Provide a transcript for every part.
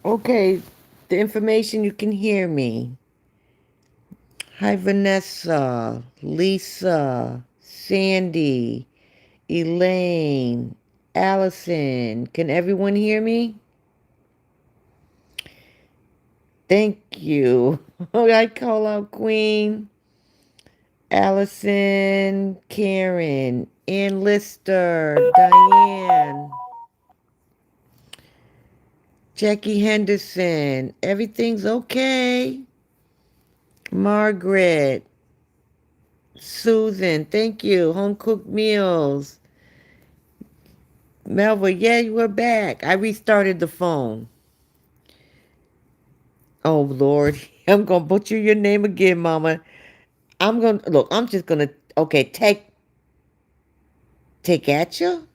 Okay, the information you can hear me. Hi, Vanessa, Lisa, Sandy, Elaine, Allison. Can everyone hear me? Thank you. I call out Queen, Allison, Karen, Ann Lister, Diane, Jackie Henderson. Everything's okay. Margaret, Susan, thank you. Home cooked meals. Melva, yeah, you were back. I restarted the phone. Oh Lord, I'm gonna butcher your name again, Mama. I'm gonna look. I'm just gonna okay. Take at you,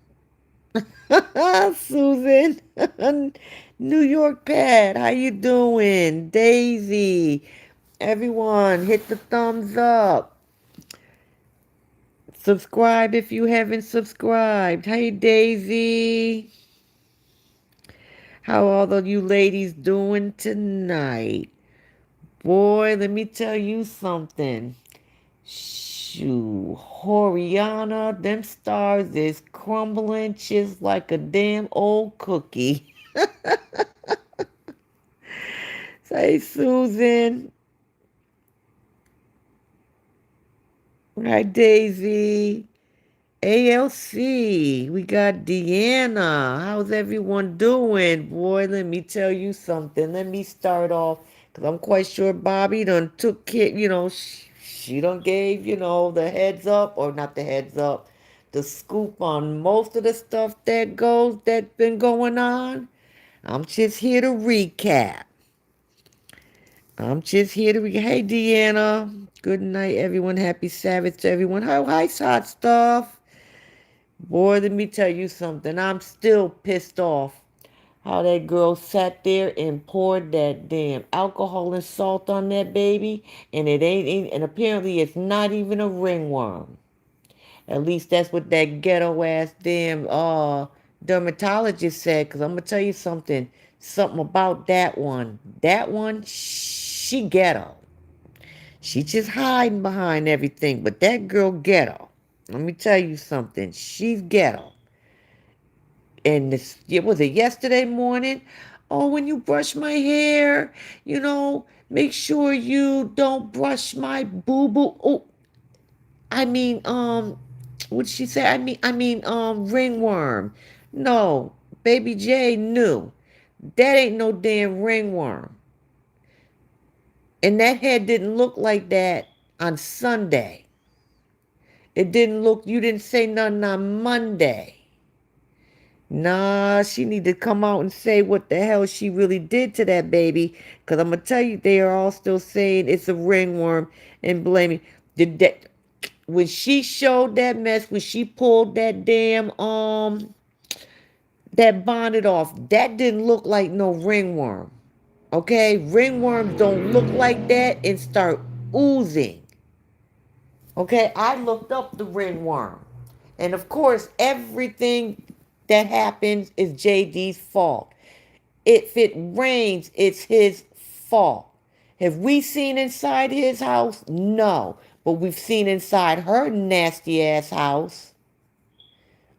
Susan. New York Pat, how you doing? Daisy, everyone, hit the thumbs up. Subscribe if you haven't subscribed. Hey Daisy, how all of you ladies doing tonight? Boy, let me tell you something. Shoo, Horiana, them stars is crumbling just like a damn old cookie. Say, Susan. Hi, Daisy. ALC, we got Deanna. How's everyone doing? Boy, let me tell you something. Let me start off because I'm quite sure Bobby done took care, she done gave, the heads up, or not the heads up, the scoop on most of the stuff that's been going on. I'm just here to recap. Hey, Deanna. Good night, everyone. Happy Sabbath to everyone. Hi, hot stuff. Boy, let me tell you something. I'm still pissed off how that girl sat there and poured that damn alcohol and salt on that baby, and and apparently it's not even a ringworm. At least that's what that ghetto ass damn dermatologist said. Cause I'm gonna tell you something about that one. That one, she ghetto. She just hiding behind everything, but that girl ghetto. Let me tell you something. She's ghetto. And it was it yesterday morning. Oh, when you brush my hair, make sure you don't brush my boo boo. Oh, I mean, what did she say? Ringworm. No, baby J knew that ain't no damn ringworm, and that head didn't look like that on Sunday. It didn't look. You didn't say nothing on Monday. Nah, she need to come out and say what the hell she really did to that baby. Cause I'm gonna tell you, they are all still saying it's a ringworm and blaming. Did that when she showed that mess, when she pulled that damn that bonnet off, that didn't look like no ringworm. Okay, ringworms don't look like that and start oozing. Okay, I looked up the ringworm. And of course, everything that happens is JD's fault. If it rains, it's his fault. Have we seen inside his house? No. But we've seen inside her nasty ass house.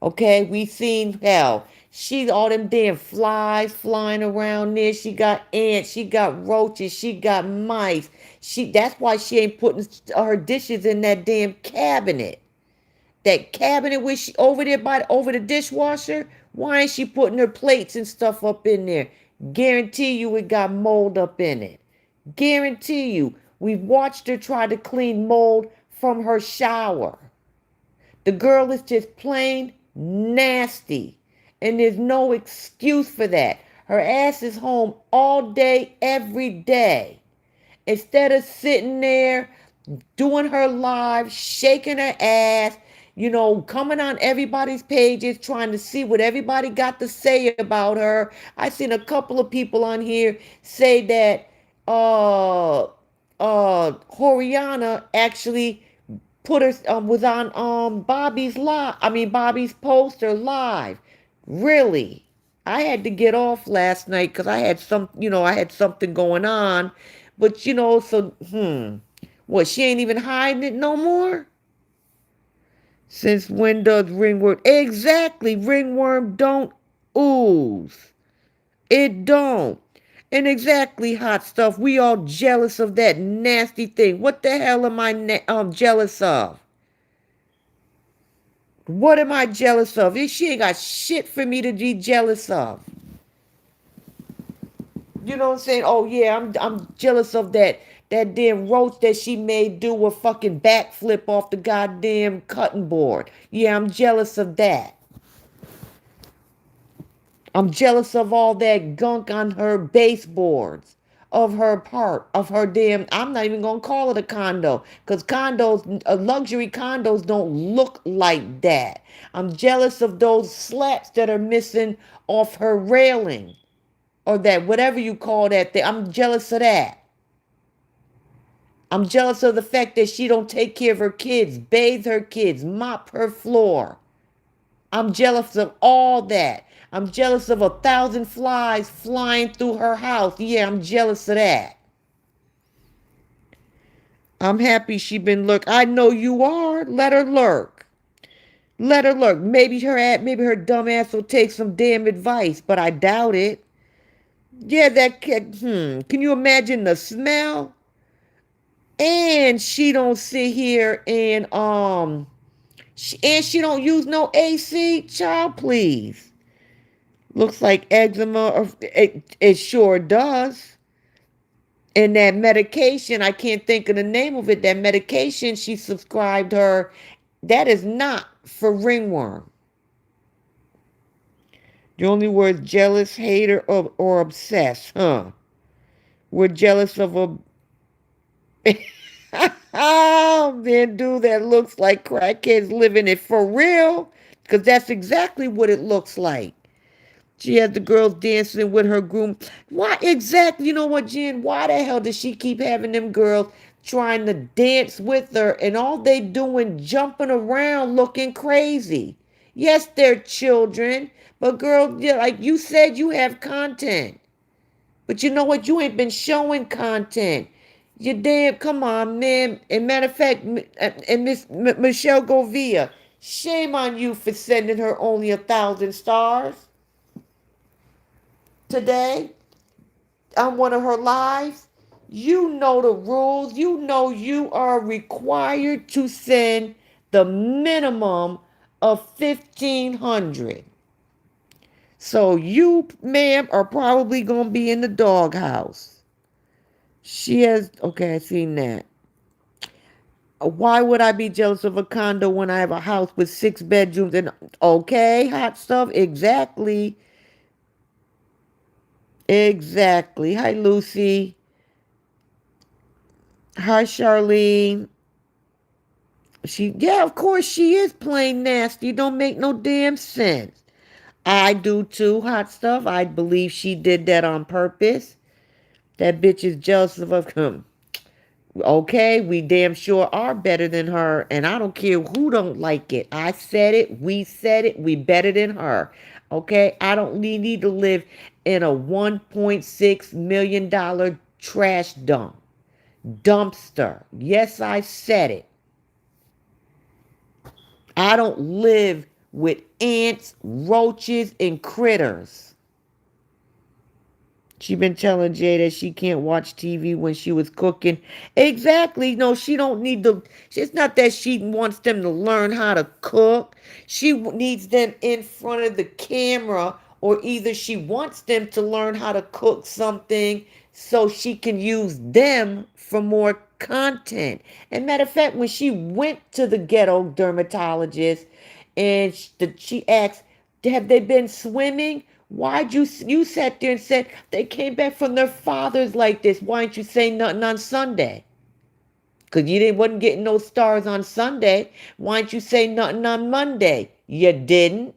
Okay, we seen hell. She all them damn flies flying around there. She got ants. She got roaches. She got mice. That's why she ain't putting her dishes in that damn cabinet. That cabinet where she over there over the dishwasher. Why ain't she putting her plates and stuff up in there? Guarantee you it got mold up in it. Guarantee you. We've watched her try to clean mold from her shower. The girl is just plain nasty. And there's no excuse for that. Her ass is home all day, every day. Instead of sitting there doing her live, shaking her ass, coming on everybody's pages, trying to see what everybody got to say about her. I seen a couple of people on here say that Horiana actually put her was on Bobby's poster live. Really? I had to get off last night because I had something going on. But what, she ain't even hiding it no more? Since when does ringworm? Exactly, ringworm don't ooze. It don't. And exactly, hot stuff. We all jealous of that nasty thing. What the hell am I jealous of? What am I jealous of? She ain't got shit for me to be jealous of. You know what I'm saying? Oh yeah, I'm jealous of that damn roach that she made do a fucking backflip off the goddamn cutting board. Yeah, I'm jealous of that. I'm jealous of all that gunk on her baseboards, of her part, of her damn. I'm not even gonna call it a condo, because luxury condos don't look like that. I'm jealous of those slats that are missing off her railing, or that whatever you call that thing. I'm jealous of that. I'm jealous of the fact that she don't take care of her kids, bathe her kids, mop her floor. I'm jealous of all that. I'm jealous of 1,000 flies flying through her house. Yeah, I'm jealous of that. I'm happy she been lurk. I know you are. Let her lurk. Let her lurk. Maybe her dumb ass will take some damn advice, but I doubt it. Yeah, that kid. Can you imagine the smell? And she don't sit here and she don't use no AC. Child, please. Looks like eczema. It sure does. And that medication, I can't think of the name of it. That medication she subscribed her, that is not for ringworm. The only word jealous, hater, or obsessed, huh? We're jealous of a oh man, dude, that looks like crackheads living it for real. Because that's exactly what it looks like. She has the girls dancing with her groom. Why exactly? You know what, Jen? Why the hell does she keep having them girls trying to dance with her and all they doing jumping around looking crazy? Yes, they're children, but girl, yeah, like you said, you have content. But you know what? You ain't been showing content. You damn, come on, man. And matter of fact, and Miss Michelle Govia, shame on you for sending her only 1,000 stars today on one of her lives. You know the rules. You know you are required to send the minimum of 1,500. So you, ma'am, are probably gonna be in the doghouse. She has okay, I seen that. Why would I be jealous of a condo when I have a house with 6 bedrooms and okay, hot stuff? Exactly. Exactly. Hi, Lucy. Hi, Charlene. Yeah, of course she is plain nasty. Don't make no damn sense. I do too, hot stuff. I believe she did that on purpose. That bitch is jealous of him. Okay, we damn sure are better than her, and I don't care who don't like it. I said it, we better than her. Okay, I don't need to live in a $1.6 million trash dumpster. Yes, I said it. I don't live with ants, roaches, and critters. She been telling Jay that she can't watch TV when she was cooking. Exactly. No, she don't need to. It's not that she wants them to learn how to cook. She needs them in front of the camera, or either she wants them to learn how to cook something so she can use them for more content. And matter of fact, when she went to the ghetto dermatologist and she asked, have they been swimming? Why'd you sat there and said they came back from their fathers like this? Why didn't you say nothing on Sunday? Because you wasn't getting no stars on Sunday. Why didn't you say nothing on Monday? You didn't.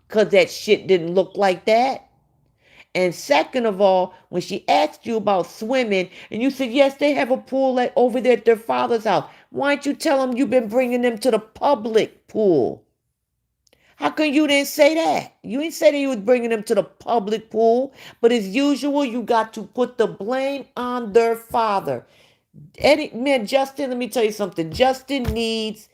Because that shit didn't look like that. And second of all, when she asked you about swimming, and you said, yes, they have a pool over there at their father's house. Why don't you tell them you've been bringing them to the public pool? How come you didn't say that? You didn't say that you was bringing them to the public pool. But as usual, you got to put the blame on their father. Man, Justin, let me tell you something. Justin needs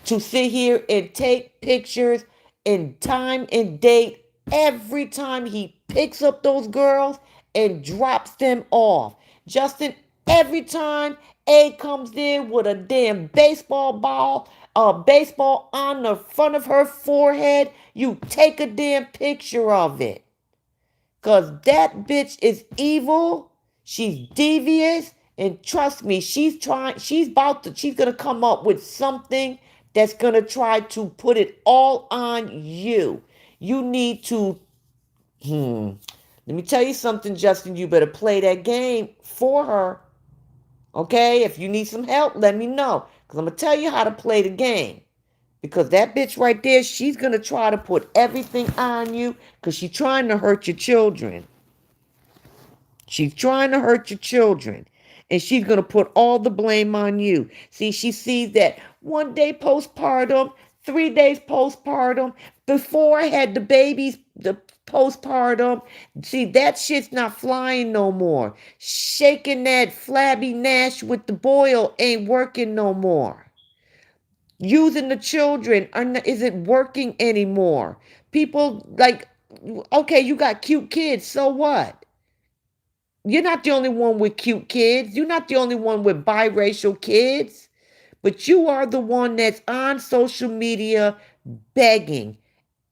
to sit here and take pictures and time and date every time he picks up those girls and drops them off. Justin, every time A comes in with a damn baseball ball, a baseball on the front of her forehead, you take a damn picture of it. Cause that bitch is evil. She's devious. And trust me, she's gonna come up with something that's gonna try to put it all on you. You need to, let me tell you something, Justin. You better play that game for her. Okay? If you need some help, let me know. Because I'm gonna tell you how to play the game. Because that bitch right there, she's gonna try to put everything on you because she's trying to hurt your children. She's trying to hurt your children. And she's going to put all the blame on you. See, she sees that 1 day postpartum, 3 days postpartum, before I had the babies, the postpartum. See, that shit's not flying no more. Shaking that flabby Nash with the boil ain't working no more. Using the children isn't working anymore. People like, okay, you got cute kids, so what? You're not the only one with cute kids. You're not the only one with biracial kids. But you are the one that's on social media begging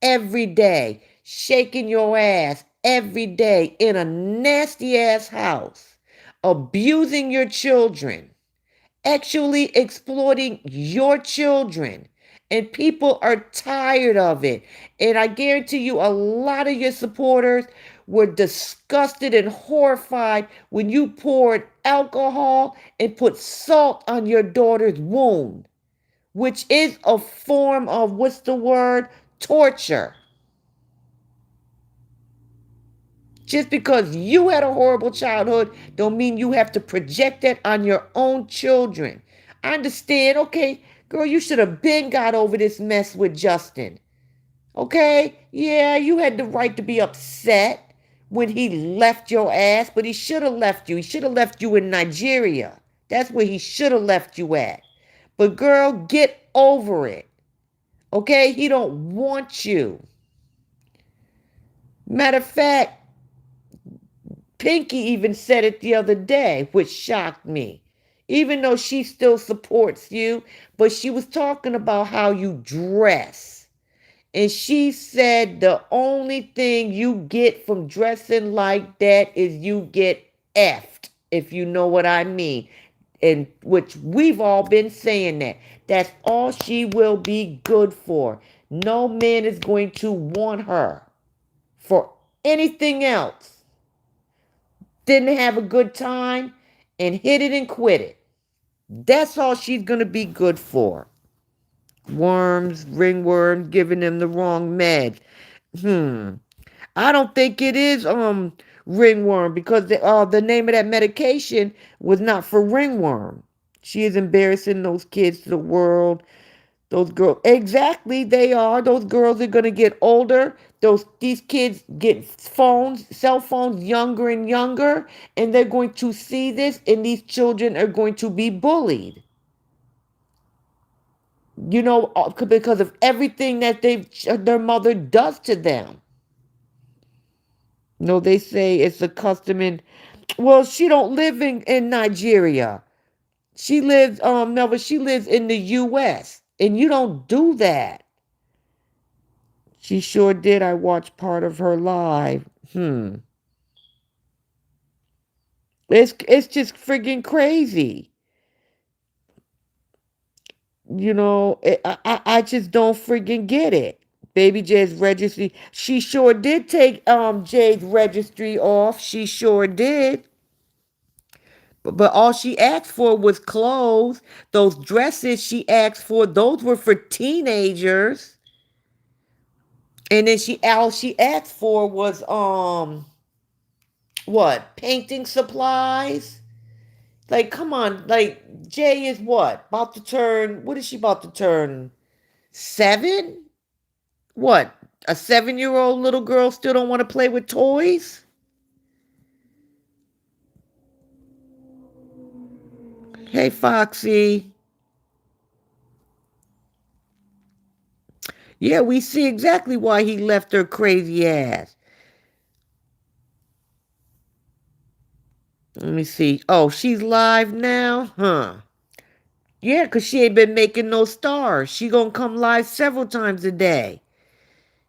every day, shaking your ass every day in a nasty ass house, abusing your children, actually exploiting your children. And people are tired of it. And I guarantee you, a lot of your supporters were disgusted and horrified when you poured alcohol and put salt on your daughter's wound, which is a form of, what's the word? Torture. Just because you had a horrible childhood don't mean you have to project that on your own children. I understand, okay, girl, you should have been got over this mess with Justin. Okay? Yeah, you had the right to be upset when he left your ass, but he should have left you. He should have left you in Nigeria. That's where he should have left you at. But girl, get over it. Okay? He don't want you. Matter of fact, Pinky even said it the other day, which shocked me. Even though she still supports you, but she was talking about how you dress. And she said the only thing you get from dressing like that is you get effed, if you know what I mean. And which we've all been saying that. That's all she will be good for. No man is going to want her for anything else. Didn't have a good time and hit it and quit it. That's all she's going to be good for. Worms, ringworms, giving them the wrong meds. I don't think it is ringworm because the name of that medication was not for ringworm. She is embarrassing those kids to the world. Those girls, exactly, they are. Those girls are gonna get older. These kids get cell phones, younger and younger, and they're going to see this, and these children are going to be bullied. You know, because of everything that their mother does to them. No, they say it's a custom in. Well, she don't live in Nigeria. She lives, Melva. She lives in the U.S. and you don't do that. She sure did. I watched part of her live. It's just friggin' crazy. You know, I just don't friggin' get it. Baby J's registry. She sure did take Jay's registry off. She sure did. But all she asked for was clothes. Those dresses she asked for, those were for teenagers. And then all she asked for was what? Painting supplies? Like, come on. Like, Jay is what? About to turn, what is she about to turn? 7? What? A 7-year-old little girl still don't want to play with toys? Hey, Foxy. Yeah, we see exactly why he left her crazy ass. Let me see. Oh, she's live now? Huh. Yeah, 'cause she ain't been making no stars. She gonna come live several times a day.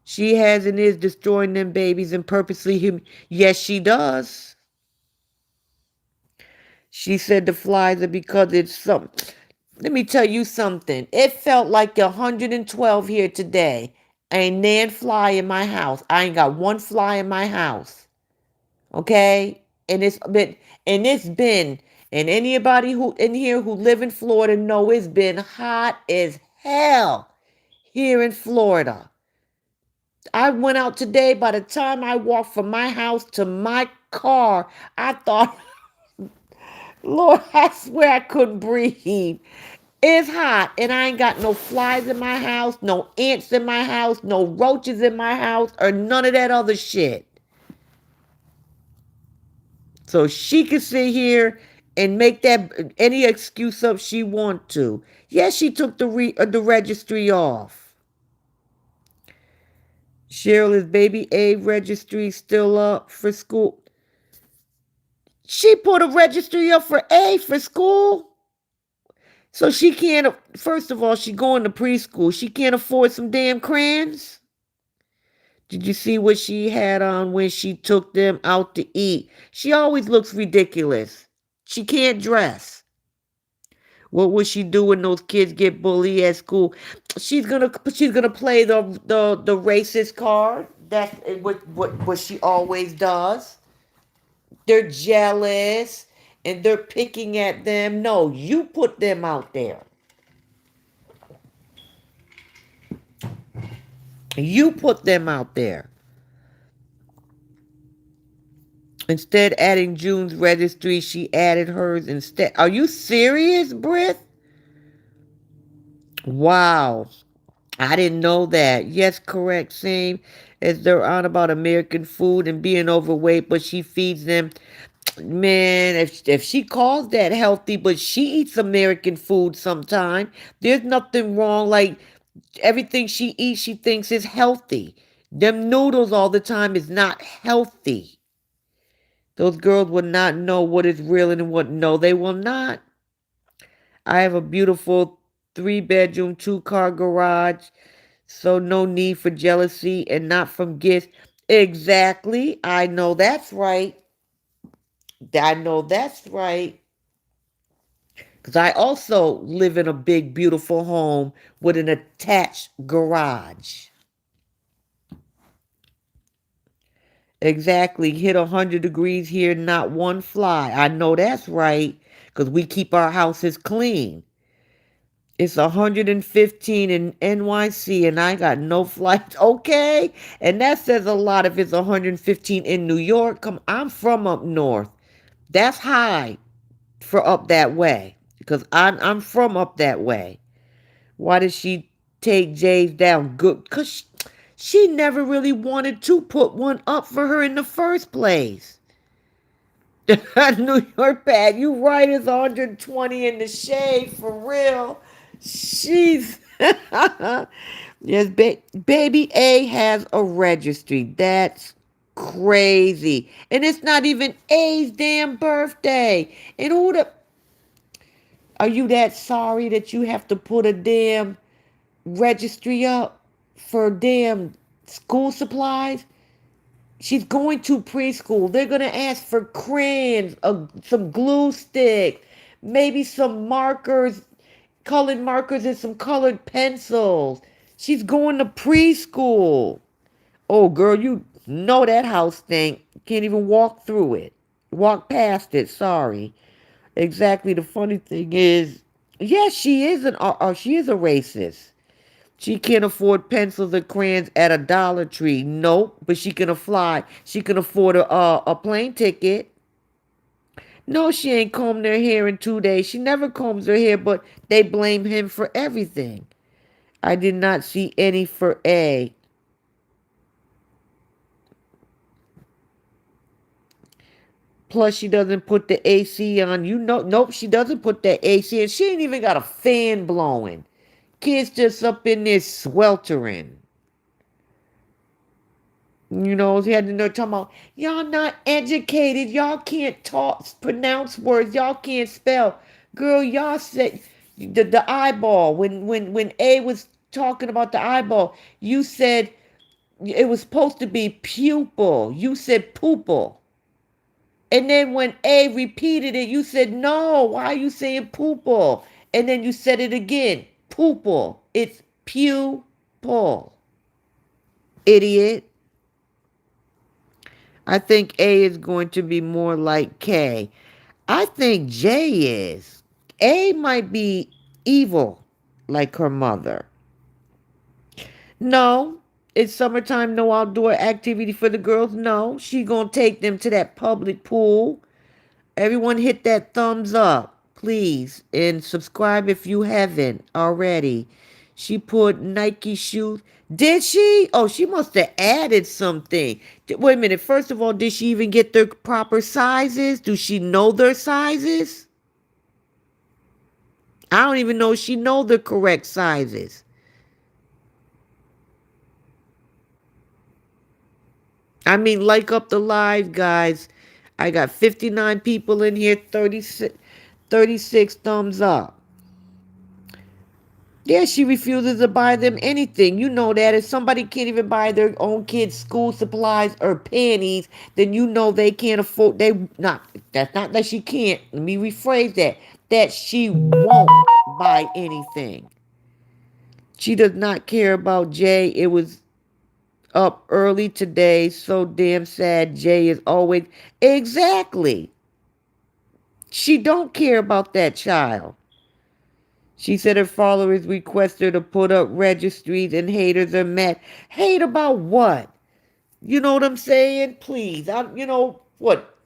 She has and is destroying them babies and purposely Yes, she does. She said the flies are because it's some. Let me tell you something. It felt like 112 here today. Ain't nan fly in my house. I ain't got one fly in my house. Okay? And it's been and anybody who in here who live in Florida know it's been hot as hell here in Florida. I went out today. By the time I walked from my house to my car, I thought, Lord, I swear I couldn't breathe. It's hot, and I ain't got no flies in my house, no ants in my house, no roaches in my house, or none of that other shit. So she can sit here and make that any excuse up she want to. Yes, she took the registry off. Cheryl, is baby A registry still up for school? She put a registry up for A for school. So she can't, first of all, she going to preschool. She can't afford some damn crayons. Did you see what she had on when she took them out to eat? She always looks ridiculous. She can't dress. What would she do when those kids get bullied at school? She's gonna play the racist card. That's what she always does. They're jealous and they're picking at them. No, you put them out there. You put them out there. Instead adding June's registry, she added hers instead. Are you serious, Brit? Wow. I didn't know that. Yes, correct. Same as they're on about American food and being overweight, but she feeds them. Man, if she calls that healthy, but she eats American food sometime, there's nothing wrong. Like everything she eats, she thinks is healthy. Them noodles all the time is not healthy. Those girls will not know what is real and what no, they will not. I have a beautiful 3 bedroom, 2 car garage, so no need for jealousy and not from gifts. Exactly. I know that's right. I know that's right. Because I also live in a big, beautiful home with an attached garage. Exactly. Hit 100 degrees here, not one fly. I know that's right. Because we keep our houses clean. It's 115 in NYC and I got no flights. Okay. And that says a lot if it's 115 in New York. Come, I'm from up north. That's high for up that way. Because I'm from up that way. Why did she take Jay's down? Good. Because she never really wanted to put one up for her in the first place. New York pad, you right, it's 120 in the shade for real. She's yes, baby A has a registry. That's crazy, and it's not even A's damn birthday. And who the? Are you that sorry that you have to put a damn registry up for damn school supplies? She's going to preschool. They're going to ask for crayons, some glue stick, maybe some markers, colored markers, and some colored pencils. She's going to preschool. Oh, girl, you know that house thing. Can't even walk through it. Walk past it, sorry. Exactly. The funny thing is, yes, she is a racist. She can't afford pencils or crayons at a Dollar Tree. Nope, but she can fly. She can afford a plane ticket. No, she ain't combed her hair in 2 days. She never combs her hair, but they blame him for everything. I did not see any for A. Plus, she doesn't put the AC on. You know, nope, she doesn't put that AC in. She ain't even got a fan blowing. Kids just up in there sweltering. You know, he had to know talking about y'all not educated. Y'all can't talk, pronounce words. Y'all can't spell. Girl, y'all said the eyeball. When A was talking about the eyeball, you said it was supposed to be pupil. You said pupil. And then when A repeated it, you said, no, why are you saying pupil? And then you said it again, pupil. It's pupil. Idiot. I think A is going to be more like K. I think J is. A might be evil like her mother. No. It's summertime, no outdoor activity for the girls. No. She gonna take them to that public pool. Everyone hit that thumbs up, please, and subscribe if you haven't already. She put Nike shoes. Did she? Oh, she must have added something. Wait a minute. First of all, did she even get their proper sizes? Do she know their sizes? I don't even know if she know the correct sizes. I mean, like up the live, guys. I got 59 people in here, 36 thumbs up. Yeah, she refuses to buy them anything. You know that. If somebody can't even buy their own kids school supplies or panties, then you know they can't afford that's not that she can't. Let me rephrase that. That she won't buy anything. She does not care about Jay. It was up early today. So damn sad. Jay is always exactly. She don't care about that child. She said her followers request her to put up registries and haters are mad. Hate about what? You know what I'm saying? Please. You know what?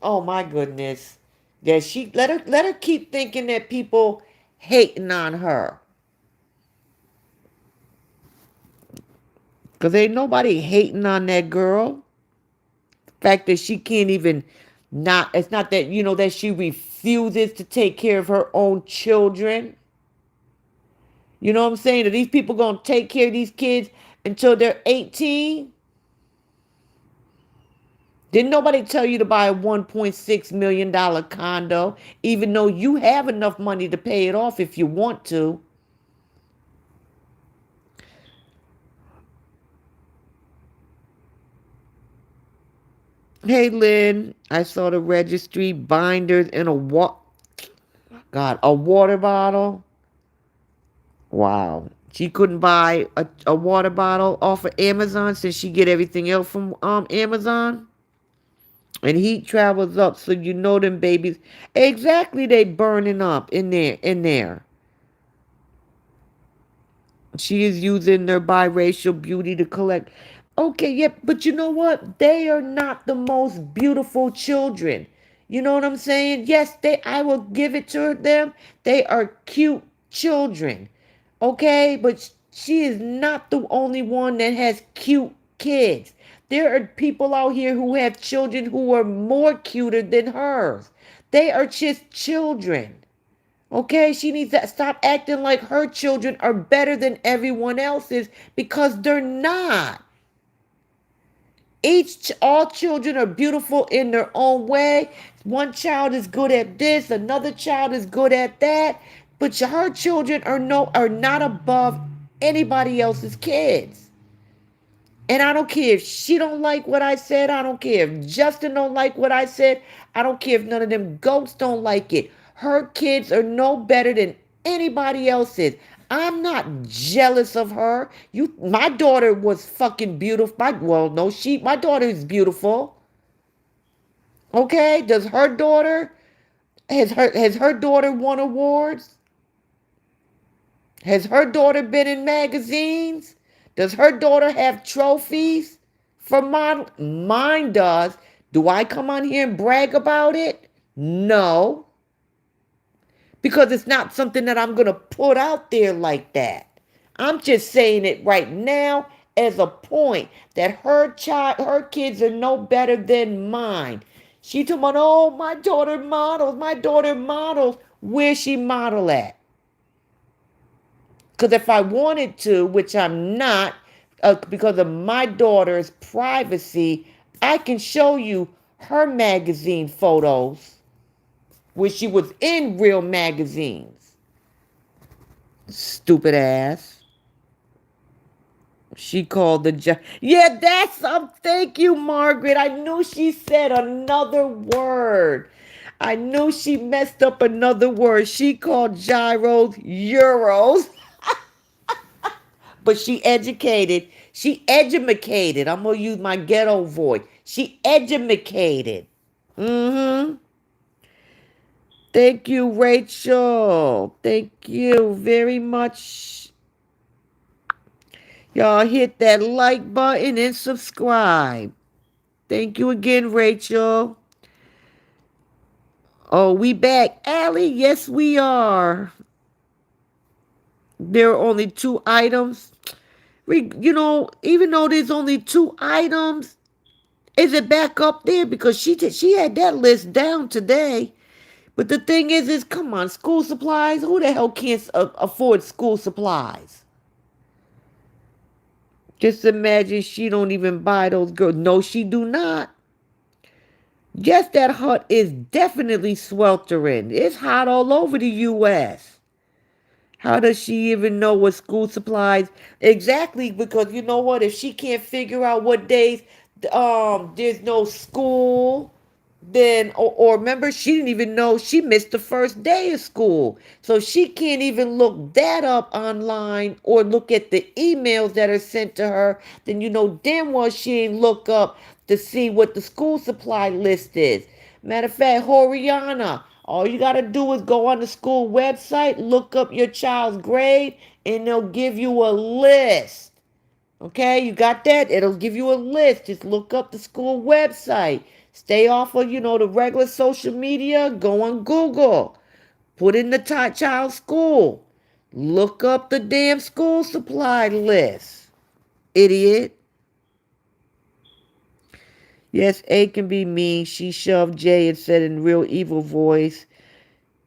Oh my goodness. Yeah, she let her keep thinking that people hating on her. Cause ain't nobody hating on that girl. The fact that she can't even not it's not that that she refuses to take care of her own children. You know what I'm saying? Are these people going to take care of these kids until they're 18? Didn't nobody tell you to buy a $1.6 million condo, even though you have enough money to pay it off if you want to? Hey, Lynn, I saw the registry binders in a water bottle. Wow. She couldn't buy a water bottle off of Amazon since she get everything else from Amazon. And heat travels up, so you know them babies. Exactly, they burning up in there. She is using their biracial beauty to collect. Okay, yeah, but you know what? They are not the most beautiful children. You know what I'm saying? Yes, I will give it to them. They are cute children. Okay, but she is not the only one that has cute kids. There are people out here who have children who are more cuter than hers. They are just children. Okay, she needs to stop acting like her children are better than everyone else's because they're not. All children are beautiful in their own way. One child is good at this, another child is good at that, but her children are not above anybody else's kids. And I don't care if she don't like what I said. I don't care if Justin don't like what I said. I don't care if none of them goats don't like it. Her kids are no better than anybody else's. I'm not jealous of her. My daughter was fucking beautiful. My daughter is beautiful. Okay, has her daughter won awards? Has her daughter been in magazines? Does her daughter have trophies for model? Mine does. Do I come on here and brag about it? No, because it's not something that I'm going to put out there like that. I'm just saying it right now as a point that her kids are no better than mine. She talking about, oh, my daughter models. Where she model at? Because if I wanted to, which I'm not, because of my daughter's privacy, I can show you her magazine photos where she was in real magazines. Stupid ass. She called the judge. Yeah, that's thank you, Margaret. I knew she said another word. I knew she messed up another word. She called gyros euros, but she educated. She educated. I'm gonna use my ghetto voice. She educated. Mm-hmm. Thank you, Rachel. Thank you very much. Y'all hit that like button and subscribe. Thank you again, Rachel. Oh, we back. Allie, yes, we are. There are only two items. Even though there's only two items, is it back up there? Because she had that list down today. But the thing is come on, school supplies. Who the hell can't afford school supplies? Just imagine she don't even buy those girls. No, she do not. Yes, that hut is definitely sweltering. It's hot all over the U.S. How does she even know what school supplies? Exactly, because you know what? If she can't figure out what days there's no school, then or remember she didn't even know she missed the first day of school. So she can't even look that up online or look at the emails that are sent to her, then you know damn well she ain't look up to see what the school supply list is. Matter of fact, Horiana, all you got to do is go on the school website, look up your child's grade, and they'll give you a list. Okay, you got that? It'll give you a list. Just look up the school website. Stay off of, the regular social media. Go on Google. Put in the child school. Look up the damn school supply list. Idiot. Yes, A can be mean. She shoved Jay and said in real evil voice,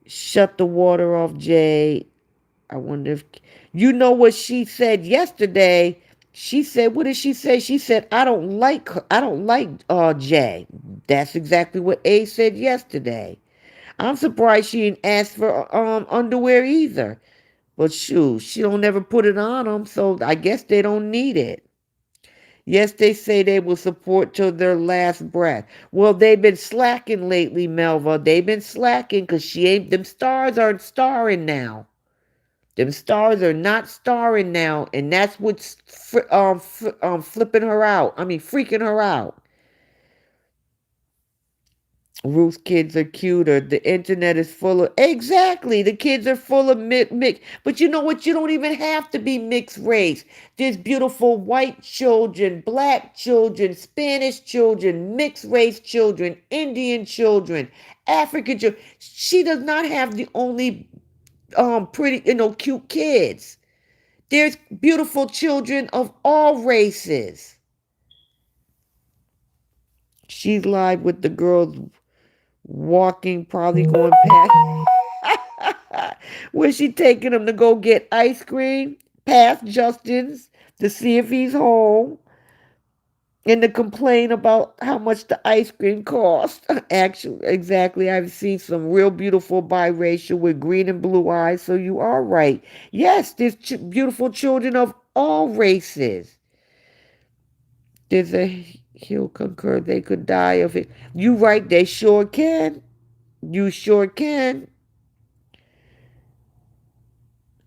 shut the water off, Jay. I wonder if you know what she said yesterday. She said, what did she say? She said, I don't like Jay. That's exactly what A said yesterday. I'm surprised she didn't ask for underwear either. But shoot, she don't ever put it on them, so I guess they don't need it. Yes, they say they will support till their last breath. Well, they've been slacking lately, Melva. They've been slacking because them stars aren't starring now. Them stars are not starring now, and that's what's flipping her out. I mean, freaking her out. Ruth's kids are cuter. The internet is full of exactly. The kids are full of mix. But you know what? You don't even have to be mixed race. There's beautiful white children, black children, Spanish children, mixed race children, Indian children, African children. She does not have the only pretty, cute kids. There's beautiful children of all races. She's live with the girls walking, probably going past. Where's she taking them to go get ice cream? Past Justin's to see if he's home. And to complain about how much the ice cream costs. Actually, exactly. I've seen some real beautiful biracial with green and blue eyes, so you are right. Yes, there's beautiful children of all races. He'll concur they could die of it. You right, they sure can. You sure can.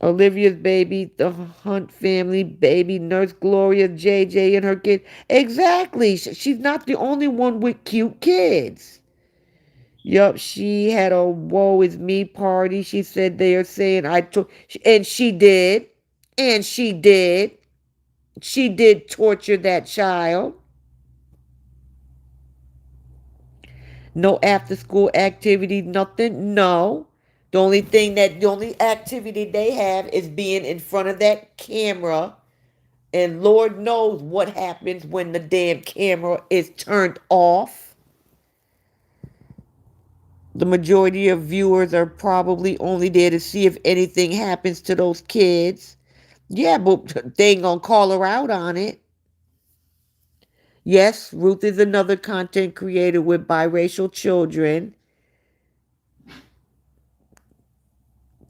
Olivia's baby, the Hunt family, baby, Nurse Gloria, JJ, and her kid. Exactly. She's not the only one with cute kids. Yup, she had a woe is me party. She said they are saying I took, and she did. And she did. She did torture that child. No after school activity, nothing. No. The only activity they have is being in front of that camera. And Lord knows what happens when the damn camera is turned off. The majority of viewers are probably only there to see if anything happens to those kids. Yeah, but they ain't gonna call her out on it. Yes, Ruth is another content creator with biracial children.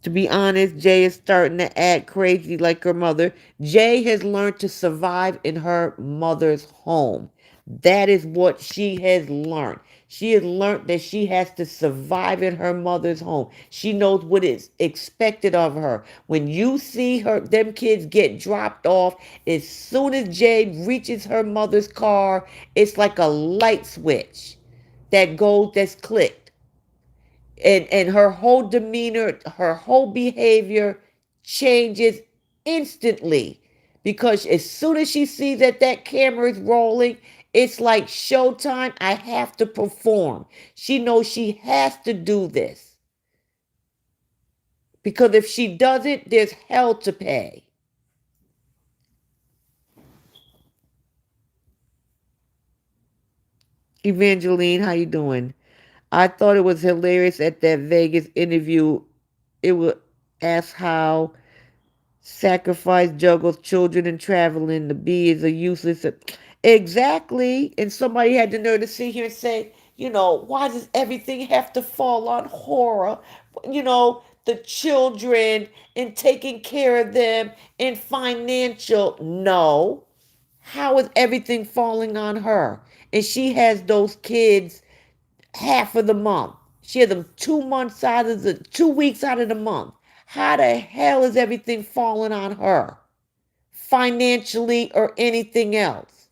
To be honest, Jay is starting to act crazy like her mother. Jay has learned to survive in her mother's home. That is what she has learned. She has learned that she has to survive in her mother's home. She knows what is expected of her. When you see her, them kids get dropped off, as soon as Jay reaches her mother's car, it's like a light switch that's clicked, and her whole demeanor, her whole behavior changes instantly, because as soon as she sees that that camera is rolling, it's like showtime. I have to perform. She knows she has to do this, because if she doesn't, there's hell to pay. Evangeline, how you doing? I thought it was hilarious at that Vegas interview. It was asked how sacrifice juggles children and traveling. The bee is a useless. Exactly. And somebody had the nerve to sit here and say, why does everything have to fall on horror? The children and taking care of them and financial. No. How is everything falling on her? And she has those kids half of the month. She had them 2 months out of the 2 weeks out of the month. How the hell is everything falling on her? Financially or anything else.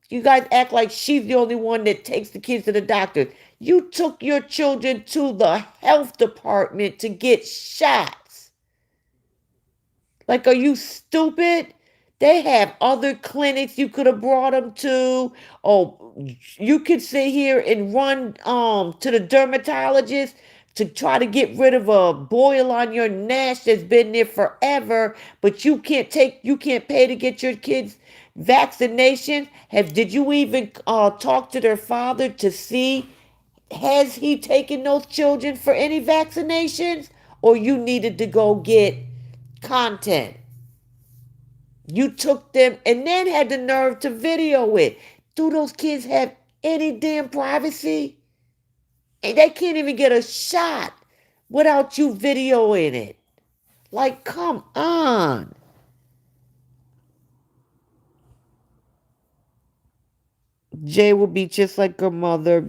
You guys act like she's the only one that takes the kids to the doctor. You took your children to the health department to get shots. Like, are you stupid? They have other clinics you could have brought them to. Oh, you could sit here and run to the dermatologist to try to get rid of a boil on your nash that's been there forever, but you can't pay to get your kids vaccination. Did you even talk to their father to see, has he taken those children for any vaccinations, or you needed to go get content? You took them and then had the nerve to video it. Do those kids have any damn privacy? And they can't even get a shot without you videoing it. Like, come on. Jay will be just like her mother.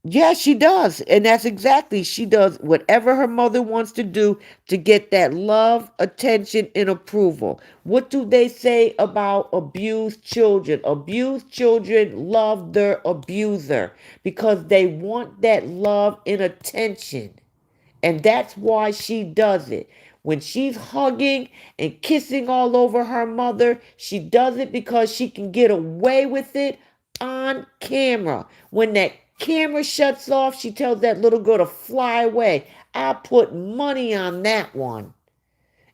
Yeah, she does. And that's exactly, she does whatever her mother wants to do to get that love, attention, and approval. What do they say about abused children? Abused children love their abuser because they want that love and attention. And that's why she does it. When she's hugging and kissing all over her mother, she does it because she can get away with it on camera. When that camera shuts off, she tells that little girl to fly away. I put money on that one.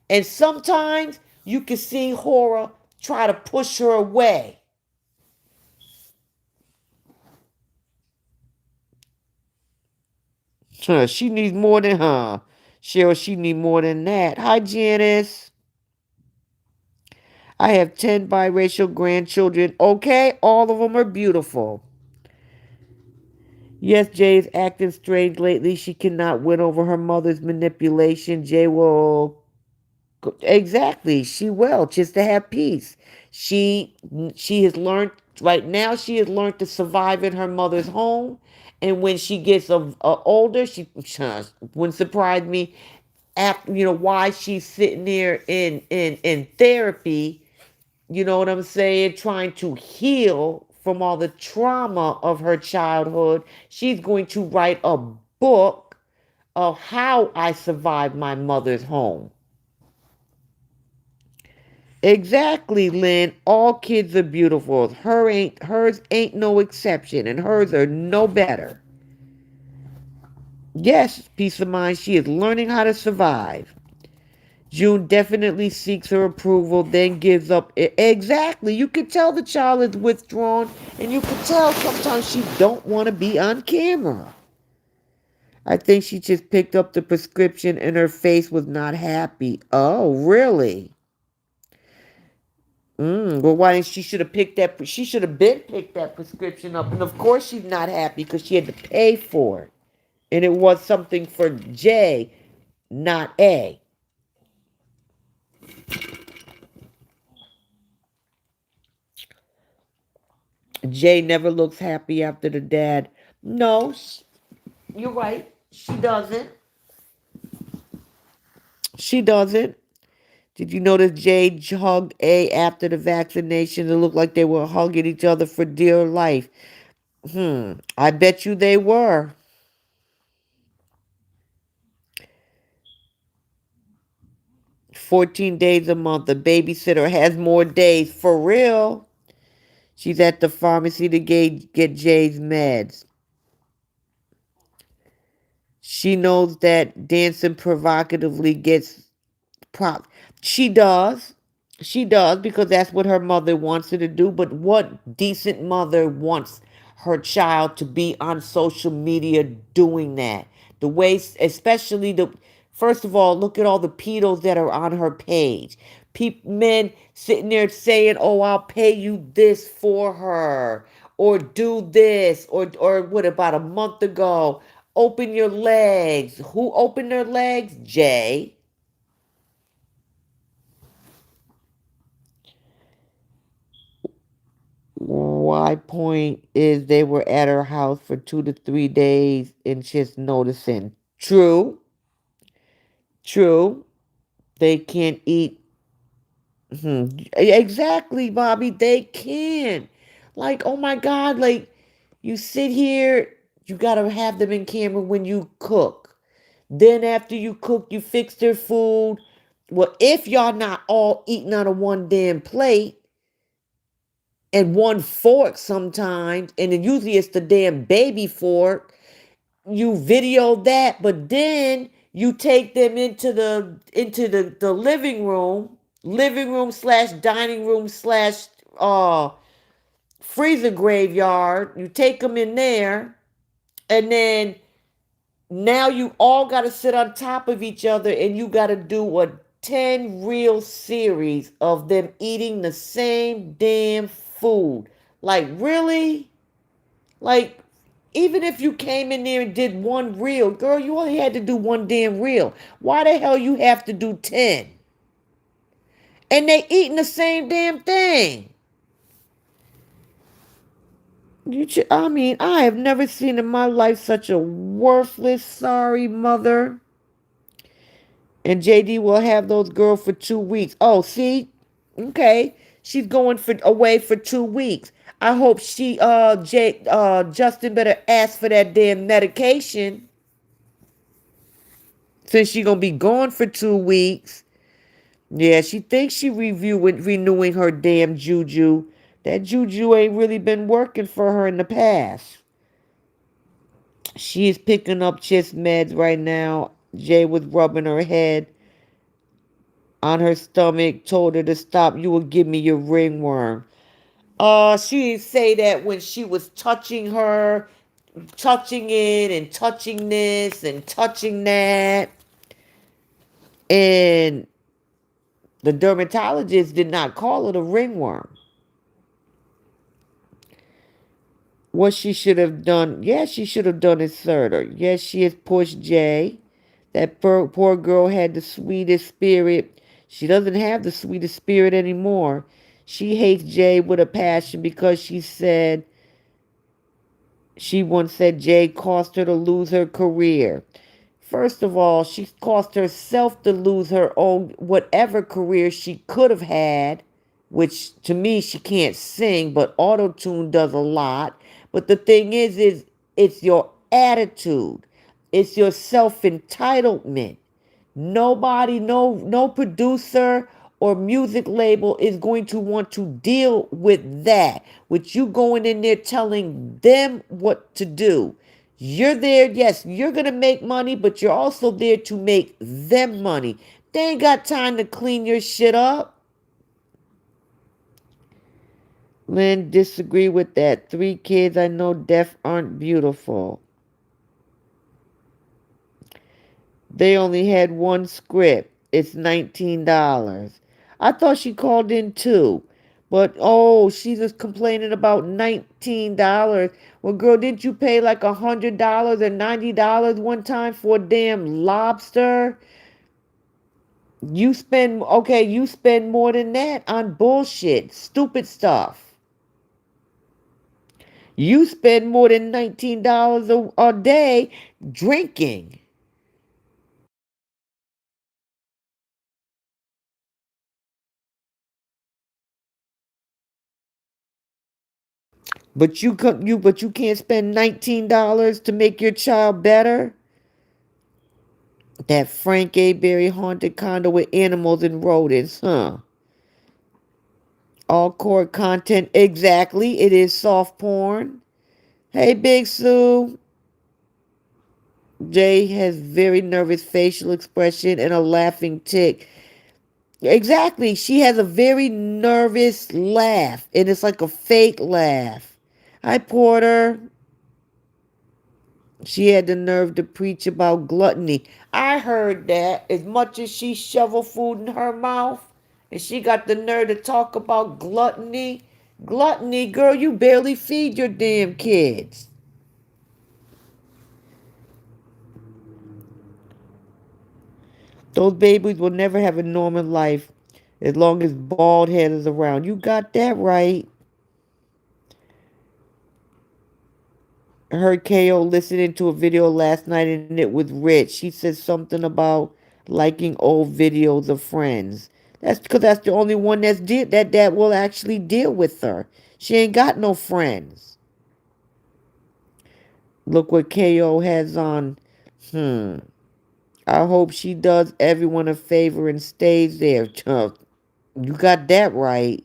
And sometimes you can see horror try to push her away. She needs more than her. Cheryl, she need more than that. Hi, Janice. I have 10 biracial grandchildren. Okay, all of them are beautiful. Yes, Jay is acting strange lately. She cannot win over her mother's manipulation. Jay will. Exactly, she will, just to have peace. She she has learned, right now, she has learned to survive in her mother's home. And when she gets older, she wouldn't surprise me after, why she's sitting there in therapy, you know what I'm saying, trying to heal from all the trauma of her childhood. She's going to write a book of how I survived my mother's home. Exactly, Lynn. All kids are beautiful. Hers ain't no exception, and hers are no better. Yes, peace of mind. She is learning how to survive. June definitely seeks her approval, then gives up. Exactly. You can tell the child is withdrawn, and you can tell sometimes she don't want to be on camera. I think she just picked up the prescription and her face was not happy. Oh, really? Well, why didn't she should have picked that? She should have been picked that prescription up, and of course she's not happy because she had to pay for it, and it was something for J, not A. J never looks happy after the dad. No, you're right. She doesn't. She doesn't. Did you notice Jay hugged A after the vaccination? It looked like they were hugging each other for dear life. I bet you they were. 14 days a month. The babysitter has more days. For real. She's at the pharmacy to get Jay's meds. She knows that dancing provocatively gets prop. She does. She does because that's what her mother wants her to do. But what decent mother wants her child to be on social media doing that? The way, especially the, first of all, look at all the pedos that are on her page. Men sitting there saying, "Oh, I'll pay you this for her," or "Do this," or what about a month ago? Open your legs. Who opened their legs? Jay. My point is they were at her house for 2 to 3 days and just noticing. True, true. They can't eat. Exactly, Bobby. They can. Like, oh my God, like you sit here, you gotta have them in camera when you cook. Then after you cook, you fix their food. Well, if y'all not all eating out of one damn plate, and one fork sometimes, and then usually it's the damn baby fork. You video that, but then you take them into the living room slash dining room slash freezer graveyard. You take them in there, and then now you all got to sit on top of each other, and you got to do a 10 reel series of them eating the same damn food. Like, really? Like, even if you came in there and did one reel, girl, you only had to do one damn reel. Why the hell you have to do 10? And they eating the same damn thing. I mean, I have never seen in my life such a worthless, sorry mother. And JD will have those girls for 2 weeks. Oh, see? Okay. She's going for away for 2 weeks. I hope Justin better ask for that damn medication since she gonna be gone for 2 weeks. Yeah, she thinks she renewing her damn juju. That juju ain't really been working for her in the past. She is picking up chest meds right now. Jay was rubbing her head on her stomach, told her to stop. You will give me your ringworm. She didn't say that when she was touching her, touching it and touching this and touching that. And the dermatologist did not call it a ringworm. What she should have done, yes, she should have done it further. Yes, she has pushed Jay. That poor girl had the sweetest spirit. She doesn't have the sweetest spirit anymore. She hates Jay with a passion because she once said Jay caused her to lose her career. First of all, she caused herself to lose her own whatever career she could have had, which to me she can't sing, but auto tune does a lot. But the thing is it's your attitude, it's your self entitlement. Nobody, no producer or music label is going to want to deal with that. With you going in there telling them what to do. You're there, yes, you're gonna make money, but you're also there to make them money. They ain't got time to clean your shit up. Lynn, disagree with that. 3 kids I know deaf aren't beautiful. They only had one script. It's $19. I thought she called in too. But oh, she's just complaining about $19. Well, girl, didn't you pay like $100 and $90 one time for a damn lobster? You spend more than that on bullshit, stupid stuff. You spend more than $19 a day drinking. But you can't spend $19 to make your child better. That Frank A. Berry haunted condo with animals and rodents, huh? All court content, exactly. It is soft porn. Hey, Big Sue. Jay has very nervous facial expression and a laughing tick. Exactly. She has a very nervous laugh, and it's like a fake laugh. Hi, Porter. She had the nerve to preach about gluttony. I heard that as much as she shoveled food in her mouth, and she got the nerve to talk about gluttony. Gluttony, girl, you barely feed your damn kids. Those babies will never have a normal life as long as bald head is around. You got that right. I heard KO listening to a video last night and it was rich. She said something about liking old videos of friends. That's because that's the only one that will actually deal with her. She ain't got no friends. Look what KO has on. Hmm. I hope she does everyone a favor and stays there. You got that right.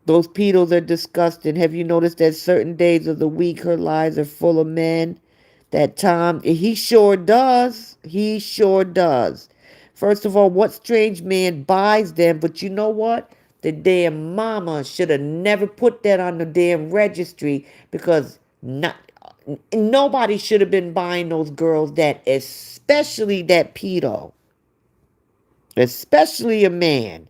Those pedos are disgusting. Have you noticed that certain days of the week her lives are full of men? That Tom, he sure does. He sure does. First of all, what strange man buys them? But you know what? The damn mama should have never put that on the damn registry because not nobody should have been buying those girls that, especially that pedo, especially a man.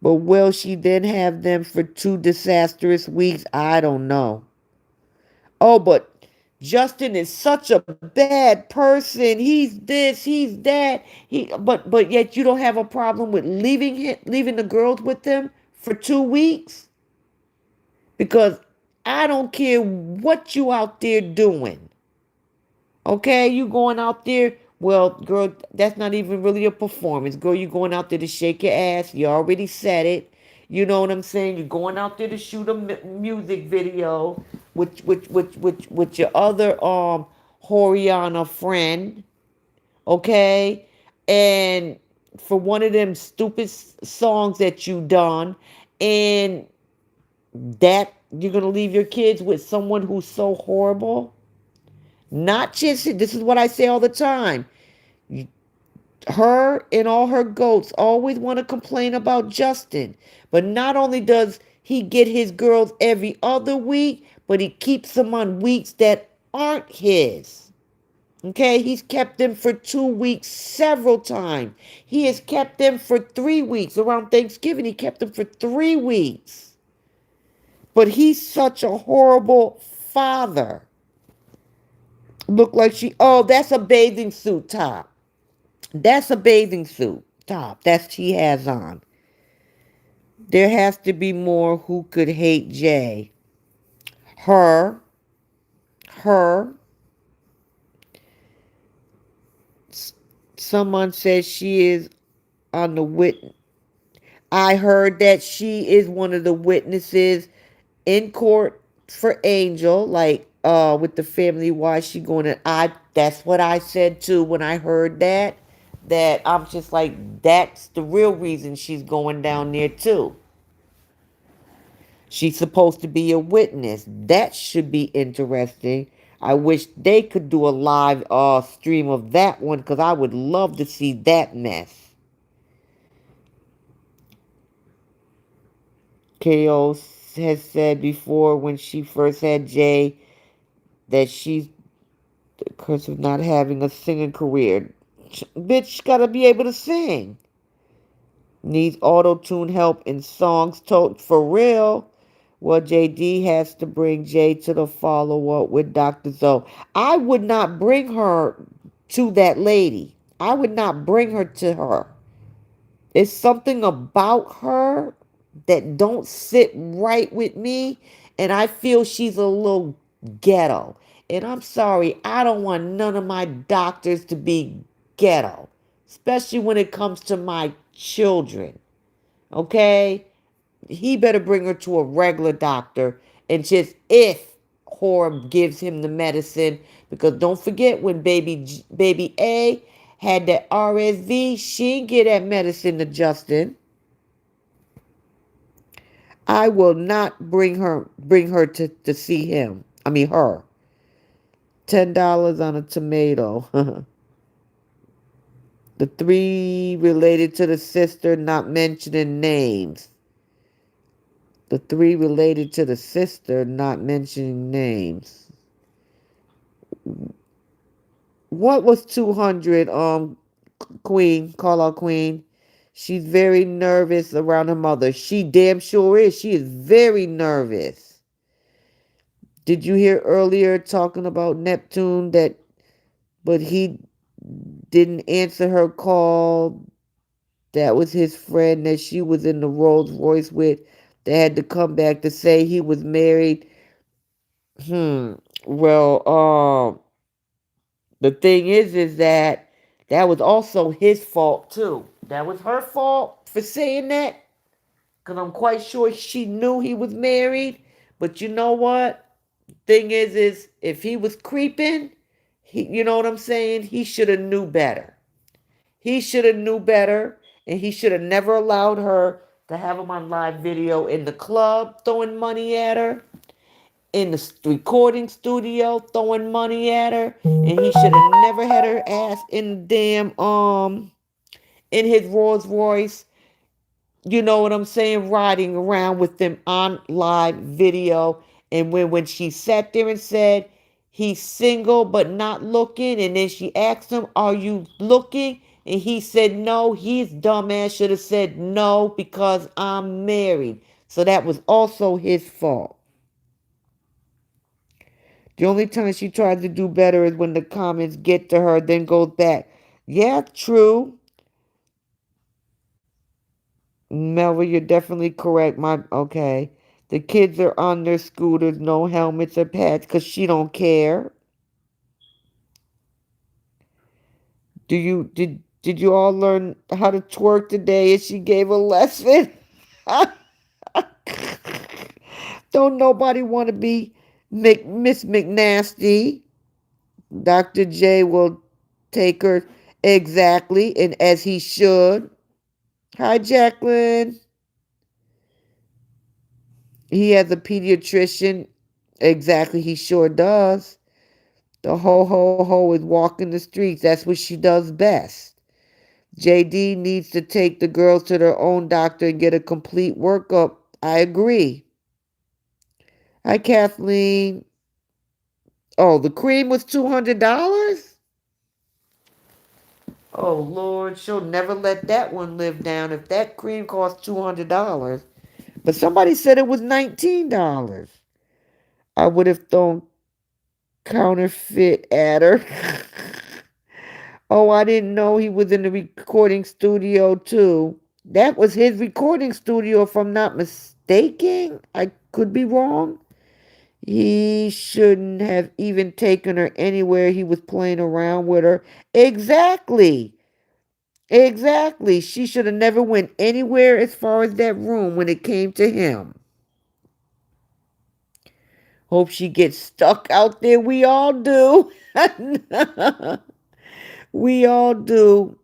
But will she then have them for 2 disastrous weeks? I don't know. Oh, but Justin is such a bad person. He's this, he's that. But yet you don't have a problem with leaving the girls with them for 2 weeks? Because I don't care what you out there doing. Okay, you going out there. Well, girl, that's not even really a performance. Girl, you going out there to shake your ass. You already said it. You know what I'm saying? You're going out there to shoot a music video with your other Horiana friend, okay? And for one of them stupid songs that you done, and that you're gonna leave your kids with someone who's so horrible. Not just, this is what I say all the time. Her and all her goats always want to complain about Justin. But not only does he get his girls every other week, but he keeps them on weeks that aren't his. Okay, he's kept them for 2 weeks several times. He has kept them for 3 weeks. Around Thanksgiving, he kept them for 3 weeks. But he's such a horrible father. Look like oh, that's a bathing suit top. That's a bathing suit top that she has on. There has to be more who could hate Jay. Her, her. Someone says she is on the witness. I heard that she is one of the witnesses in court for Angel, like with the family. Why she going to? That's what I said too when I heard that. That I'm just like, that's the real reason she's going down there too. She's supposed to be a witness. That should be interesting. I wish they could do a live stream of that one because I would love to see that mess. KO has said before when she first had Jay that she's The curse of not having a singing career. Bitch gotta be able to sing. Needs auto tune help in songs told for real. Well, JD has to bring Jay to the follow up with Dr. Zoe. I would not bring her to that lady. I would not bring her to her. It's something about her that don't sit right with me, and I feel she's a little ghetto. And I'm sorry, I don't want none of my doctors to be ghetto, especially when it comes to my children. Okay? He better bring her to a regular doctor, and just if Horb gives him the medicine, because don't forget when baby A had that RSV, she didn't get that medicine to Justin. I will not bring her to see him. I mean her. $10 on a tomato. The three related to the sister, not mentioning names. The three related to the sister, not mentioning names. What was 200, Queen? Call out Queen. She's very nervous around her mother. She damn sure is. She is very nervous. Did you hear earlier talking about Neptune but he didn't answer her call? That was his friend that she was in the Rolls Royce with. They had to come back to say he was married. Well, the thing is that was also his fault too. That was her fault for saying that. Because I'm quite sure she knew he was married. But you know what? Thing is if he was creeping, you know what I'm saying? He should have knew better. He should have knew better. And he should have never allowed her to have him on live video in the club throwing money at her, in the recording studio throwing money at her, and he should have never had her ass in the damn in his Rolls Royce. You know what I'm saying? Riding around with them on live video. And when she sat there and said, he's single but not looking, and then she asked him, are you looking? And he said no. His dumbass should have said no because I'm married. So that was also his fault. The only time she tries to do better is when the comments get to her, then goes back. Yeah, true. Melva, you're definitely correct. Okay. The kids are on their scooters, no helmets or pads, because she don't care. Did you all learn how to twerk today? And she gave a lesson. Don't nobody want to be Miss McNasty. Dr. J will take her exactly, and as he should. Hi, Jacqueline. He has a pediatrician. Exactly, he sure does. The ho is walking the streets. That's what she does best. JD needs to take the girls to their own doctor and get a complete workup. I agree. Hi, Kathleen. Oh, the cream was $200? Oh, Lord, she'll never let that one live down if that cream costs $200. But somebody said it was $19. I would have thrown counterfeit at her. Oh, I didn't know he was in the recording studio too. That was his recording studio, if I'm not mistaken. I could be wrong. He shouldn't have even taken her anywhere. He was playing around with her. Exactly. Exactly. She should have never went anywhere as far as that room when it came to him. Hope she gets stuck out there. We all do. We all do.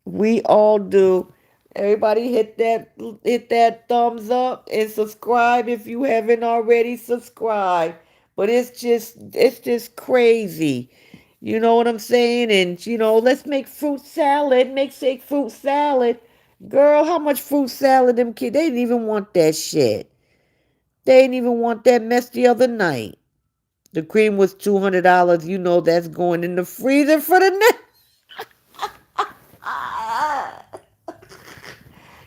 We all do. Everybody hit that thumbs up and subscribe if you haven't already subscribed. But it's just crazy. You know what I'm saying? And let's make fruit salad. Make fruit salad. Girl, how much fruit salad them kids? They didn't even want that shit. They didn't even want that mess the other night. The cream was $200. You know that's going in the freezer for the next.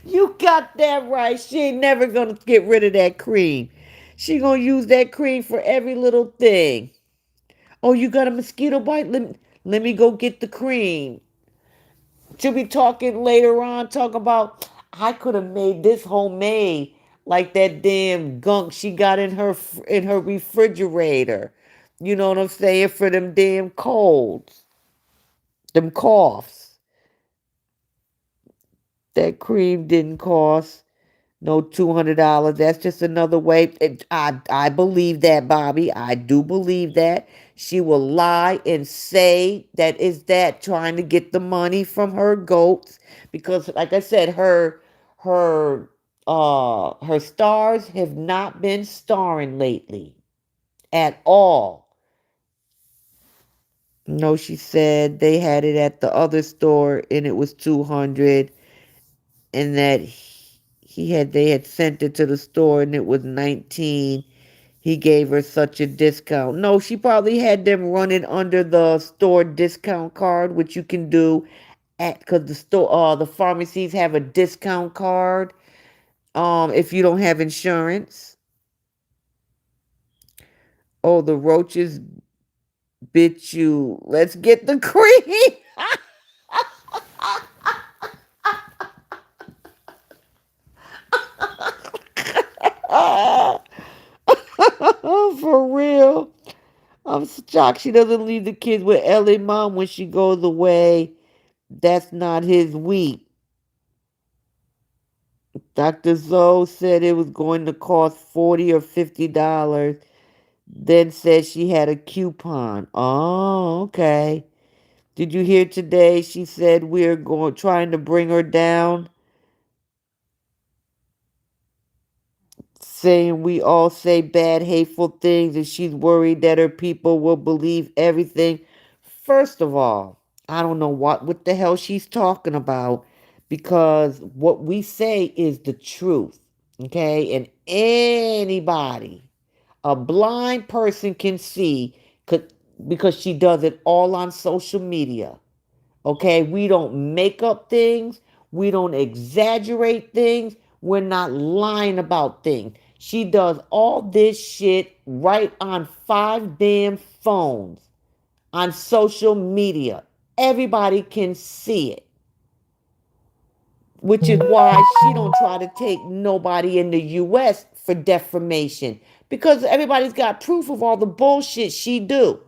You got that right. She ain't never gonna get rid of that cream. She gonna use that cream for every little thing. Oh, you got a mosquito bite? Let me go get the cream. She'll be talking later on, talking about I could have made this homemade, like that damn gunk she got in her refrigerator. You know what I'm saying? For them damn colds, them coughs. That cream didn't cost no $200. That's just another way. I believe that, Bobby. I do believe that. She will lie and say that is that trying to get the money from her goats because, like I said, her stars have not been starring lately at all. No, she said they had it at the other store and it was 200, and that they had sent it to the store and it was 19. He gave her such a discount. No, she probably had them run it under the store discount card, which you can do at because the pharmacies have a discount card. If you don't have insurance. Oh, the roaches bit you. Let's get the cream. For real. I'm shocked she doesn't leave the kids with Ellie mom when she goes away. That's not his week. Dr. Zoe said it was going to cost $40 or $50. Then said she had a coupon. Oh, okay. Did you hear today? She said we're going trying to bring her down, saying we all say bad, hateful things, and she's worried that her people will believe everything. First of all, I don't know what the hell she's talking about because what we say is the truth. Okay? And anybody, a blind person can see because she does it all on social media. Okay? We don't make up things, we don't exaggerate things, we're not lying about things. She does all this shit right on 5 damn phones on social media. Everybody can see it, which is why she don't try to take nobody in the US for defamation because everybody's got proof of all the bullshit she do.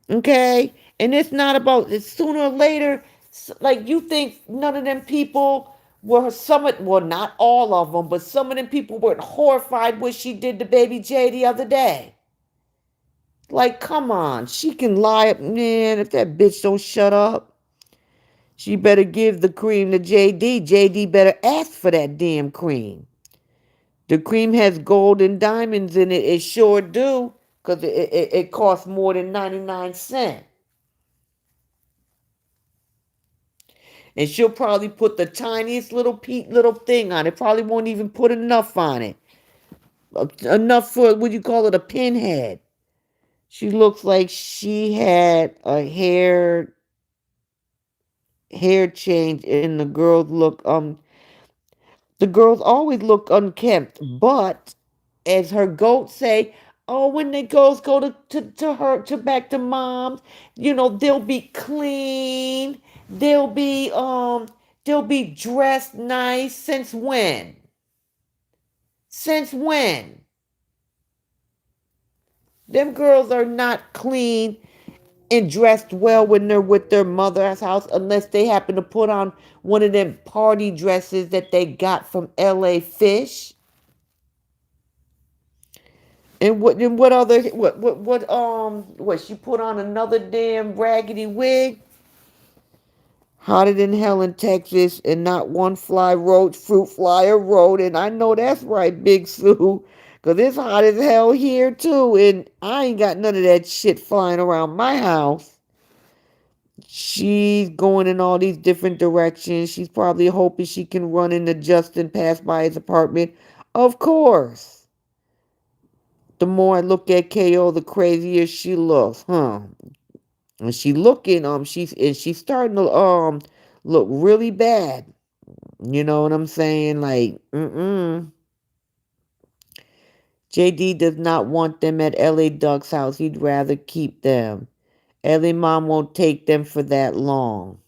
Okay? And it's not about it's sooner or later, like you think none of them people were well, not all of them, but some of them people were horrified what she did to baby J the other day. Like, come on, she can lie, man. If that bitch don't shut up, she better give the cream to JD. JD better ask for that damn cream. The cream has gold and diamonds in it. It sure do, because it costs more than 99 cents. And she'll probably put the tiniest little thing on it. Probably won't even put enough on it. Enough for, what you call it, a pinhead. She looks like she had a hair change, and the girls always look unkempt, but as her goats say, oh, when the girls go to her to back to mom's, they'll be clean, they'll be dressed nice. Since when? Since when? Them girls are not clean and dressed well when they're with their mother's house unless they happen to put on one of them party dresses that they got from LA Fish. And what other what she put on another damn raggedy wig? Hotter than hell in Texas, and not one fruit fly or road. And I know that's right, Big Sue, because it's hot as hell here too. And I ain't got none of that shit flying around my house. She's going in all these different directions. She's probably hoping she can run into Justin, pass by his apartment. Of course. The more I look at KO, the crazier she looks, huh? And she looking, she's starting to look really bad. You know what I'm saying? Like, JD does not want them at LA Duck's house. He'd rather keep them. LA mom won't take them for that long.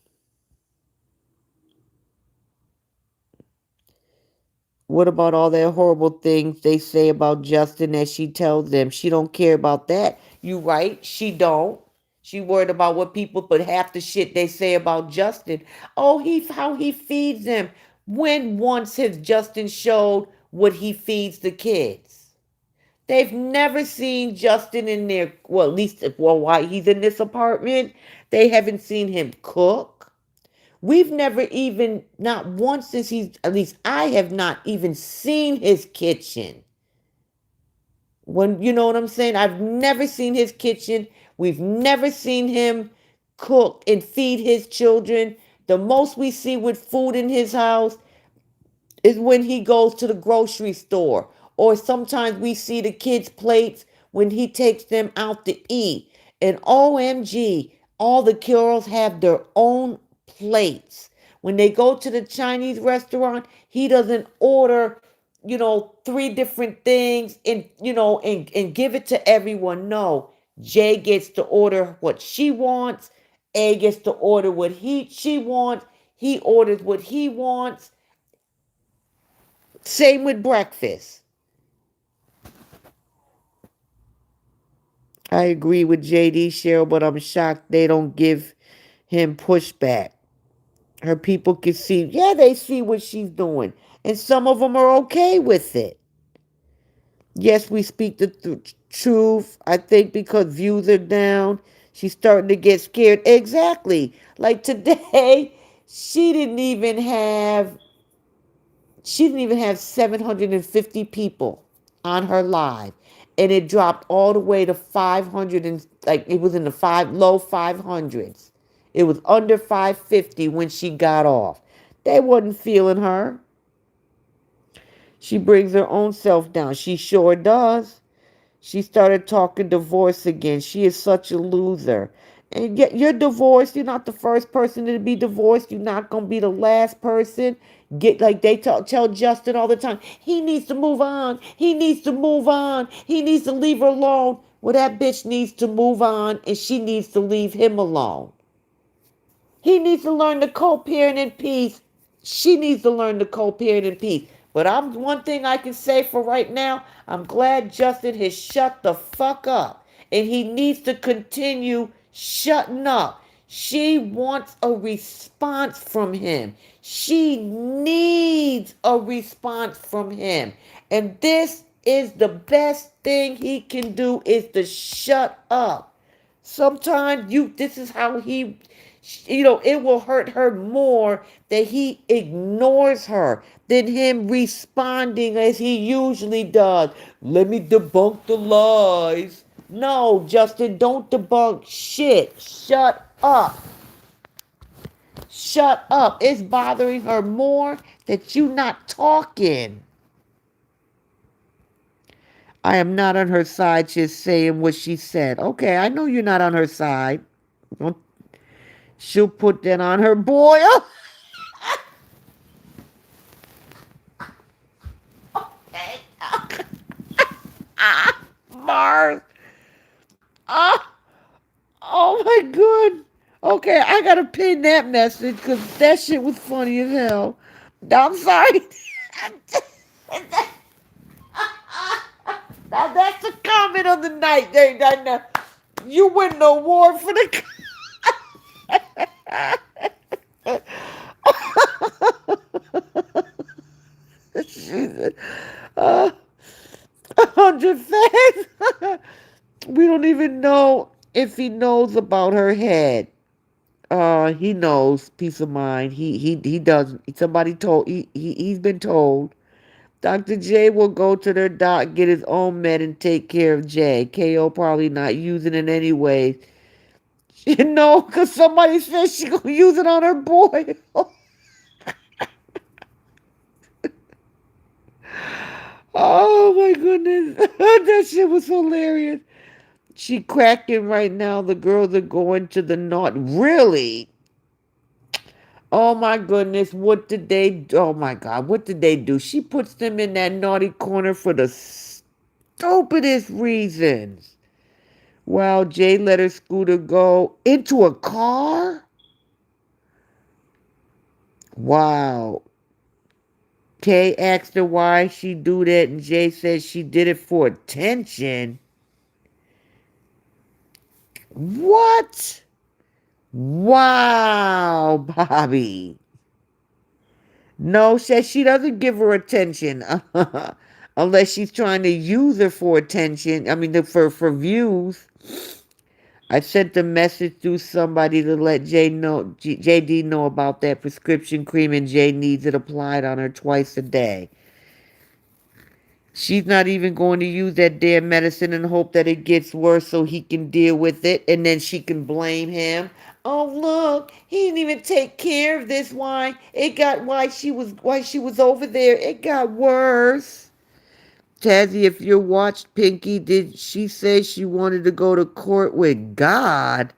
What about all their horrible things they say about Justin as she tells them? She don't care about that. You right, she don't. She worried about what people put half the shit they say about Justin. Oh, how he feeds them. When once has Justin showed what he feeds the kids? They've never seen Justin in there. Well, at least while he's in this apartment, they haven't seen him cook. We've never even, not once since at least I have not even seen his kitchen. When, you know what I'm saying? I've never seen his kitchen. We've never seen him cook and feed his children. The most we see with food in his house is when he goes to the grocery store. Or sometimes we see the kids' plates when he takes them out to eat. And OMG, all the girls have their own plates. When they go to the Chinese restaurant, he doesn't order, three different things and give it to everyone. No. Jay gets to order what she wants. A gets to order what she wants. He orders what he wants. Same with breakfast. I agree with JD Cheryl, but I'm shocked they don't give him pushback. Her people can see, yeah, they see what she's doing. And some of them are okay with it. Yes, we speak the truth. I think because views are down, she's starting to get scared. Exactly. Like today, she didn't even have 750 people on her live, and it dropped all the way to 500, and like it was in the low 500s. It was under 550 when she got off. They wasn't feeling her. She brings her own self down. She sure does. She started talking divorce again. She is such a loser. And yet you're divorced. You're not the first person to be divorced. You're not going to be the last person. Get like they tell Justin all the time. He needs to move on. He needs to move on. He needs to leave her alone. Well, that bitch needs to move on and she needs to leave him alone. He needs to learn to co-parent in peace. She needs to learn to co-parent in peace. But one thing I can say for right now, I'm glad Justin has shut the fuck up. And he needs to continue shutting up. She wants a response from him. She needs a response from him. And this is the best thing he can do is to shut up. Sometimes this is how it will hurt her more that he ignores her than him responding as he usually does. Let me debunk the lies. No, Justin, don't debunk shit. Shut up. Shut up. It's bothering her more that you not talking. I am not on her side, just saying what she said. Okay, I know you're not on her side. She'll put that on her boy. Okay. Mars. Oh, oh my god. Okay, I gotta pin that message because that shit was funny as hell. I'm sorry. Now that's a comment of the night. You win an award for the. Jesus. 100 facts. We don't even know if he knows about her head. He knows. Peace of mind. He doesn't. Somebody told. He's been told. Dr. J will go to their doc, get his own med, and take care of Jay. KO probably not using it anyway. Because somebody says she gonna use it on her boy. Oh my goodness. That shit was hilarious. She cracking right now. The girls are going to the north. Really? Oh my goodness. What did they do? Oh my God. What did they do? She puts them in that naughty corner for the stupidest reasons. Wow, Jay let her scooter go into a car? Wow. Kay asked her why she do that, and Jay said she did it for attention. What? Wow, Bobby. No, says she doesn't give her attention unless she's trying to use her for attention. I mean, for views. I sent a message through somebody to let JD know about that prescription cream, and Jay needs it applied on her twice a day. She's not even going to use that damn medicine and hope that it gets worse so he can deal with it, and then she can blame him. Oh look, he didn't even take care of this. Why she was over there. It got worse. Tazzy, if you watched Pinky, did she say she wanted to go to court with God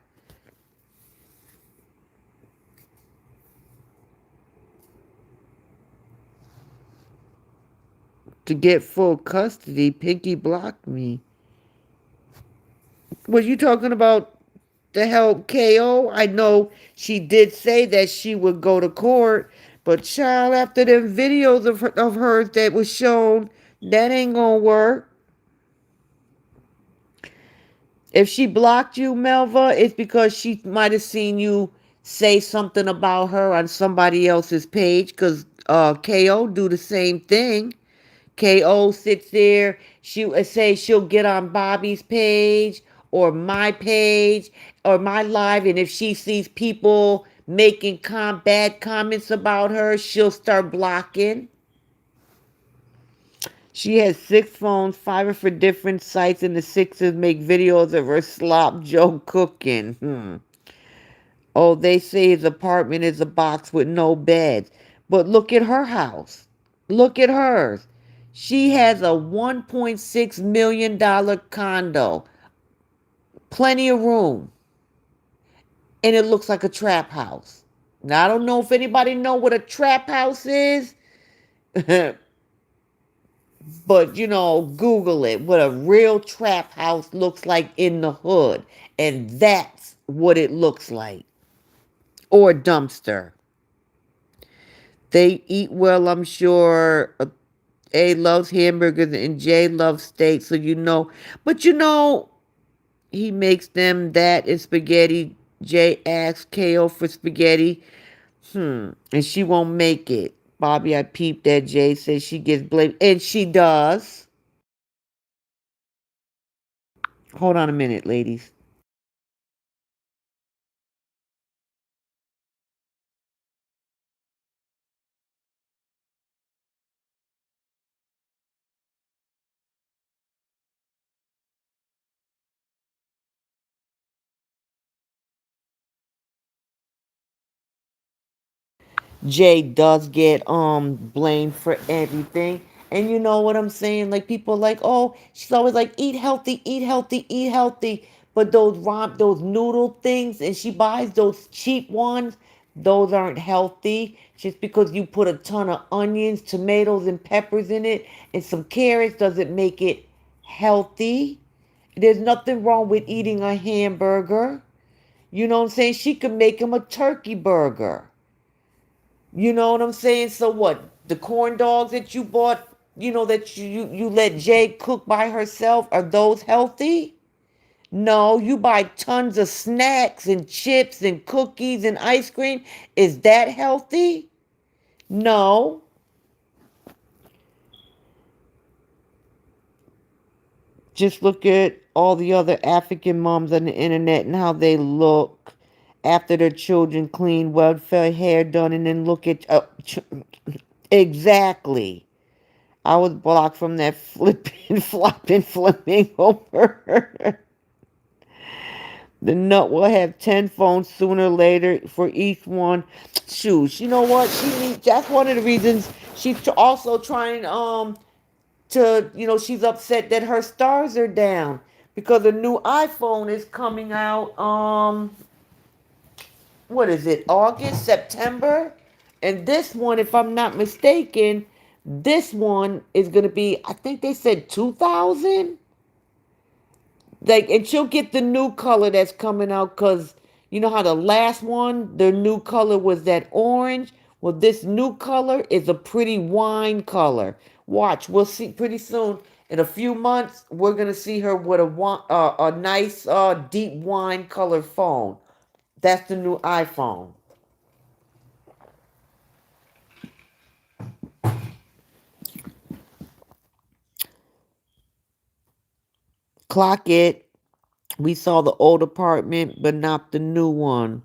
to get full custody? Pinky blocked me. Was you talking about to help KO? I know she did say that she would go to court, but child, after them videos of hers that was shown, that ain't gonna work. If she blocked you, Melva, it's because she might have seen you say something about her on somebody else's page, because KO do the same thing. KO sits there, she would say she'll get on Bobby's page or my page or my live, and if she sees people making bad comments about her, she'll start blocking. She has 6 phones, 5 are for different sites, and the 6s make videos of her slop joke cooking. Oh, they say his apartment is a box with no beds. But look at her house. Look at hers. She has a $1.6 million condo. Plenty of room. And it looks like a trap house. Now, I don't know if anybody know what a trap house is. But, Google it. What a real trap house looks like in the hood. And that's what it looks like. Or a dumpster. They eat well, I'm sure. A loves hamburgers and Jay loves steak, so But he makes them that and spaghetti. Jay asks KO for spaghetti. And she won't make it. Bobby, I peeped that Jay says she gets blamed. And she does. Hold on a minute, ladies. Jay does get blamed for everything. And you know what I'm saying? Like people are like, oh, she's always like, eat healthy, eat healthy, eat healthy. But those noodle things, and she buys those cheap ones, those aren't healthy. Just because you put a ton of onions, tomatoes, and peppers in it, and some carrots doesn't make it healthy. There's nothing wrong with eating a hamburger. You know what I'm saying? She could make him a turkey burger. You know what I'm saying? So what? The corn dogs that you bought, that you let Jay cook by herself, are those healthy? No, you buy tons of snacks and chips and cookies and ice cream. Is that healthy? No. Just look at all the other African moms on the internet and how they look after their children clean, well-fed hair done, and then look at exactly. I was blocked from that flipping, flopping flamingo bird. The nut will have 10 phones sooner or later for each one. Shoes. You know what? That's one of the reasons she's also trying. she's upset that her stars are down because a new iPhone is coming out. What is it? August, September, and this one, if I'm not mistaken, this one is gonna be. I think they said 2,000. Like, and she'll get the new color that's coming out because you know how the last one, the new color was that orange. Well, this new color is a pretty wine color. Watch, we'll see pretty soon. In a few months, we're gonna see her with a nice deep wine color phone. That's the new iPhone. Clock it. We saw the old apartment, but not the new one.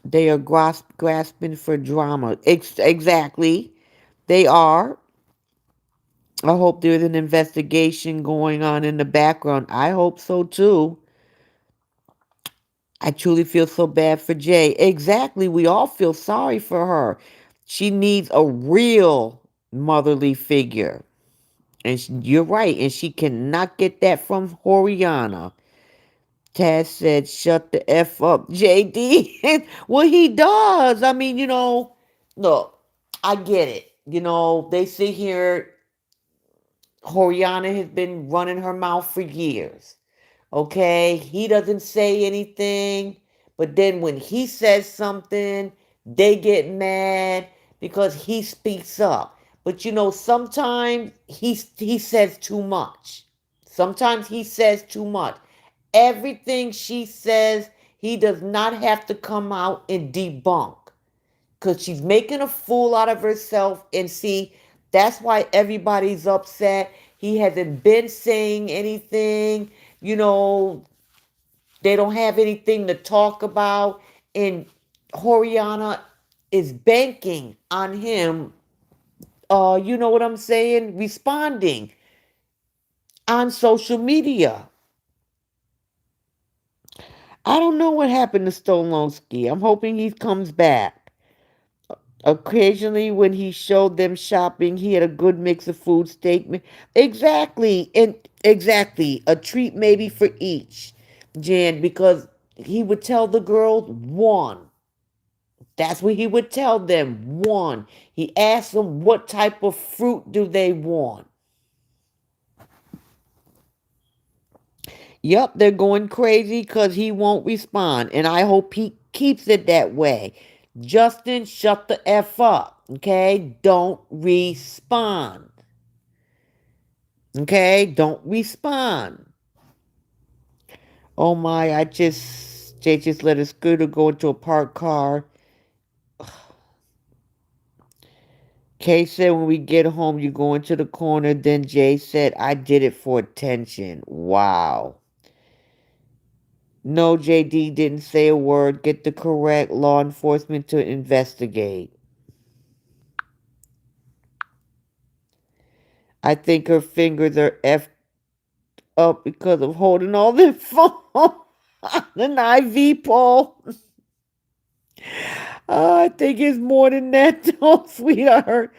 They are grasping for drama. Exactly. They are. I hope there's an investigation going on in the background. I hope so too. I truly feel so bad for Jay. Exactly. We all feel sorry for her. She needs a real motherly figure. And you're right. And she cannot get that from Horiana. Taz said, shut the F up, JD. Well, he does. I mean, look, I get it. They sit here, Horiana has been running her mouth for years. Okay? He doesn't say anything, but then when he says something, they get mad because he speaks up. But sometimes he says too much. Sometimes he says too much. Everything she says, he does not have to come out and debunk because she's making a fool out of herself. And see, that's why everybody's upset. He hasn't been saying anything. You know, they don't have anything to talk about. And Horiana is banking on him, you know what I'm saying? Responding on social media. I don't know what happened to Stolonsky. I'm hoping he comes back. Occasionally, when he showed them shopping, he had a good mix of food, steak. Exactly, and exactly a treat maybe for each, Jan, because he would tell the girls one. That's what he would tell them one. He asked them what type of fruit do they want. Yep, they're going crazy because he won't respond, and I hope he keeps it that way. Justin, shut the F up, okay? Don't respond, okay? Don't respond. Oh my, Jay just let a scooter go into a parked car. Kay said when we get home, you go into the corner. Then Jay said, I did it for attention. Wow. No, JD didn't say a word. Get the correct law enforcement to investigate. I think her fingers are effed up because of holding all their phone on an IV pole. I think it's more than that, though, sweetheart.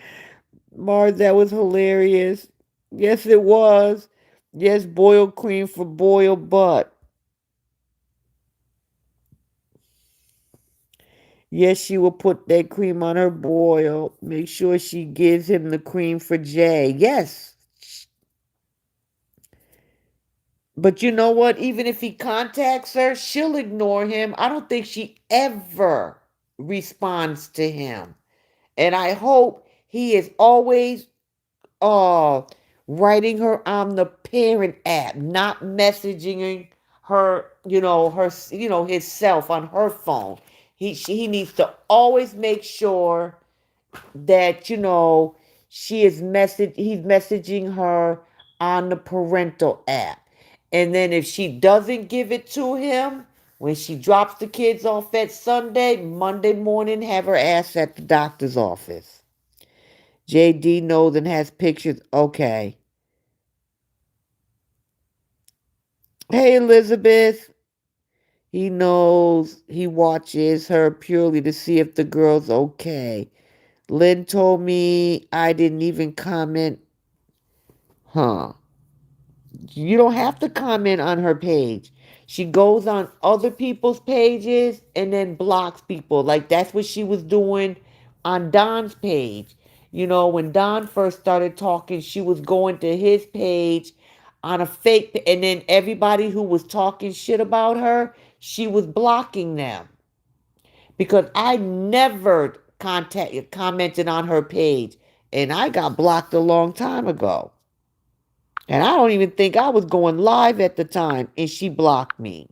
Mars, that was hilarious. Yes, it was. Yes, boiled cream for boiled butt. Yes, she will put that cream on her boil. Make sure she gives him the cream for Jay. Yes. But you know what? Even if he contacts her, she'll ignore him. I don't think she ever responds to him. And I hope he is always uh writing her on the parent app, not messaging her, himself on her phone. He needs to always make sure that he's messaging her on the parental app. And then if she doesn't give it to him, when she drops the kids off at Sunday, Monday morning, have her ass at the doctor's office. JD knows and has pictures. Okay. Hey, Elizabeth. He knows he watches her purely to see if the girl's okay. Lynn told me I didn't even comment Huh. You don't have to comment on her page. She goes on other people's pages and then blocks people. Like that's what she was doing on Don's page. You know, when Don first started talking, she was going to his page on a fake, and then everybody who was talking shit about her, she was blocking them because I never commented on her page, and I got blocked a long time ago. And I don't even think I was going live at the time, and she blocked me.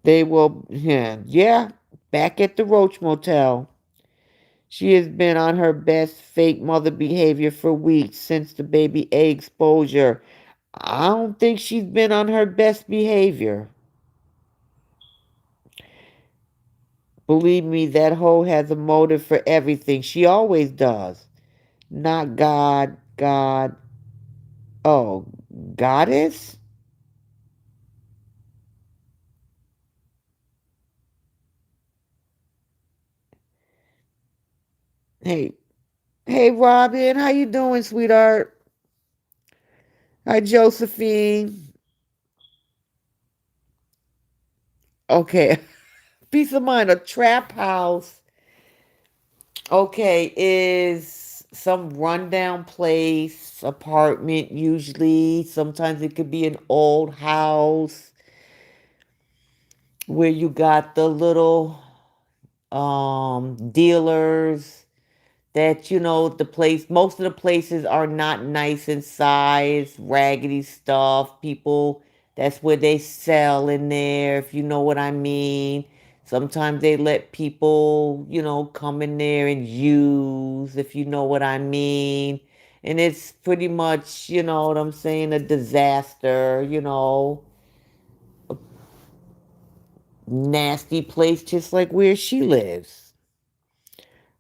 They will, yeah, back at the Roach Motel. She has been on her best fake mother behavior for weeks since the baby A exposure. I don't think she's been on her best behavior. Believe me, that hoe has a motive for everything. She always does. Not God, God. Oh, goddess? Hey, hey, Robin, how you doing, sweetheart? Hi, Josephine. Okay, peace of mind. A trap house, okay, is some rundown place, apartment usually. Sometimes it could be an old house where you got the little dealers that the place, most of the places are not nice inside, raggedy stuff. People, that's where they sell in there, if you know what I mean. Sometimes they let people come in there and use, if you know what I mean. And it's pretty much, you know what I'm saying, a disaster, nasty place just like where she lives.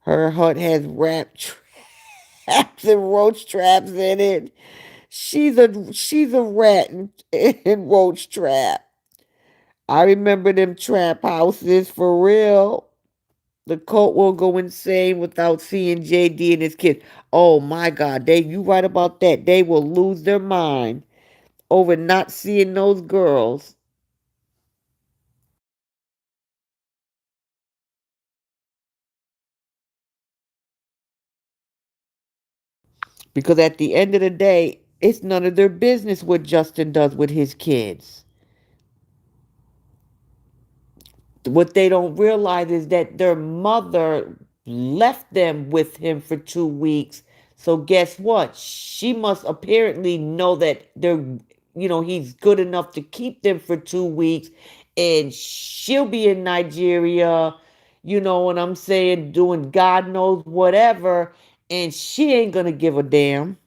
Her hut has rat traps and roach traps in it. She's a rat in roach trap. I remember them trap houses for real. The cult will go insane without seeing JD and his kids. Oh my God, you right about that. They will lose their mind over not seeing those girls. Because at the end of the day, it's none of their business what Justin does with his kids. What they don't realize is that their mother left them with him for 2 weeks. So guess what? She must apparently know that he's good enough to keep them for 2 weeks, and she'll be in Nigeria, you know what I'm saying, doing God knows whatever, and she ain't gonna give a damn.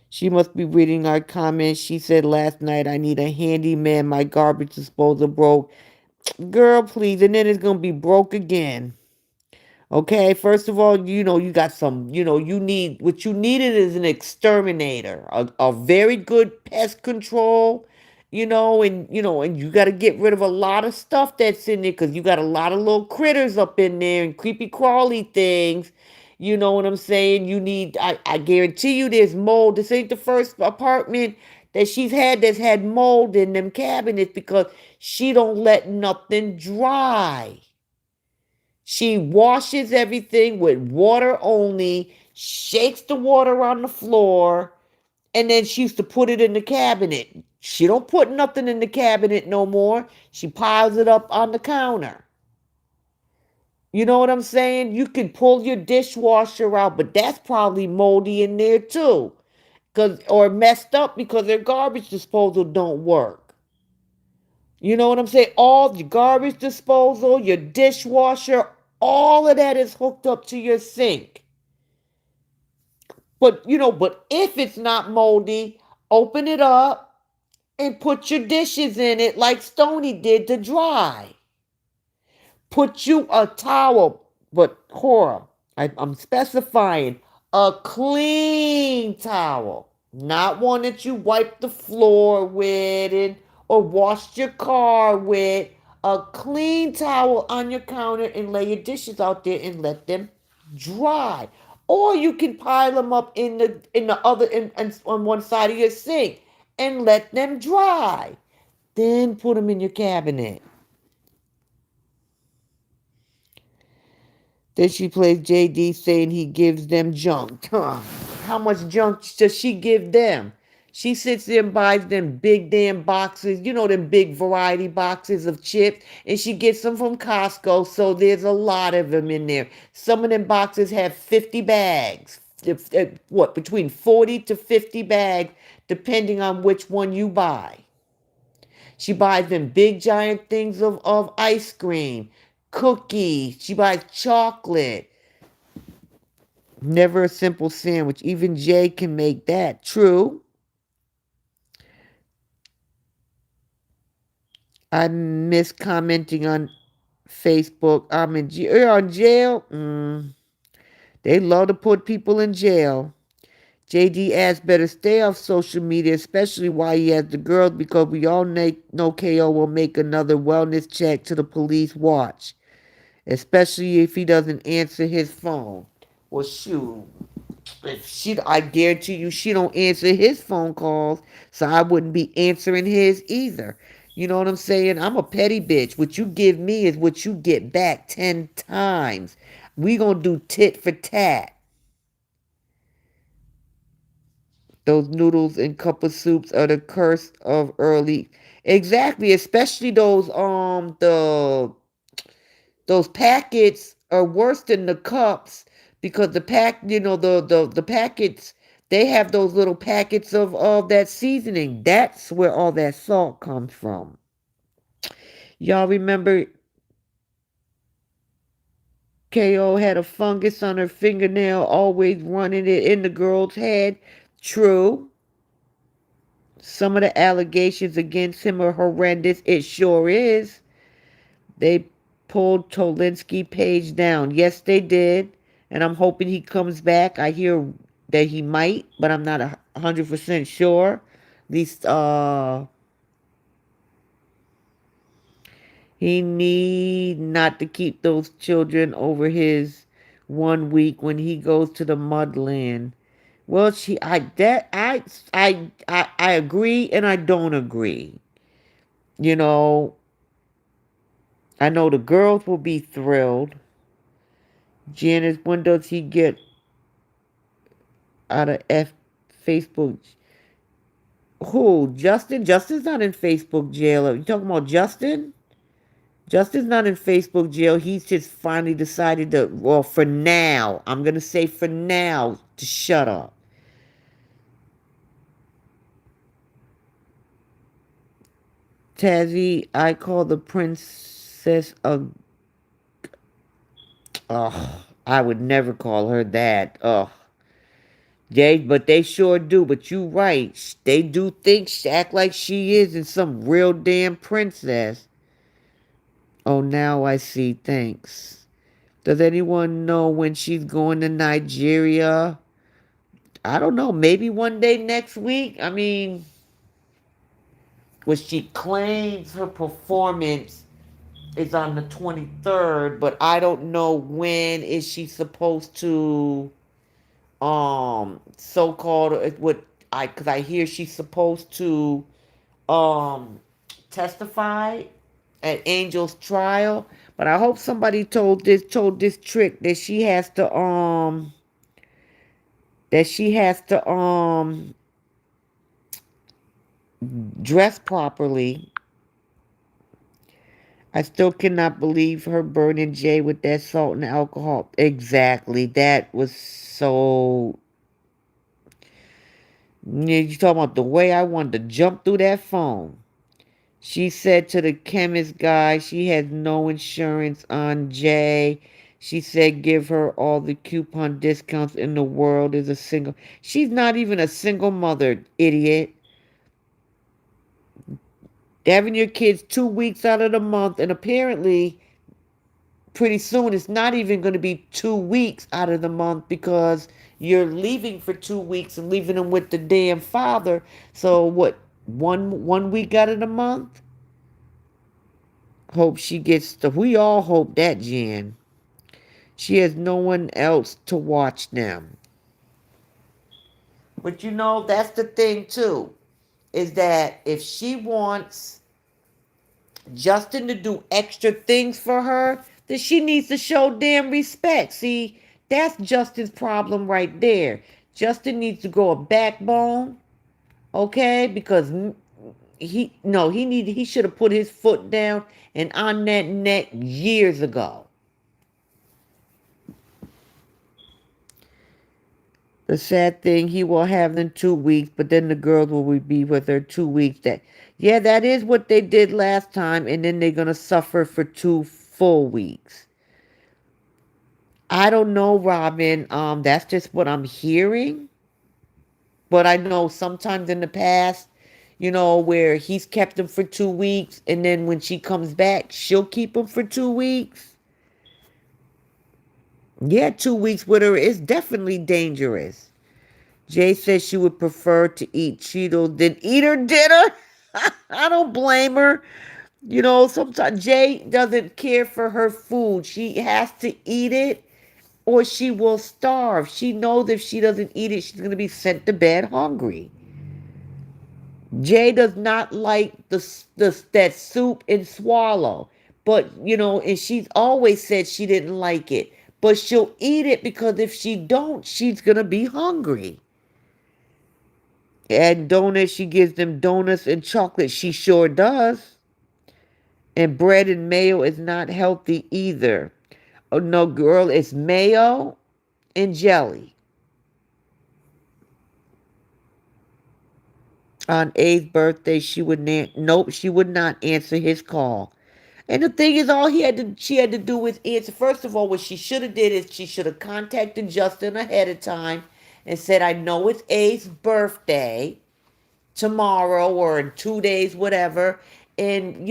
She must be reading our comments. She said last night, I need a handyman. My garbage disposal broke. Girl, please. And then it's going to be broke again. Okay, first of all, you got some, what you needed is an exterminator, a very good pest control, and you got to get rid of a lot of stuff that's in there because you got a lot of little critters up in there and creepy crawly things. You know what I'm saying? I guarantee you there's mold. This ain't the first apartment that she's had that's had mold in them cabinets because she don't let nothing dry. She washes everything with water only, shakes the water on the floor, and then she used to put it in the cabinet. She don't put nothing in the cabinet no more. She piles it up on the counter. You know what I'm saying? You can pull your dishwasher out, but that's probably moldy in there too. Or messed up because their garbage disposal don't work. You know what I'm saying? All your garbage disposal, your dishwasher, all of that is hooked up to your sink. But if it's not moldy, open it up and put your dishes in it like Stony did to dry. Put you a towel, but Cora, I'm specifying a clean towel, not one that you wipe the floor with or washed your car with. A clean towel on your counter and lay your dishes out there and let them dry. Or you can pile them up in the other on one side of your sink and let them dry. Then put them in your cabinet. Then she plays JD saying he gives them junk. Huh. How much junk does she give them? She sits there and buys them big damn boxes, you know, them big variety boxes of chips, and she gets them from Costco, so there's a lot of them in there. Some of them boxes have 50 bags. What, between 40 to 50 bags, depending on which one you buy. She buys them big giant things of ice cream, cookies. She buys chocolate. Never a simple sandwich. Even Jay can make that. True. I miss commenting on Facebook. I'm in jail. You're on jail? They love to put people in jail. JD adds better stay off social media, especially while he has the girls, because we all know KO will make another wellness check to the police watch, especially if he doesn't answer his phone. Well, shoot, if I guarantee you, she don't answer his phone calls, so I wouldn't be answering his either. You know what I'm saying? I'm a petty bitch. What you give me is what you get back 10 times. We gonna do tit for tat. Those noodles and cup of soups are the curse of early. Exactly, especially those packets are worse than the cups, because the packets, they have those little packets of that seasoning. That's where all that salt comes from. Y'all remember KO had a fungus on her fingernail, always running it in the girl's head? True. Some of the allegations against him are horrendous. It sure is. They pulled Tolinsky page down. Yes, they did. And I'm hoping he comes back. I hear that he might, but I'm not 100% sure. At least he need not to keep those children over his 1 week when he goes to the mudland. Well, I agree and I don't agree. You know, I know the girls will be thrilled. Janice, when does he get out of Facebook? Who? Justin? Justin's not in Facebook jail. Are you talking about Justin? Justin's not in Facebook jail. He's just finally decided to, well, for now, I'm going to say for now, to shut up. Tazzy, I call the princess a. Oh, I would never call her that. Oh, but they sure do. But you right. They do think, act like she is and some real damn princess. Oh, now I see. Thanks. Does anyone know when she's going to Nigeria? I don't know. Maybe one day next week. I mean, well, she claims her performance is on the 23rd, but I don't know when is she supposed to so-called what I because I hear she's supposed to um testify at Angel's trial, but I hope somebody told this trick that she has to dress properly. I still cannot believe her burning Jay with that salt and alcohol. Exactly. That was so. You talking about the way I wanted to jump through that phone. She said to the chemist guy she has no insurance on Jay. She said give her all the coupon discounts in the world as a single. She's not even a single mother, idiot. Having your kids 2 weeks out of the month, and apparently pretty soon it's not even going to be 2 weeks out of the month because you're leaving for 2 weeks and leaving them with the damn father. So what? One week out of the month. Hope she gets the. We all hope that, Jan. She has no one else to watch them. But that's the thing too, is that if she wants Justin to do extra things for her, then she needs to show damn respect. See, that's Justin's problem right there. Justin needs to grow a backbone, okay? Because he no, he should have put his foot down and on that neck years ago. The sad thing, he will have them 2 weeks, but then the girls will be with her 2 weeks. Yeah, that is what they did last time, and then they're gonna suffer for 2 full weeks. I don't know, Robin. That's just what I'm hearing. But I know sometimes in the past, where he's kept them for 2 weeks, and then when she comes back, she'll keep him for 2 weeks. Yeah, 2 weeks with her is definitely dangerous. Jay says she would prefer to eat Cheetos than eat her dinner. I don't blame her. Sometimes Jay doesn't care for her food. She has to eat it or she will starve. She knows if she doesn't eat it, she's going to be sent to bed hungry. Jay does not like that soup and swallow. But, and she's always said she didn't like it. But she'll eat it because if she don't, she's going to be hungry. And donuts, she gives them donuts and chocolate. She sure does. And bread and mayo is not healthy either. Oh, no, girl, it's mayo and jelly. On A's birthday, she would not answer his call. And the thing is, she had to do was answer. First of all, what she should have did is she should have contacted Justin ahead of time and said, "I know it's A's birthday tomorrow or in 2 days, whatever, and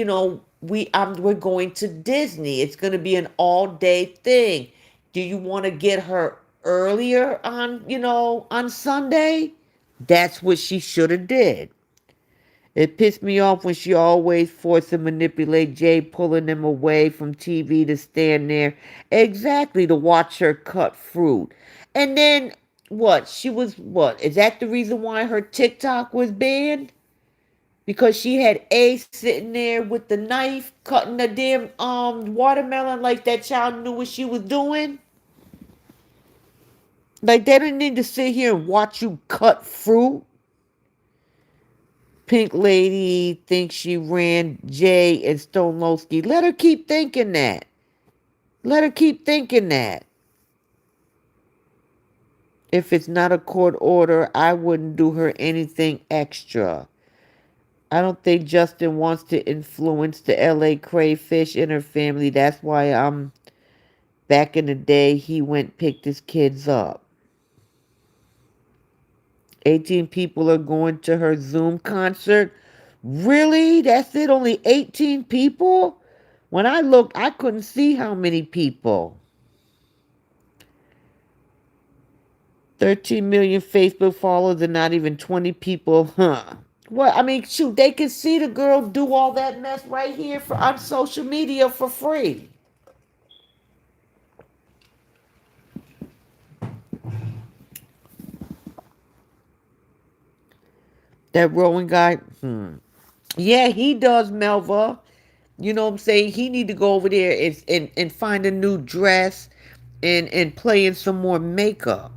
we're going to Disney. It's going to be an all-day thing. Do you want to get her earlier on Sunday?" That's what she should have did. It pissed me off when she always forced and manipulate Jay, pulling them away from TV to stand there exactly to watch her cut fruit. And then what? What? Is that the reason why her TikTok was banned? Because she had A sitting there with the knife cutting the damn watermelon like that child knew what she was doing? Like they didn't need to sit here and watch you cut fruit. Pink Lady thinks she ran Jay and Stone Lowski. Let her keep thinking that. Let her keep thinking that. If it's not a court order, I wouldn't do her anything extra. I don't think Justin wants to influence the LA crayfish in her family. That's why back in the day he went picked his kids up. 18 people are going to her Zoom concert. Really? That's it? Only 18 people? When I looked, I couldn't see how many people. 13 million Facebook followers and not even 20 people. Huh. Well, I mean, shoot, they can see the girl do all that mess right here on social media for free. That Rowan guy, yeah, he does, Melva. You know what I'm saying? He need to go over there and find a new dress and play in some more makeup.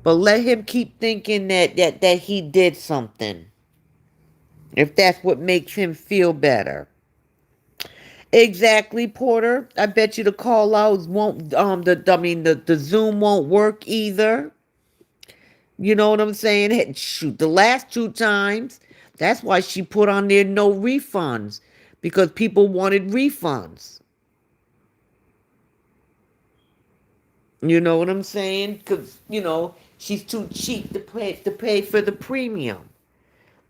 But let him keep thinking that he did something. If that's what makes him feel better. Exactly, Porter. I bet you the call outs won't the Zoom won't work either. You know what I'm saying? Shoot, the last 2 times, that's why she put on there no refunds. Because people wanted refunds. You know what I'm saying? Because, she's too cheap to pay for the premium.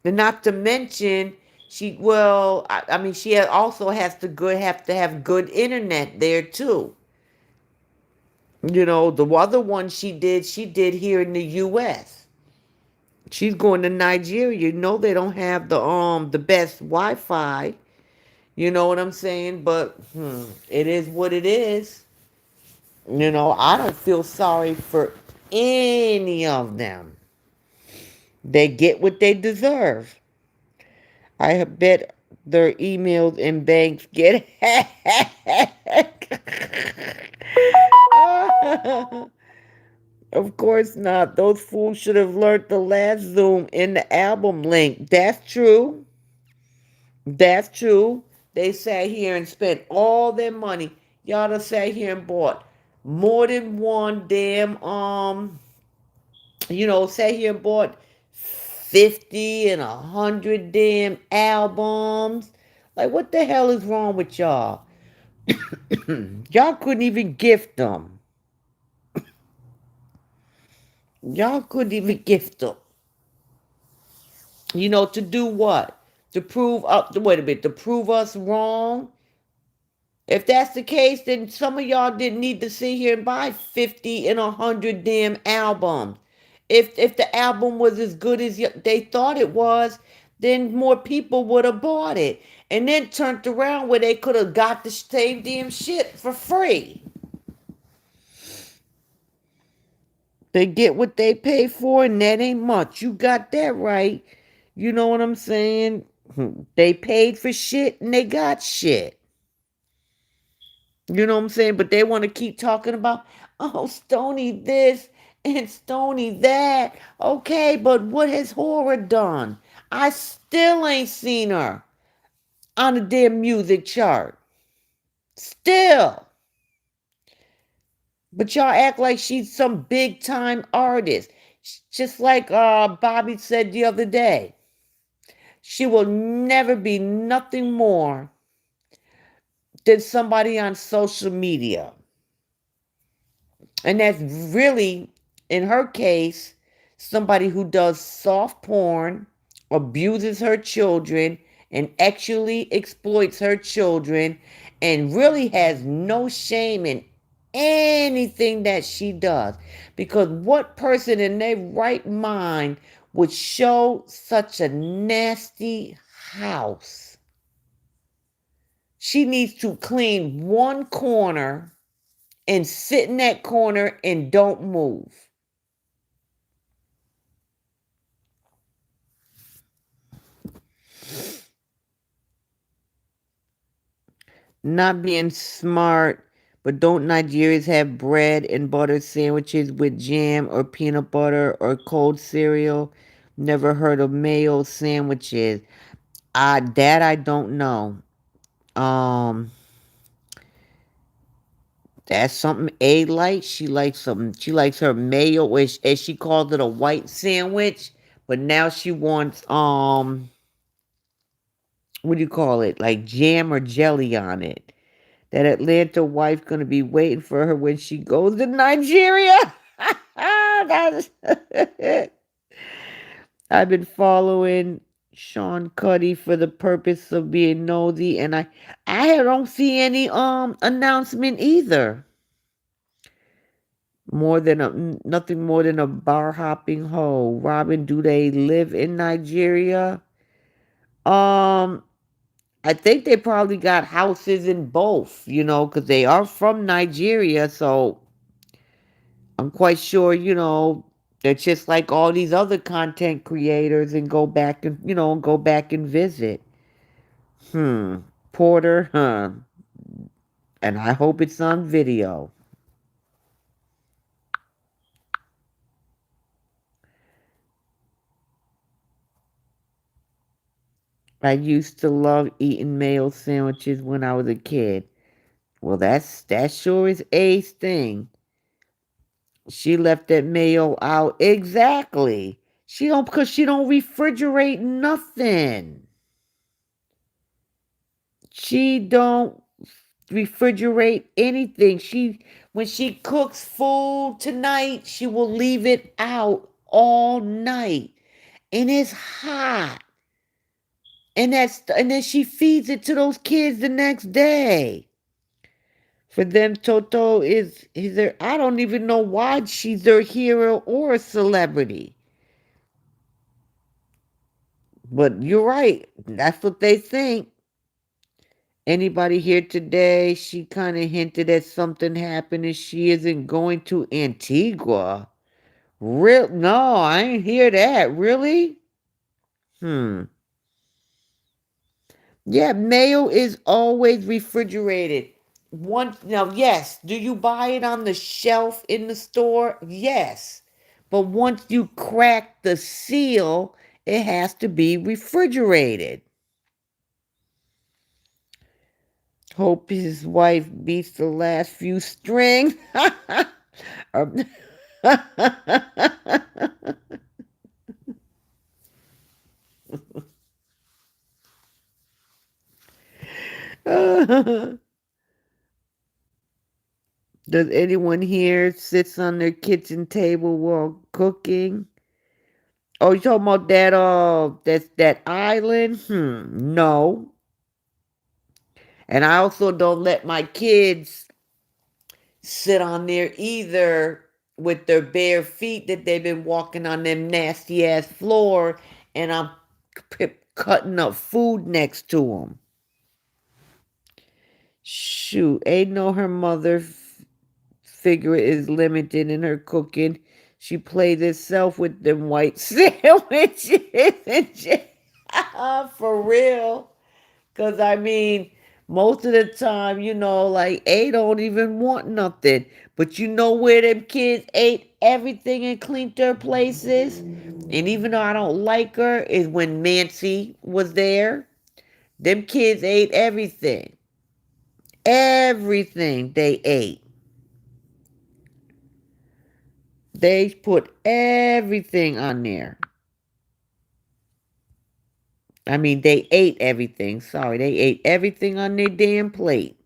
And not to mention, she also has to have good internet there too. The other one she did here in the U.S. She's going to Nigeria. They don't have the best Wi-Fi. You know what I'm saying? But it is what it is. I don't feel sorry for any of them. They get what they deserve. I bet their emails and banks get hacked. Of course not. Those fools should have learned the last Zoom in the album link. That's true. That's true. They sat here and spent all their money. Y'all done sat here and bought more than one damn sat here and bought 50 and 100 damn albums. Like, what the hell is wrong with y'all? Y'all couldn't even gift them. Y'all couldn't even gift them. To do what? To prove up. Wait a minute. To prove us wrong. If that's the case, then some of y'all didn't need to sit here and buy 50 and 100 damn albums. If the album was as good as they thought it was, then more people would have bought it. And then turned around where they could have got the same damn shit for free. They get what they pay for, and that ain't much. You got that right. You know what I'm saying? They paid for shit and they got shit. You know what I'm saying? But they want to keep talking about, oh, Stony this and Stony that. Okay, but what has Horror done? I still ain't seen her on the damn music chart. Still. But y'all act like she's some big time artist. Just like Bobby said the other day. She will never be nothing more than somebody on social media. And that's really, in her case, somebody who does soft porn, abuses her children, and actually exploits her children, and really has no shame in anything that she does. Because what person in their right mind would show such a nasty house? She needs to clean one corner and sit in that corner and don't move. Not being smart, but don't Nigerians have bread and butter sandwiches with jam or peanut butter or cold cereal? Never heard of mayo sandwiches. That I don't know. Um, that's something A likes. She likes something. She likes her mayo, which as she called it, a white sandwich. But now she wants what do you call it? Like jam or jelly on it. That Atlanta wife gonna be waiting for her when she goes to Nigeria. That's I've been following Sean Cuddy for the purpose of being nosy, and I don't see any announcement either. Nothing more than a bar hopping hoe. Robin, do they live in Nigeria? Um, I think they probably got houses in both, because they are from Nigeria. So I'm quite sure, they're just like all these other content creators and go back and visit. Hmm. Porter, huh? And I hope it's on video. I used to love eating mayo sandwiches when I was a kid. Well, that sure is A's thing. She left that mayo out exactly. Because she don't refrigerate nothing. She don't refrigerate anything. When she cooks food tonight, she will leave it out all night. And it's hot. And then she feeds it to those kids the next day. For them, Toto is their, I don't even know why she's their hero or a celebrity. But you're right. That's what they think. Anybody here today? She kind of hinted at something happening. She isn't going to Antigua. Real? No, I ain't hear that. Really? Hmm. Yeah, mayo is always refrigerated. Once now, yes. Do you buy it on the shelf in the store? Yes. But once you crack the seal, it has to be refrigerated. Hope his wife beats the last few strings. Or- Does anyone here sits on their kitchen table while cooking? Oh, you talking about that island? No. And I also don't let my kids sit on there either with their bare feet that they've been walking on them nasty ass floor, and I'm cutting up food next to them. Shoot, ain't no her mother figure is limited in her cooking. She plays herself with them white sandwiches and for real. Cause I mean, most of the time, like A don't even want nothing. But you know where them kids ate everything and cleaned their places? And even though I don't like her, is when Nancy was there. Them kids ate everything. Everything they ate. They put everything on there. I mean, they ate everything. Sorry, they ate everything on their damn plate.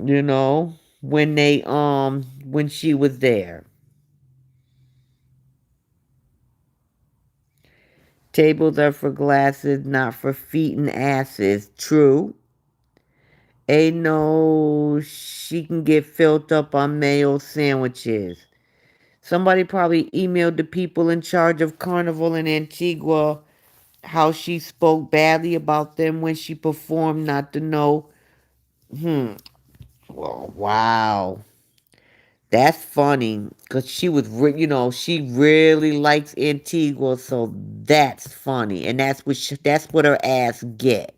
You know, when she was there. Tables are for glasses, not for feet and asses. True. Ain't no she can get filled up on mayo sandwiches. Somebody probably emailed the people in charge of Carnival in Antigua how she spoke badly about them when she performed, not to know. Hmm. Well, wow. That's funny because she really likes Antigua, so that's funny, and that's what her ass get.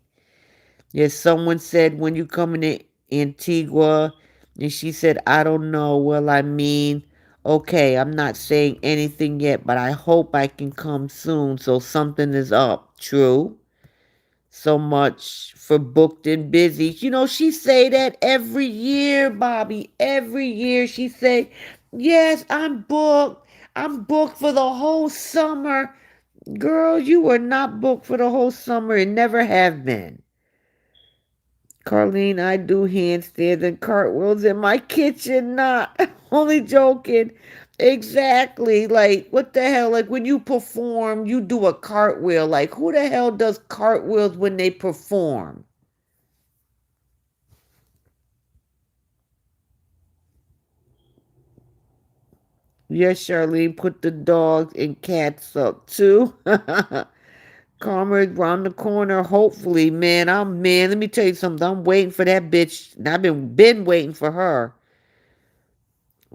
Yes, someone said when you coming to Antigua, and she said, I don't know. Well, I mean, okay, I'm not saying anything yet, but I hope I can come soon. So something is up. True. So much for booked and busy. She say that every year, Bobby. Every year she say, yes, I'm booked. I'm booked for the whole summer. Girl, you were not booked for the whole summer and never have been. Carlene, I do handstands and cartwheels in my kitchen. Not only joking. Exactly. Like, what the hell? Like, when you perform, you do a cartwheel. Like, who the hell does cartwheels when they perform? Yes, Charlene, put the dogs and cats up too. Karma is around the corner. Hopefully, man. Let me tell you something. I'm waiting for that bitch. I've been waiting for her.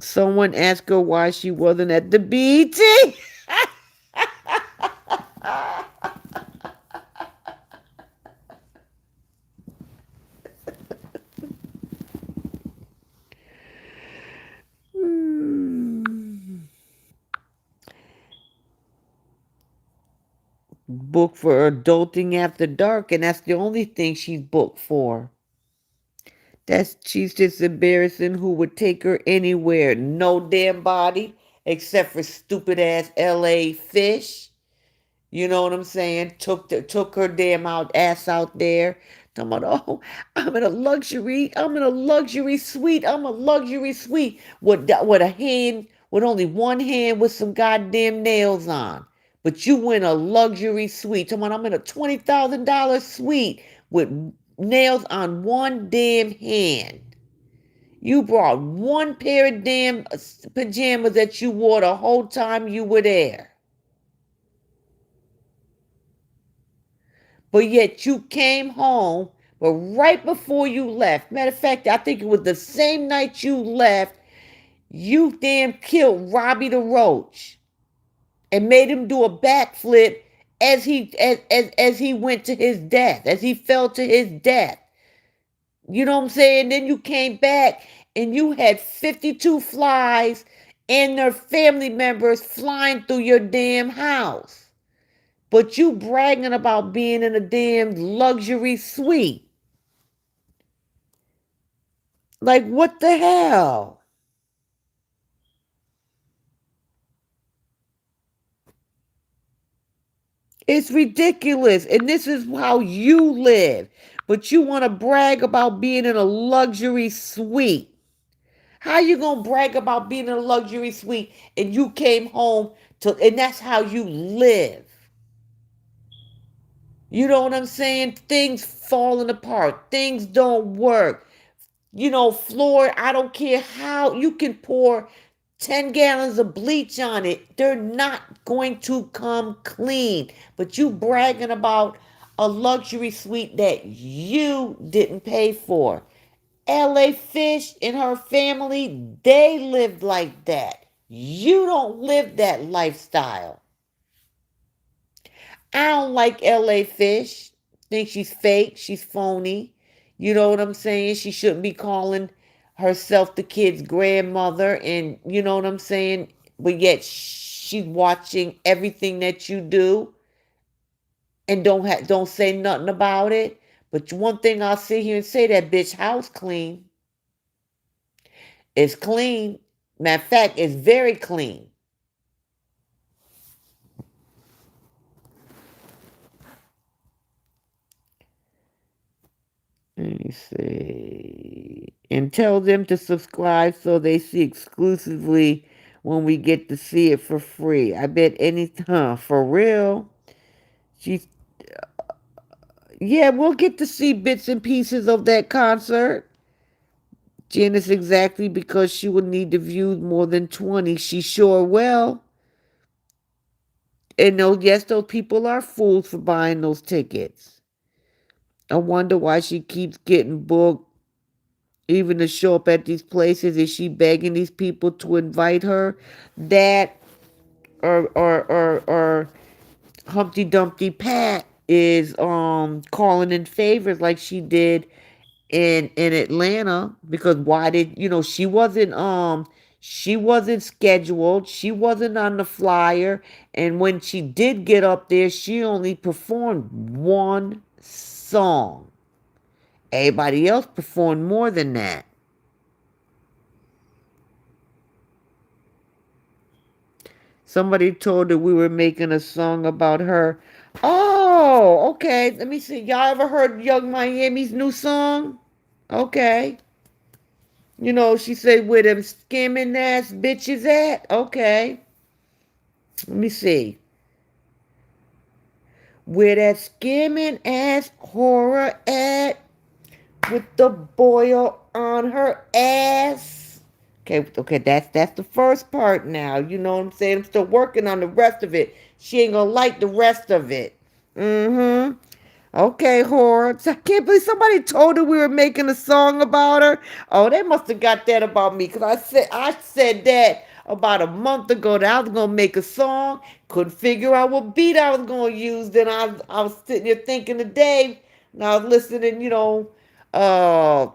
Someone asked her why she wasn't at the BT. Booked for adulting after dark, and that's the only thing she's booked for. She's just embarrassing. Who would take her anywhere? No damn body, except for stupid ass LA Fish. You know what I'm saying? Took her damn ass out there. Talking about, oh, I'm in a luxury suite. I'm a luxury suite with a hand, with only one hand with some goddamn nails on. But you in a luxury suite. Talking about, I'm in a $20,000 suite with nails on one damn hand. You brought one pair of damn pajamas that you wore the whole time you were there. But yet you came home, but right before you left, matter of fact, I think it was the same night you left, you damn killed Robbie the Roach and made him do a backflip as he went to his death, as he fell to his death. You know what I'm saying? Then you came back and you had 52 flies and their family members flying through your damn house. But you bragging about being in a damn luxury suite. Like, what the hell? It's ridiculous. And this is how you live. But you want to brag about being in a luxury suite. How you going to brag about being in a luxury suite and you came home to, and that's how you live? You know what I'm saying? Things falling apart. Things don't work. You know, floor, I don't care how you can pour 10 gallons of bleach on it. They're not going to come clean. But you bragging about a luxury suite that you didn't pay for. LA Fish and her family, they lived like that. You don't live that lifestyle. I don't like LA Fish. Think she's fake. She's phony. You know what I'm saying? She shouldn't be calling herself the kid's grandmother. And you know what I'm saying? But yet she's watching everything that you do and don't say nothing about it. But one thing I'll sit here and say, that bitch house clean. It's clean. Matter of fact, it's very clean. Let me see. And tell them to subscribe so they see exclusively when we get to see it for free. I bet any for real. She's Yeah, we'll get to see bits and pieces of that concert. Janice, exactly, because she will need to view more than 20. She sure will. And no, yes, those people are fools for buying those tickets. I wonder why she keeps getting booked even to show up at these places. Is she begging these people to invite her? That or Humpty Dumpty Pat is calling in favors like she did in Atlanta, because why did she wasn't scheduled, she wasn't on the flyer, and when she did get up there she only performed one song. Everybody else performed more than that. Somebody told her we were making a song about her. Oh, okay. Let me see. Y'all ever heard Young Miami's new song? Okay. You know, she said, where them skimming ass bitches at? Okay. Let me see. Where that skimming ass horror at? With the boil on her ass. Okay, that's the first part now. You know what I'm saying? I'm still working on the rest of it. She ain't gonna like the rest of it. Mm-hmm. Okay, horror. I can't believe somebody told her we were making a song about her. Oh, they must have got that about me, because I said that about a month ago that I was gonna make a song. Couldn't figure out what beat I was gonna use. Then I was sitting there thinking today, and I was listening. Uh,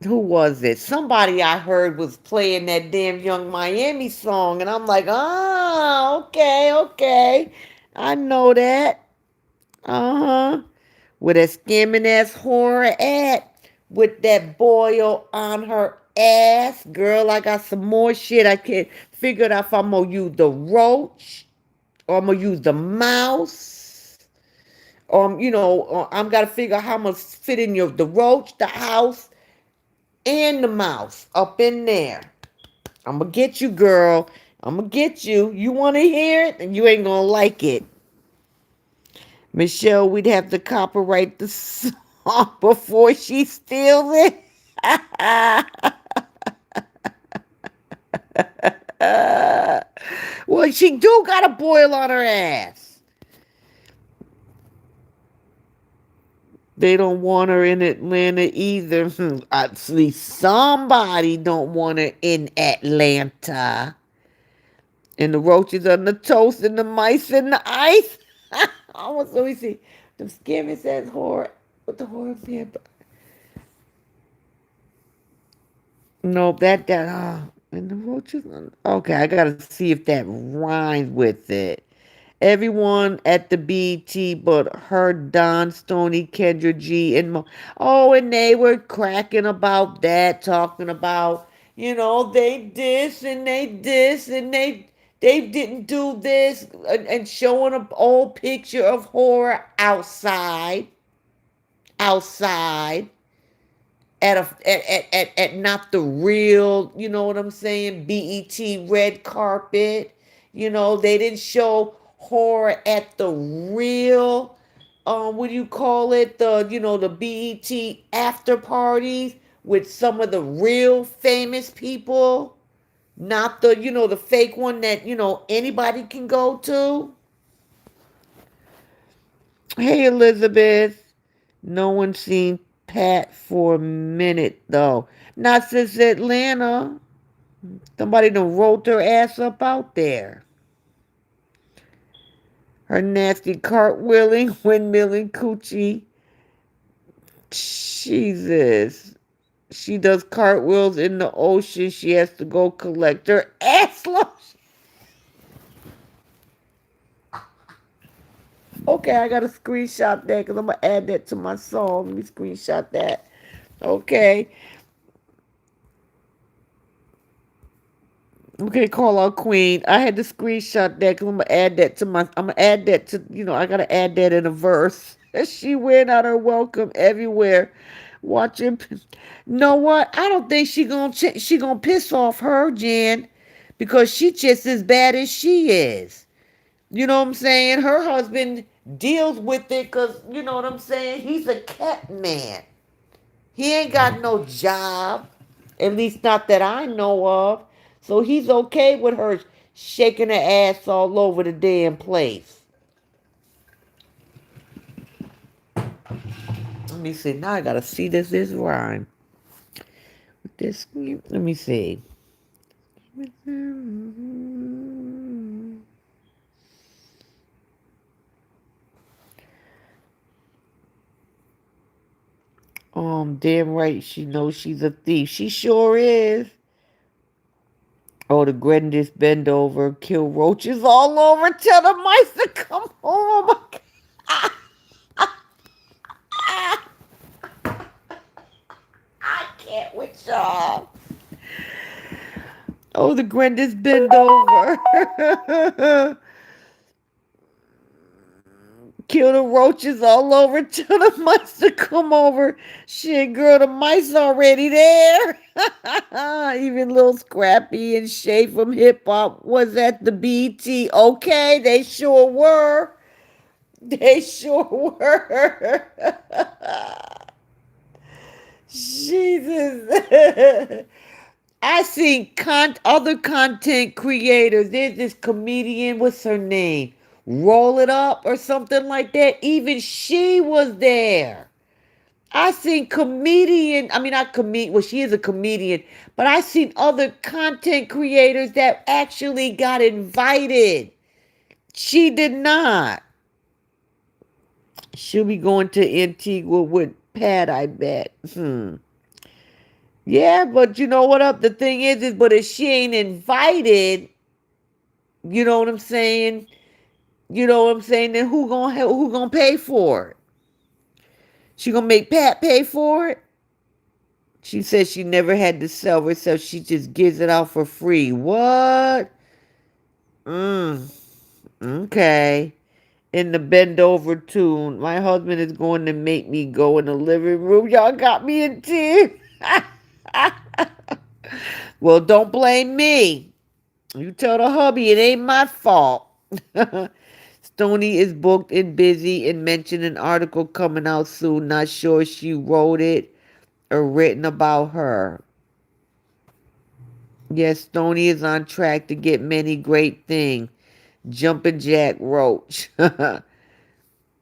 who was it? Somebody I heard was playing that damn Young Miami song, and I'm like, okay, okay, I know that. Uh huh. With a skimming ass horror at, with that boil on her ass. Girl, I got some more shit. I can't figure out if I'm gonna use the roach or I'm gonna use the mouse. Or I'm gotta figure out how I'm gonna fit in the roach, the house, and the mouse up in there. I'm gonna get you, girl. I'm gonna get you. You wanna hear it? And you ain't gonna like it. Michelle, we'd have to copyright the song before she steals it. Well, she do got a boil on her ass. They don't want her in Atlanta either. At least somebody don't want her in Atlanta. And the roaches on the toast and the mice in the ice. Almost, let me see. The scary says horror. What the horror pamper? No, and the roaches. Okay, I gotta see if that rhymes with it. Everyone at the BT but her, Don, Stony, Kendra G, and oh, and they were cracking about that, talking about, they this and they this and they didn't do this, and showing an old picture of horror outside at not the real, you know what I'm saying, BET red carpet. They didn't show horror at the real, what do you call it? The BET after parties with some of the real famous people, not the fake one that, anybody can go to. Hey, Elizabeth. No one seen Pat for a minute, though. Not since Atlanta. Somebody done rolled her ass up out there. Her nasty cartwheeling, windmilling coochie. Jesus. She does cartwheels in the ocean. She has to go collect her ass lotion. Okay, I gotta screenshot that because I'm gonna add that to my song. Let me screenshot that. Okay. Okay, call out Queen. I had to screenshot that because I'm gonna add that to, I gotta add that in a verse. She went out her welcome everywhere. Watching. Know what? I don't think she gonna piss off her, Jen, because she just as bad as she is. You know what I'm saying? Her husband deals with it because, you know what I'm saying? He's a cat man. He ain't got no job, at least not that I know of. So he's okay with her shaking her ass all over the damn place. Let me see. Now I gotta see this rhyme. Let me see. Damn right she knows she's a thief. She sure is. Oh, the grandest bend over, kill roaches all over, tell the mice to come home. Oh my God. I can't with y'all. Oh, the grandest bend over. Kill the roaches all over, tell the mice to come over. Shit, girl, the mice already there. Even little Scrappy and Shay from Hip Hop was at the BT. Okay, they sure were. They sure were. Jesus. I seen other content creators. There's this comedian, what's her name? Roll It Up or something like that. Even she was there. I seen not comedian, well, she is a comedian, but I seen other content creators that actually got invited. She did not. She'll be going to Antigua with Pat, I bet. Yeah, but you know what up? The thing is, but if she ain't invited, you know what I'm saying? You know what I'm saying? Then who gonna pay for it? She gonna make Pat pay for it? She says she never had to sell herself. She just gives it out for free. What? Okay. In the bend over tune. My husband is going to make me go in the living room. Y'all got me in tears. Well, don't blame me. You tell the hubby it ain't my fault. Stony is booked and busy and mentioned an article coming out soon. Not sure she wrote it or written about her. Yes, Stony is on track to get many great things. Jumpin' Jack Roach.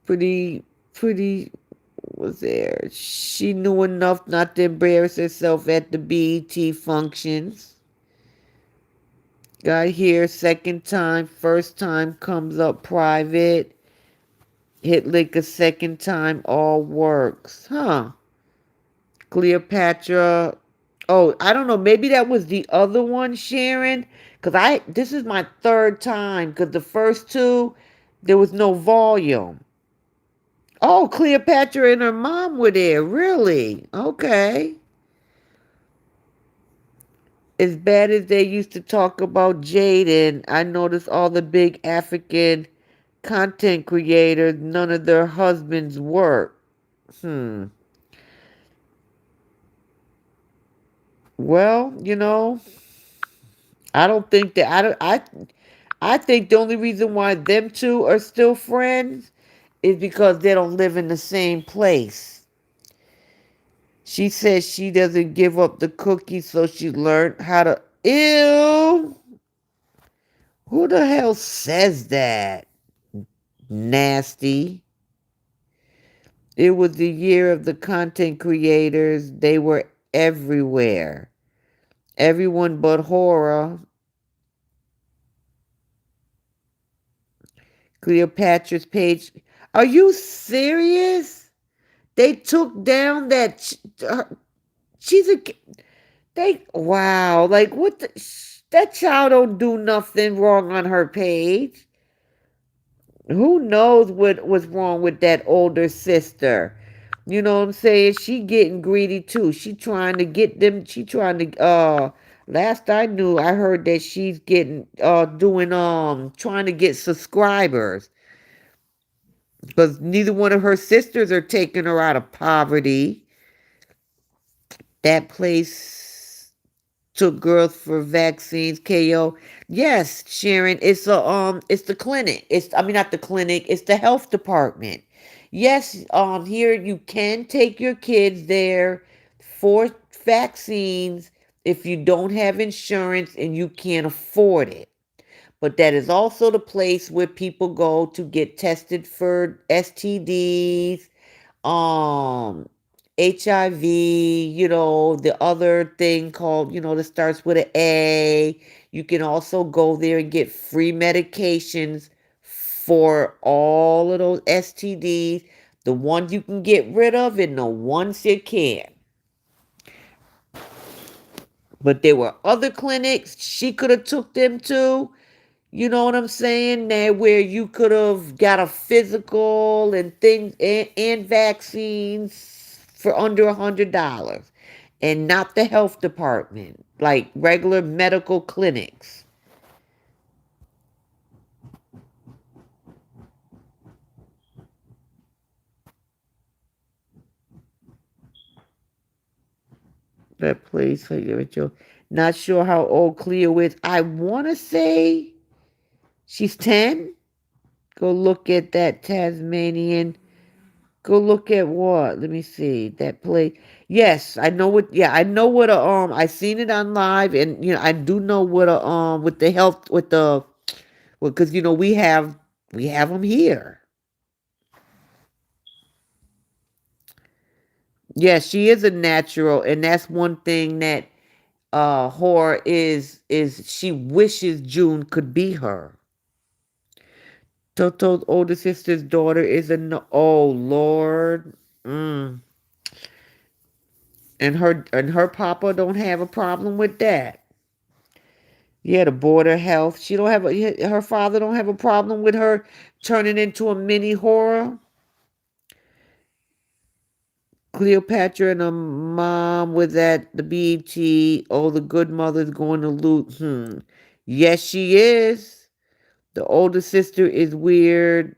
pretty, Was there? She knew enough not to embarrass herself at the BET functions. Got here second time, first time comes up private. Hit lick a second time, all works. Huh. Cleopatra. Oh, I don't know. Maybe that was the other one, Sharon. This is my third time. Cause the first two, there was no volume. Oh, Cleopatra and her mom were there. Really? Okay. As bad as they used to talk about Jaden, I noticed all the big African content creators, none of their husbands work. Hmm. Well, I don't think that I think the only reason why them two are still friends is because they don't live in the same place. She says she doesn't give up the cookies, so she learned how to. Ew! Who the hell says that? Nasty. It was the year of the content creators. They were everywhere. Everyone but horror. Cleopatra's page. Are you serious? They took down that. She's a. Wow. Like, what the. That child don't do nothing wrong on her page. Who knows what was wrong with that older sister? You know what I'm saying? She getting greedy too. She trying to get them. She trying to. Last I knew, I heard that she's getting doing trying to get subscribers because neither one of her sisters are taking her out of poverty. That place took girls for vaccines. KO. Yes, Sharon. It's the clinic. I mean not the clinic. It's the health department. Yes, here you can take your kids there for vaccines if you don't have insurance and you can't afford it. But that is also the place where people go to get tested for STDs, um, HIV, the other thing called, that starts with an A. You can also go there and get free medications for all of those STDs, the ones you can get rid of and the ones you can't. But there were other clinics she could have took them to. You know what I'm saying? There where you could have got a physical and things and vaccines for under $100 and not the health department, like regular medical clinics. That place, not sure how old Cleo is. I want to say she's 10. Go look at that Tasmanian. Go look at what? Let me see. That play. Yes, I know what. Yeah, I know what I seen it on live, and I do know what with the health with the well, because we have them here. Yes, she is a natural, and that's one thing that horror is she wishes June could be her. Toto's older sister's daughter is a no. Oh Lord. Mm. And her papa don't have a problem with that. Yeah, the border health. She don't have her father don't have a problem with her turning into a mini horror. Cleopatra and her mom was at the BET. Oh, the good mother's going to loot. Yes, she is. The older sister is weird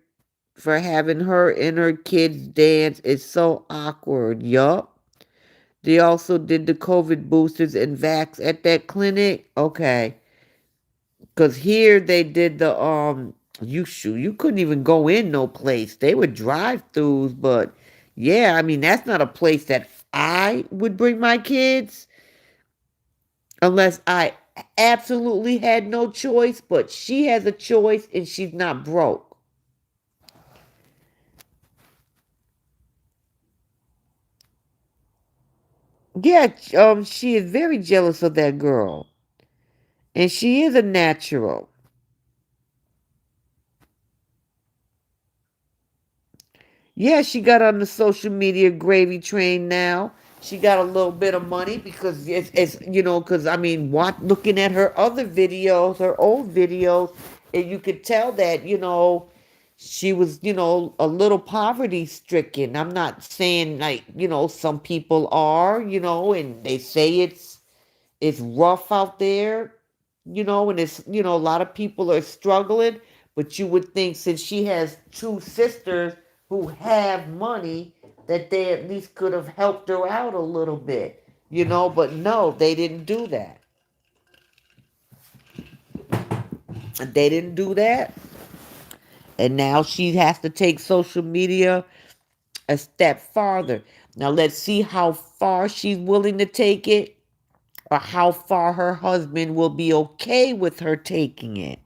for having her and her kids dance. It's so awkward. Yup. They also did the COVID boosters and vax at that clinic. Okay. Cause here they did the you couldn't even go in no place. They were drive-throughs, but yeah, I mean that's not a place that I would bring my kids unless I absolutely had no choice, but she has a choice and she's not broke. Yeah, she is very jealous of that girl. And she is a natural. Yeah, she got on the social media gravy train now. She got a little bit of money because it's because I mean, what looking at her other videos, her old videos, and you could tell that, she was, a little poverty stricken. I'm not saying like, some people are, and they say it's rough out there, and it's, a lot of people are struggling, but you would think since she has two sisters who have money that they at least could have helped her out a little bit, but no, they didn't do that. They didn't do that. And now she has to take social media a step farther. Now let's see how far she's willing to take it or how far her husband will be okay with her taking it.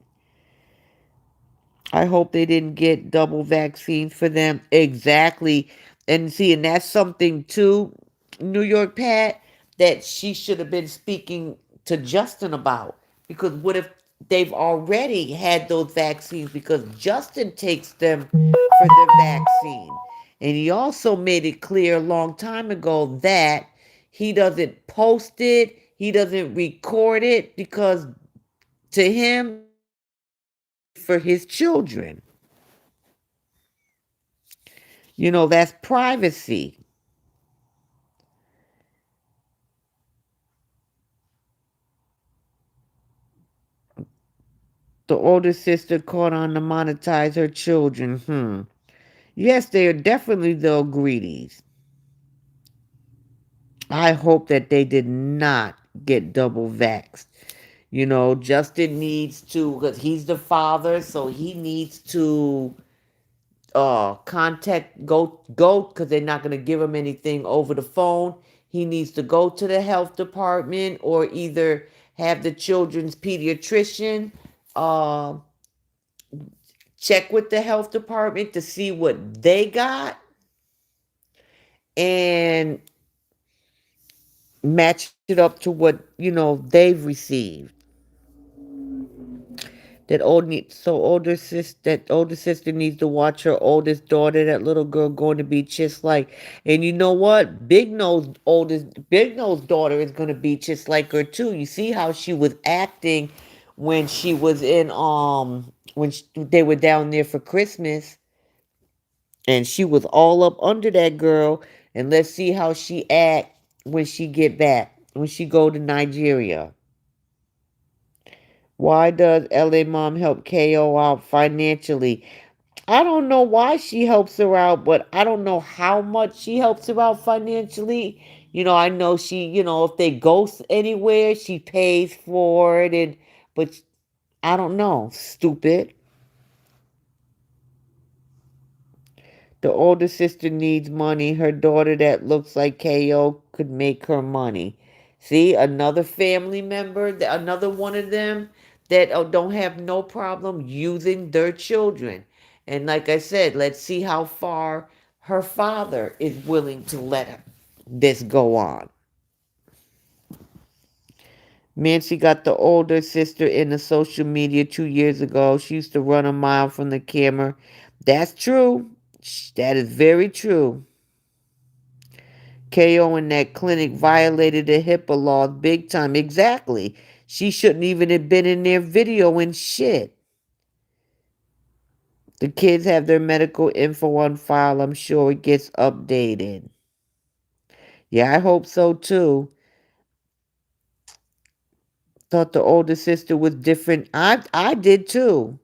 I hope they didn't get double vaccines for them. Exactly. And see, and that's something too, New York Pat, that she should have been speaking to Justin about. Because what if they've already had those vaccines? Because Justin takes them for the vaccine. And he also made it clear a long time ago that he doesn't post it, he doesn't record it, because to him, it's for his children. That's privacy. The older sister caught on to monetize her children. Yes, they are definitely the greedies. I hope that they did not get double vaxxed. Justin needs to, because he's the father, so he needs to contact go because they're not going to give him anything over the phone. He needs to go to the health department or either have the children's pediatrician uh check with the health department to see what they got and match it up to what they've received. That older sister needs to watch her oldest daughter, that little girl, going to be just like. And you know what? Big Nose daughter is going to be just like her too. You see how she was acting when she was in they were down there for Christmas, and she was all up under that girl. And let's see how she act when she get back, when she go to Nigeria. Why does LA mom help KO out financially? I don't know why she helps her out, but I don't know how much she helps her out financially. I know she, if they go anywhere, she pays for it, and but I don't know. Stupid. The older sister needs money. Her daughter that looks like KO could make her money. See, another family member, another one of them that don't have no problem using their children. And like I said, let's see how far her father is willing to let this go on. Nancy got the older sister in the social media 2 years ago. She used to run a mile from the camera. That's true. That is very true. KO in that clinic violated the HIPAA laws big time. Exactly. She shouldn't even have been in their video and shit. The kids have their medical info on file. I'm sure it gets updated. Yeah, I hope so too. Thought the older sister was different. I did too.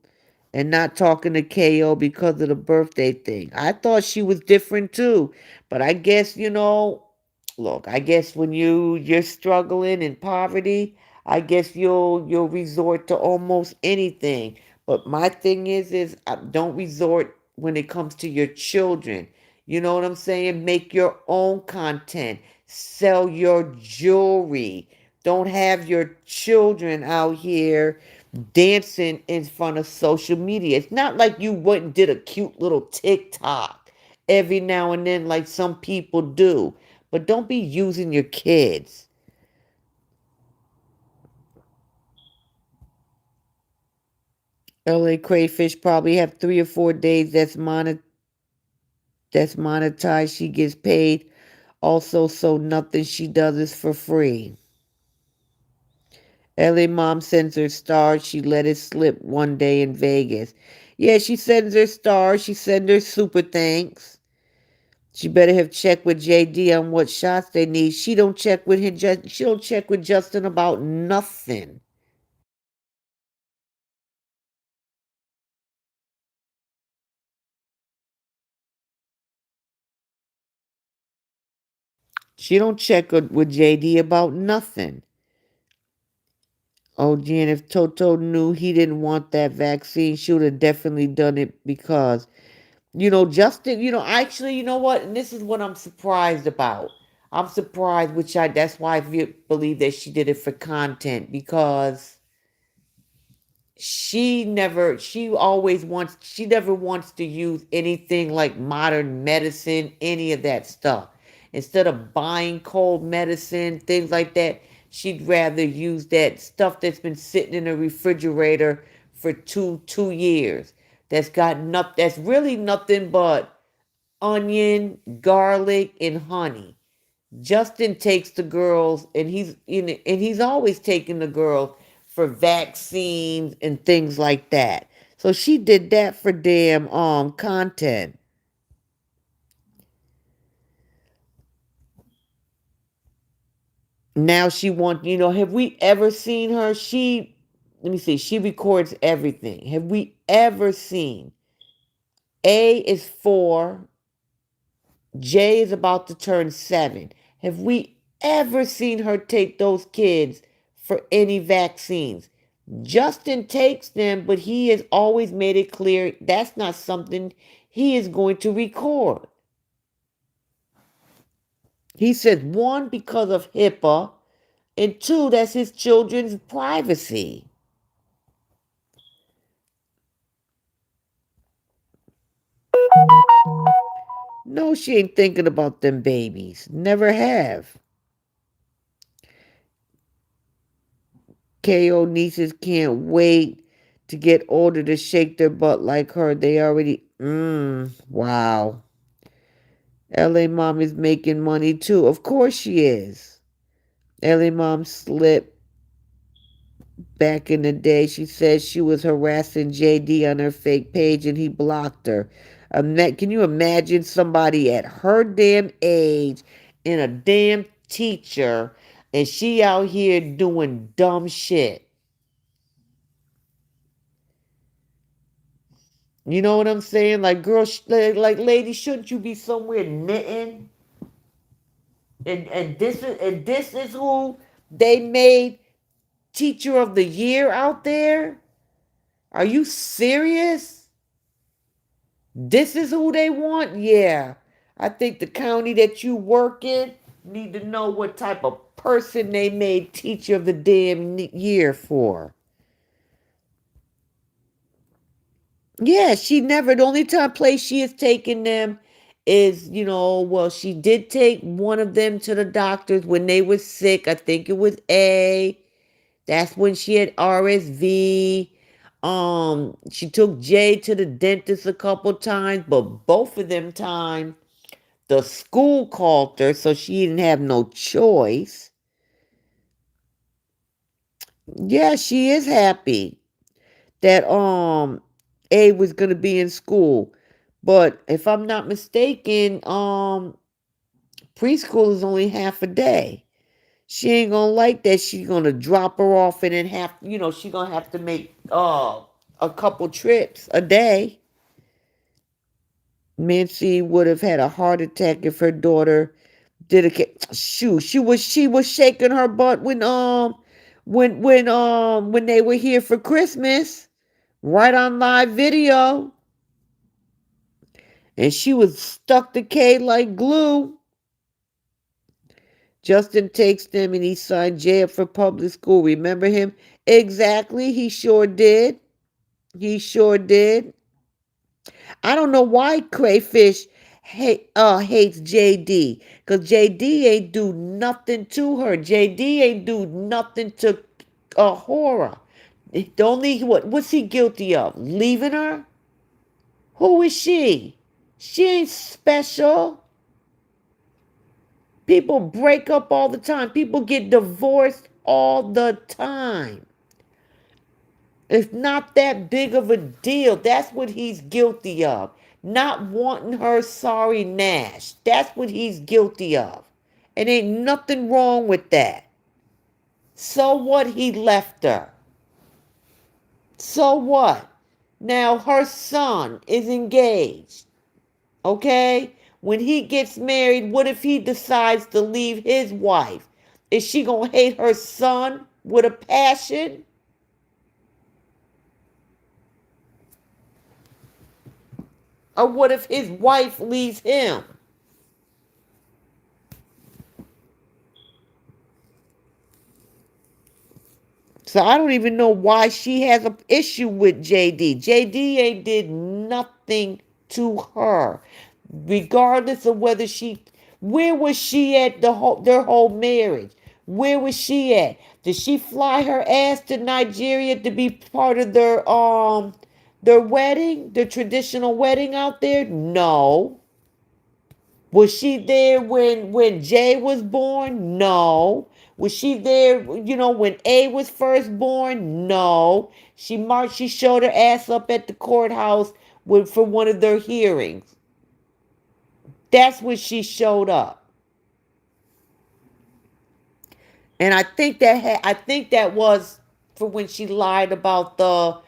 And not talking to KO because of the birthday thing. I thought she was different too. But I guess, look, I guess when you're struggling in poverty, I guess you'll resort to almost anything. But my thing is don't resort when it comes to your children. You know what I'm saying? Make your own content. Sell your jewelry. Don't have your children out here dancing in front of social media. It's not like you went and did a cute little TikTok every now and then like some people do. but don't be using your kids. LA Crayfish probably have 3 or 4 days that's monetized. She gets paid also, so nothing she does is for free. LA mom sends her stars. She let it slip one day in Vegas. Yeah, she sends her stars. She sends her super thanks. She better have checked with JD on what shots they need. She don't check with him. She don't check with Justin about nothing. She don't check with JD about nothing. Oh, Jan, if Toto knew he didn't want that vaccine, she would have definitely done it because, Justin, actually, you know what? And this is what I'm surprised about. I'm surprised, that's why believe that she did it for content because she never wants to use anything like modern medicine, any of that stuff. Instead of buying cold medicine, things like that, she'd rather use that stuff that's been sitting in a refrigerator for two years. That's really nothing but onion, garlic, and honey. Justin takes the girls, and he's always taking the girls for vaccines and things like that. So she did that for damn content. Now she want have we ever seen her? Let me see. She records everything. Have we ever seen? A is 4, Jay is about to turn 7. Have we ever seen her take those kids for any vaccines? Justin takes them, but he has always made it clear that's not something he is going to record. He says, one, because of HIPAA, and two, that's his children's privacy. No, she ain't thinking about them babies. Never have. KO nieces can't wait to get older to shake their butt like her. They already, wow. LA mom is making money too. Of course she is. LA mom slipped back in the day. She said she was harassing JD on her fake page and he blocked her. Can you imagine somebody at her damn age and a damn teacher and she out here doing dumb shit? You know what I'm saying? Like, girl, like, lady, shouldn't you be somewhere knitting? And this is who they made teacher of the year out there? Are you serious? This is who they want? Yeah. I think the county that you work in need to know what type of person they made teacher of the damn year for. Yeah, the only time place she has taken them is, well, she did take one of them to the doctors when they were sick. I think it was A. That's when she had RSV. She took Jay to the dentist a couple times, but both of them times the school called her, so she didn't have no choice. Yeah, she is happy that A was gonna be in school. But if I'm not mistaken, preschool is only half a day. She ain't gonna like that. She's gonna drop her off and then she gonna have to make a couple trips a day. Mincy would have had a heart attack if her daughter did a shoot. She was shaking her butt when they were here for Christmas, right on live video, and she was stuck to K like glue. Justin takes them and he signed Jay up for public school. Remember him? Exactly. He sure did. He sure did. I don't know why Crayfish hates JD. Because JD ain't do nothing to her. JD ain't do nothing to horror. The only, what's he guilty of? Leaving her? Who is she? She ain't special. People break up all the time. People get divorced all the time. It's not that big of a deal. That's what he's guilty of. Not wanting her sorry Nash. That's what he's guilty of. And ain't nothing wrong with that. So what, he left her? So what? Now her son is engaged. Okay? When he gets married, what if he decides to leave his wife? Is she going to hate her son with a passion? Or what if his wife leaves him? So I don't even know why she has an issue with JD. JD ain't did nothing to her. Regardless of whether where was she at their whole marriage? Where was she at? Did she fly her ass to Nigeria to be part of their wedding, their traditional wedding out there? No. Was she there when Jay was born? No. Was she there, when A was first born? No. She showed her ass up at the courthouse for one of their hearings. That's when she showed up. And I think that was for when she lied about to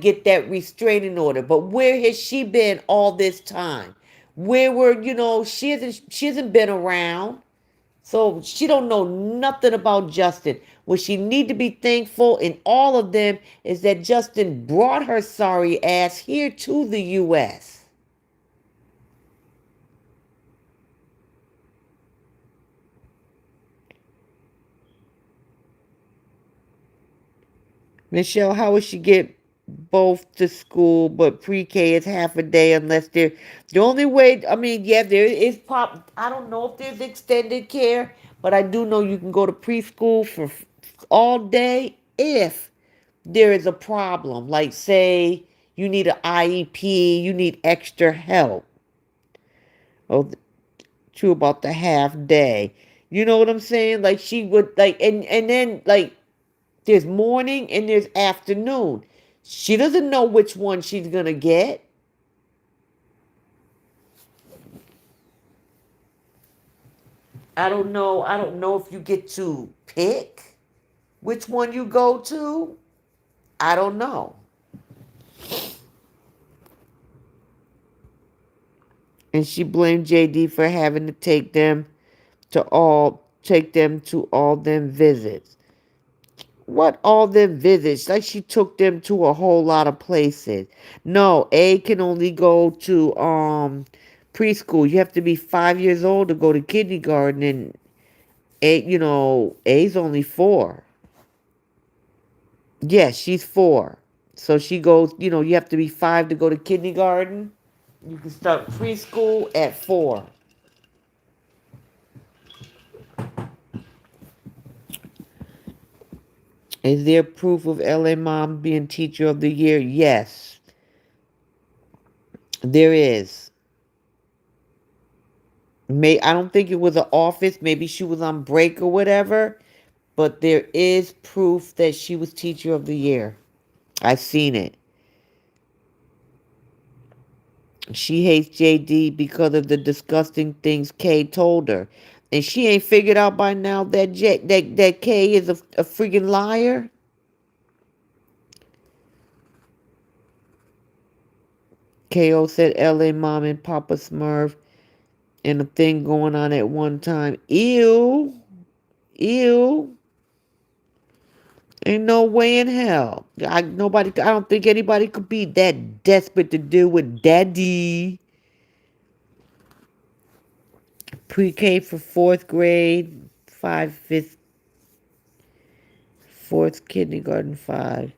get that restraining order. But where has she been all this time? Where were, she hasn't been around. So she don't know nothing about Justin. What she need to be thankful in all of them is that Justin brought her sorry ass here to the U.S. Michelle, how would she get both to school, but pre-K is half a day unless they're the only way? I mean, yeah, there is I don't know if there's extended care, but I do know you can go to preschool for all day if there is a problem. Like, say you need an IEP, you need extra help. Oh, true about the half day. You know what I'm saying? Like she would like, and then like there's morning and there's afternoon. She doesn't know which one she's gonna get. I don't know. I don't know if you get to pick which one you go to. I don't know. And she blamed JD for having to take them to all them visits. What all them visits? Like she took them to a whole lot of places. No, A can only go to preschool. You have to be 5 years old to go to kindergarten, and A's only 4. Yes, she's 4. So she goes, you have to be 5 to go to kindergarten. You can start preschool at 4. Is there proof of LA Mom being Teacher of the Year? Yes, there is. I don't think it was an office. Maybe she was on break or whatever. But there is proof that she was Teacher of the Year. I've seen it. She hates JD because of the disgusting things Kay told her. And she ain't figured out by now that Kay is a freaking liar. KO said LA Mom and Papa Smurf and a thing going on at one time. Ew. Ew. Ain't no way in hell. I don't think anybody could be that desperate to deal with daddy. Pre-K for 4th grade, 5th, 4th kindergarten, 5.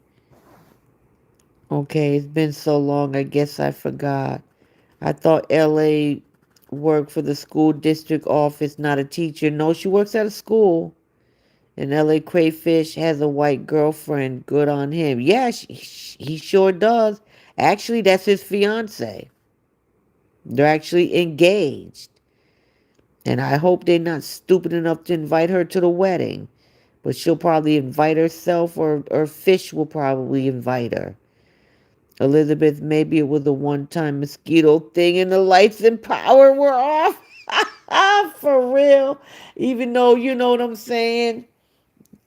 Okay, it's been so long, I guess I forgot. I thought LA work for the school district office, not a teacher. No, she works at a school. And LA Crayfish has a white girlfriend. Good on him. Yeah, he sure does. Actually, that's his fiance. They're actually engaged. And I hope they're not stupid enough to invite her to the wedding. But she'll probably invite herself, or Fish will probably invite her. Elizabeth, maybe it was a one time mosquito thing and the lights and power were off. For real. Even though, you know what I'm saying?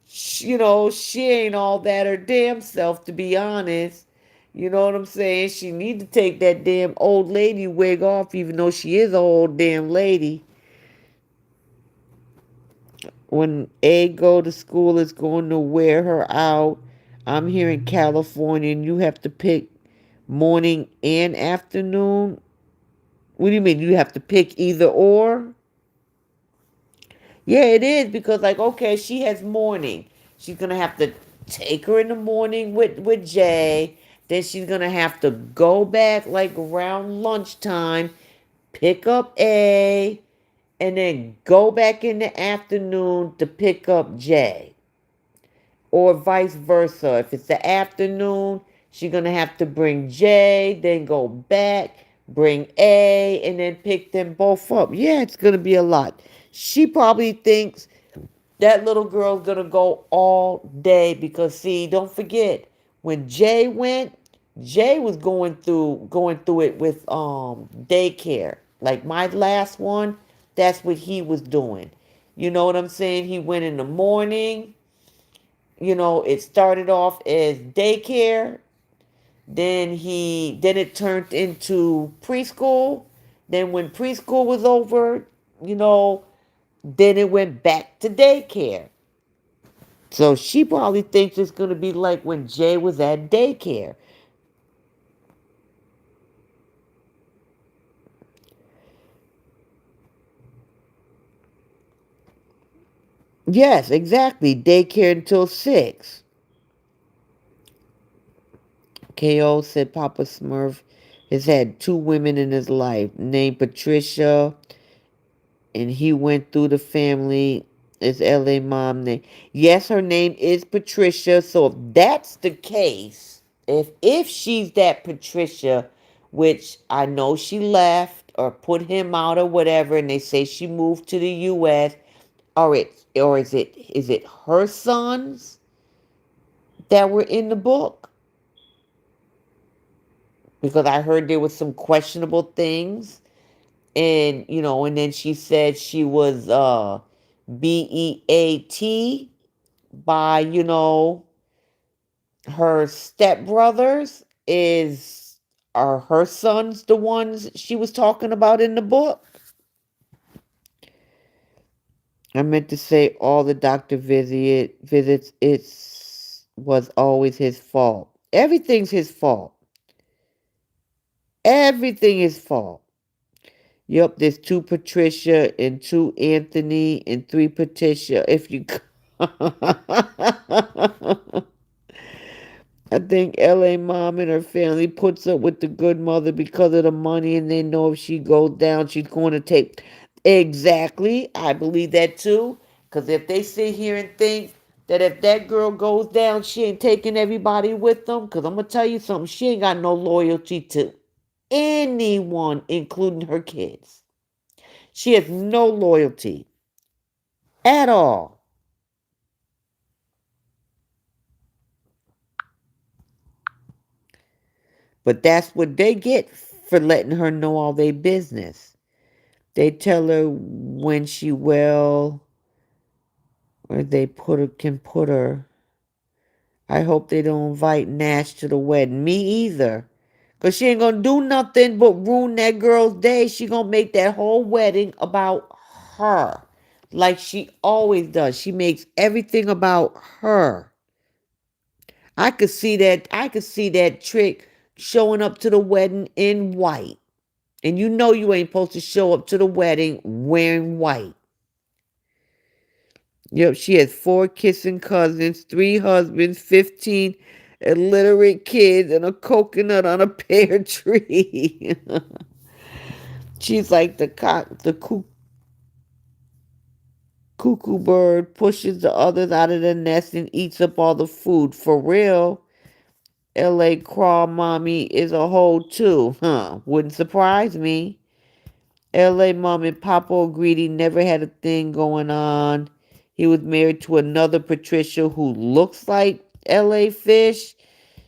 She ain't all that her damn self, to be honest. You know what I'm saying? She need to take that damn old lady wig off, even though she is an old damn lady. When A go to school, it's going to wear her out. I'm here in California, and you have to pick morning and afternoon. What do you mean? You have to pick either or? Yeah, it is because, like, okay, she has morning. She's gonna have to take her in the morning with Jay. Then she's gonna have to go back like around lunchtime, pick up A, and then go back in the afternoon to pick up Jay, or vice versa. If it's the afternoon, she's gonna have to bring Jay, then go back, bring A, and then pick them both up. Yeah, it's gonna be a lot. She probably thinks that little girl's gonna go all day because, see, don't forget, when Jay went, Jay was going through it with daycare. Like my last one, that's what he was doing. You know what I'm saying? He went in the morning. It started off as daycare, then it turned into preschool. Then when preschool was over, you know, then it went back to daycare. So she probably thinks it's going to be like when Jay was at daycare. Yes, exactly. Daycare until 6. KO said Papa Smurf has had two women in his life named Patricia, and he went through the family. His LA mom name. Yes, her name is Patricia. So if that's the case, if she's that Patricia, which I know she left or put him out or whatever, and they say she moved to the US, or is it her sons that were in the book? Because I heard there was some questionable things, and then she said she was BEAT by, her stepbrothers. Are her sons the ones she was talking about in the book? I meant to say all the doctor visits, it's was always his fault. Everything's his fault. Everything is fault. Yep, there's two Patricia and two Anthony and three Patricia. If you I think LA mom and her family puts up with the good mother because of the money, and they know if she goes down, she's going to take. Exactly. I believe that too. Because if they sit here and think that if that girl goes down, she ain't taking everybody with them, because I'm going to tell you something, she ain't got no loyalty to anyone, including her kids. She has no loyalty at all. But that's what they get for letting her know all their business. They tell her when she will, or they can put her. I hope they don't invite Nash to the wedding. Me either. Because she ain't going to do nothing but ruin that girl's day. She going to make that whole wedding about her. Like she always does. She makes everything about her. I could see that trick showing up to the wedding in white. And you know you ain't supposed to show up to the wedding wearing white. Yep, she has 4 kissing cousins, 3 husbands, 15 illiterate kids, and a coconut on a pear tree. She's like the cuckoo bird pushes the others out of the nest and eats up all the food. For real, LA Crawl Mommy is a hoe too, huh? Wouldn't surprise me. LA Mom and Papa Greedy never had a thing going on. He was married to another Patricia who looks like LA Fish.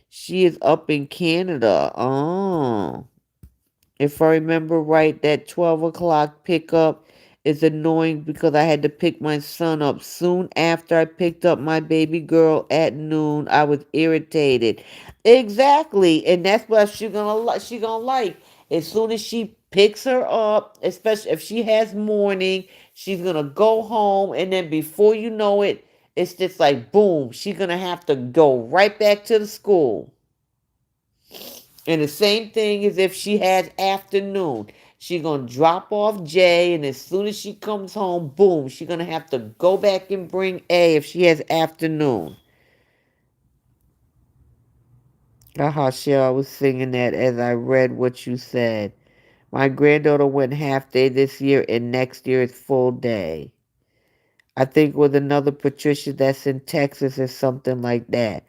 She is up in Canada. Oh. If I remember right, that 12 o'clock pickup is annoying because I had to pick my son up soon after I picked up my baby girl at noon. I was irritated. Exactly, and that's what she gonna like. As soon as she picks her up, especially if she has morning, she's gonna go home, and then before you know it, it's just like boom. She's gonna have to go right back to the school. And the same thing as if she has afternoon. She gonna drop off Jay, and as soon as she comes home, boom, she gonna have to go back and bring A if she has afternoon. Haha, Shell, I was singing that as I read what you said. My granddaughter went half day this year, and next year is full day. I think with another Patricia that's in Texas or something like that.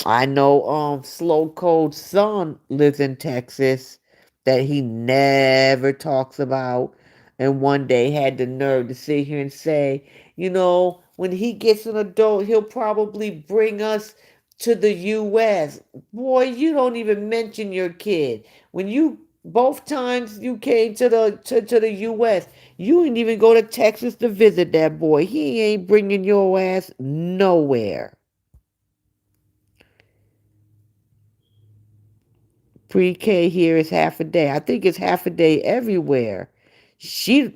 I know Slow Cold's son lives in Texas that he never talks about, and one day had the nerve to sit here and say, when he gets an adult, he'll probably bring us to the US. Boy, you don't even mention your kid. When you both times you came to the US, you didn't even go to Texas to visit that boy. He ain't bringing your ass nowhere. Pre-K here is half a day. I think it's half a day everywhere. She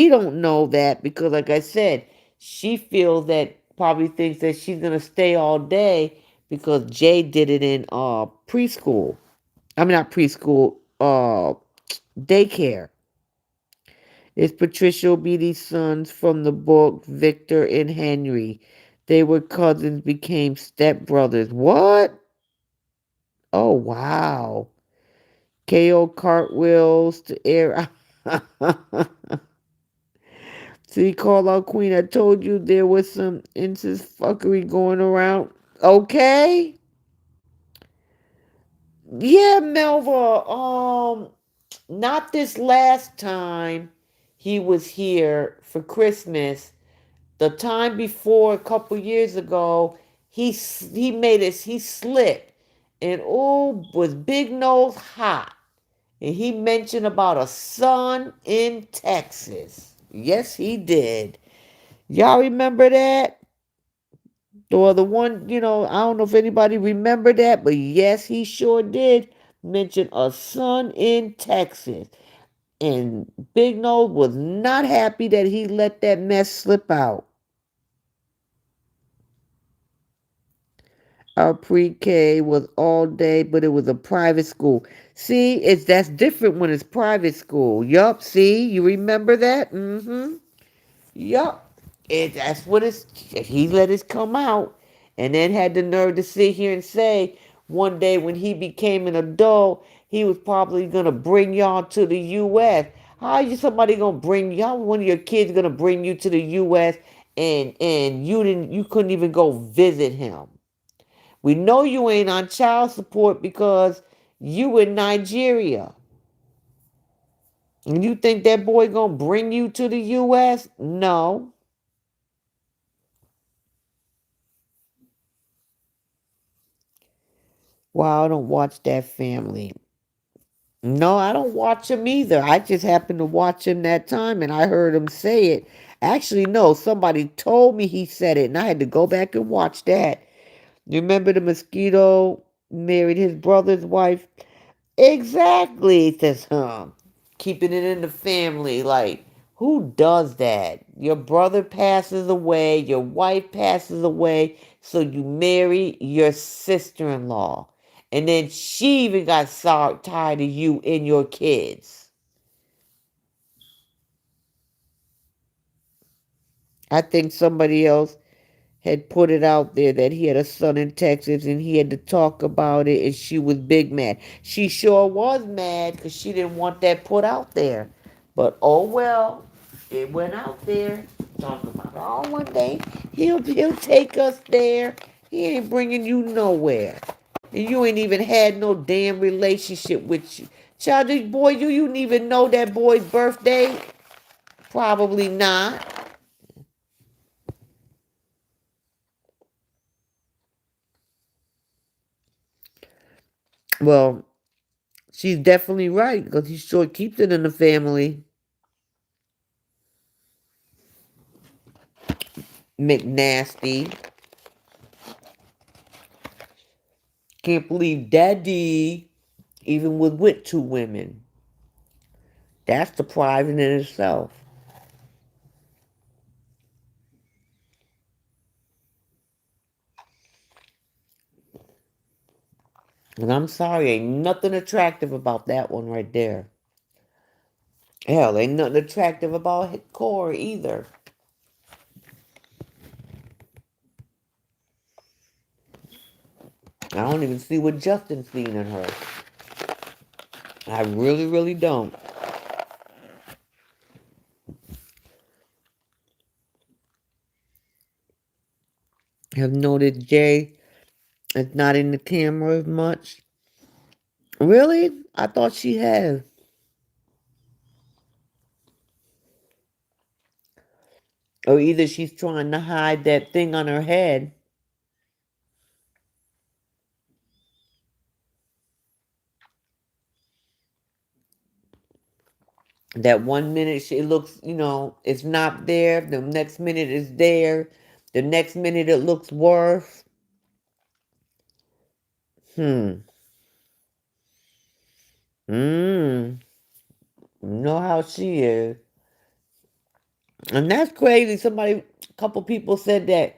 don't know that because, like I said, she feels that probably thinks that she's gonna stay all day because Jay did it in preschool. I mean not preschool, daycare. It's Patricia Obedi's sons from the book Victor and Henry. They were cousins, became stepbrothers. What? Oh wow. KO cartwheels to air. See, call out Queen. I told you there was some incest fuckery going around. Okay? Yeah, Melva. Not this last time he was here for Christmas. The time before, a couple years ago, he made us. He slipped, and oh, was Big Nose hot. And he mentioned about a son in Texas. Yes, he did. Y'all remember that? Or the one, I don't know if anybody remember that, but yes, he sure did mention a son in Texas. And Big Nose was not happy that he let that mess slip out. Our pre-K was all day, but it was a private school. See, that's different when it's private school. Yup, see, you remember that? Mm-hmm. Yup. That's what it's. He let it come out, and then had the nerve to sit here and say one day when he became an adult, he was probably gonna bring y'all to the U.S. How you somebody gonna bring y'all? One of your kids gonna bring you to the U.S. and you couldn't even go visit him. We know you ain't on child support because you in Nigeria. And you think that boy gonna bring you to the U.S.? No. Wow, I don't watch that family. No, I don't watch him either. I just happened to watch him that time and I heard him say it. Actually, no, somebody told me he said it and I had to go back and watch that. You remember the mosquito married his brother's wife? Exactly, says keeping it in the family. Like, who does that? Your brother passes away, your wife passes away, so you marry your sister-in-law. And then she even got tired of you and your kids. I think somebody else had put it out there that he had a son in Texas and he had to talk about it, and she was big mad. She sure was mad because she didn't want that put out there. But oh well, it went out there. Talking about, oh, one day he'll take us there. He ain't bringing you nowhere. And you ain't even had no damn relationship with you. Child, this boy, you didn't even know that boy's birthday? Probably not. Well, she's definitely right because he sure keeps it in the family. McNasty. Can't believe Daddy even was with two women. That's surprising in itself. And I'm sorry, ain't nothing attractive about that one right there. Hell, ain't nothing attractive about Corey either. I don't even see what Justin's seen in her. I really, really don't. Have noted Jay is not in the camera as much. Really? I thought she had. Or either she's trying to hide that thing on her head. That 1 minute she looks, it's not there. The next minute it's there. The next minute it looks worse. Hmm. Mmm. You know how she is. And that's crazy. A couple people said that.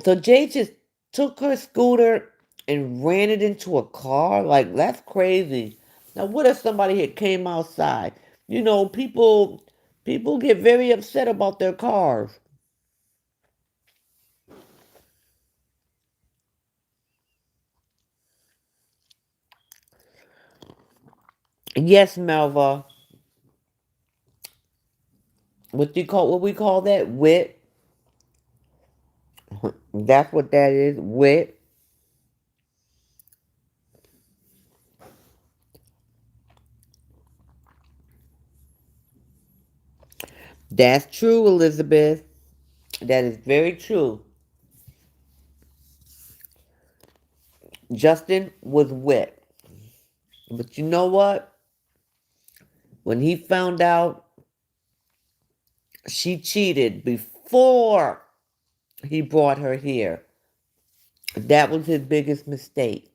So Jay just took her scooter and ran it into a car. Like, that's crazy. Now, what if somebody had came outside? People get very upset about their cars. Yes, Melva. What we call that? Wit. That's what that is. Wit. That's true, Elizabeth. That is very true. Justin was wit. But you know what? When he found out she cheated before he brought her here, that was his biggest mistake.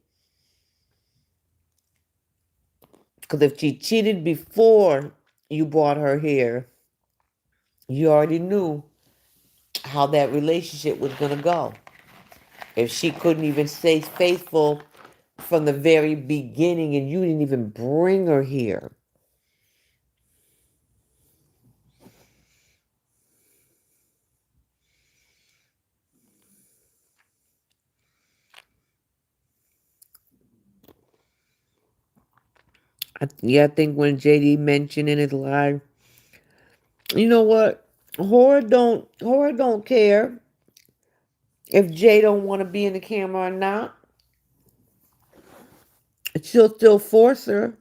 Because if she cheated before you brought her here, you already knew how that relationship was going to go. If she couldn't even stay faithful from the very beginning and you didn't even bring her here. I think when JD mentioned in his live, you know what? Horror don't care if Jay don't want to be in the camera or not. She'll still force her.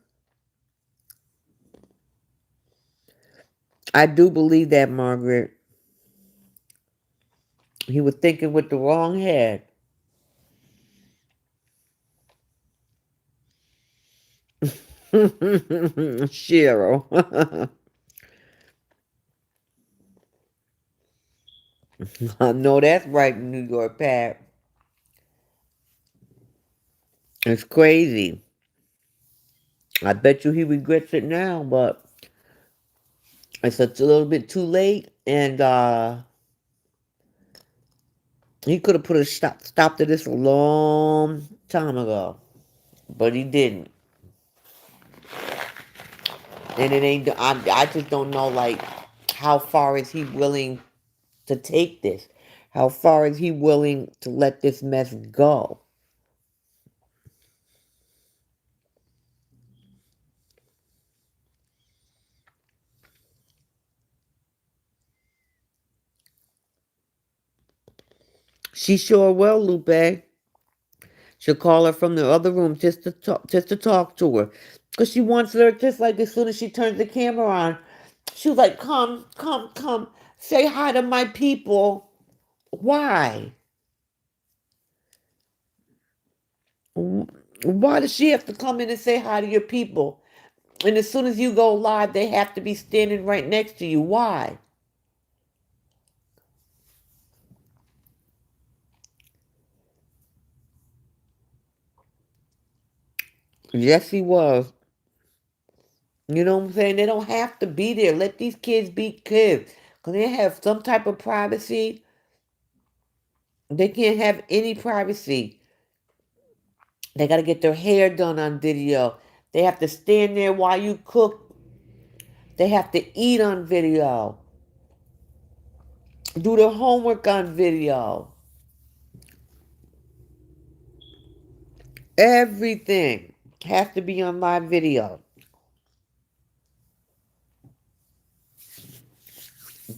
I do believe that, Margaret. He was thinking with the wrong head. Cheryl. I know that's right in New York, Pat. It's crazy. I bet you he regrets it now, but it's a little bit too late, and he could have put a stop to this a long time ago, but he didn't. And it ain't. I just don't know, like, how far is he willing to take this? How far is he willing to let this mess go? She sure will, Lupe. She'll call her from the other room just to talk to her. Because she wants her, just like as soon as she turns the camera on, she was like, come, come, come, say hi to my people. Why? Why does she have to come in and say hi to your people? And as soon as you go live, they have to be standing right next to you. Why? Yes, he was. You know what I'm saying? They don't have to be there. Let these kids be kids. Because they have some type of privacy. They can't have any privacy. They got to get their hair done on video. They have to stand there while you cook. They have to eat on video. Do their homework on video. Everything has to be on live video.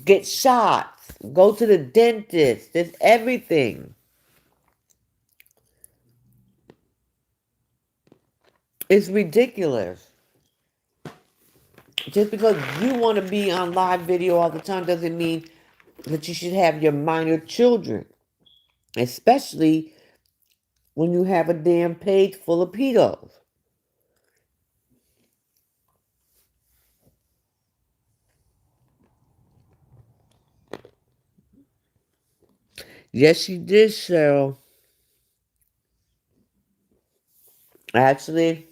Get shots. Go to the dentist. There's everything. It's ridiculous. Just because you want to be on live video all the time doesn't mean that you should have your minor children. Especially when you have a damn page full of pedos. Yes, she did, Cheryl. Actually,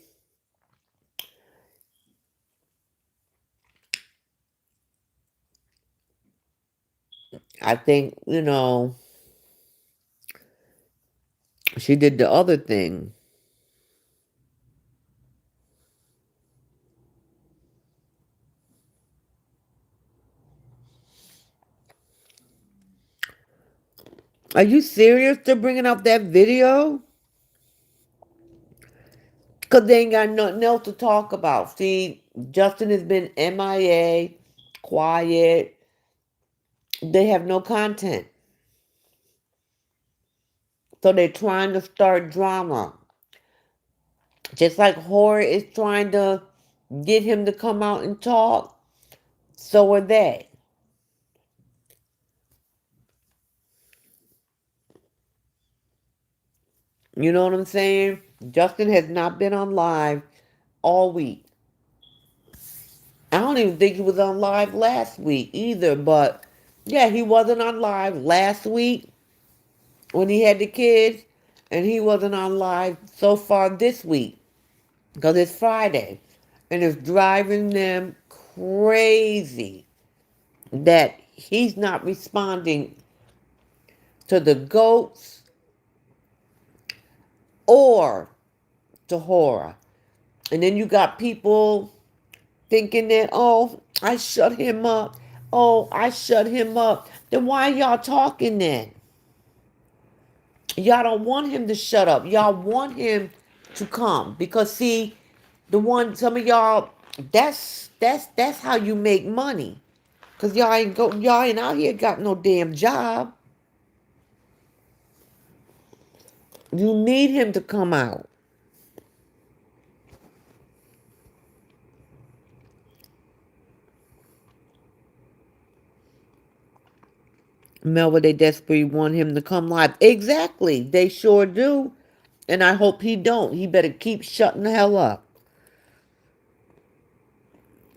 I think, she did the other thing. Are you serious? They're bringing up that video? Because they ain't got nothing else to talk about. See, Justin has been MIA, quiet. They have no content. So they're trying to start drama. Just like Horror is trying to get him to come out and talk, so are they. You know what I'm saying? Justin has not been on live all week. I don't even think he was on live last week either, but yeah, he wasn't on live last week when he had the kids, and he wasn't on live so far this week because it's Friday, and it's driving them crazy that he's not responding to the goats or to Horror. And then you got people thinking that, oh, I shut him up. Oh, I shut him up. Then why y'all talking then? Y'all don't want him to shut up. Y'all want him to come. Because see, some of y'all, that's how you make money. Cause y'all ain't out here got no damn job. You need him to come out. Melba, they desperately want him to come live. Exactly. They sure do. And I hope he don't. He better keep shutting the hell up.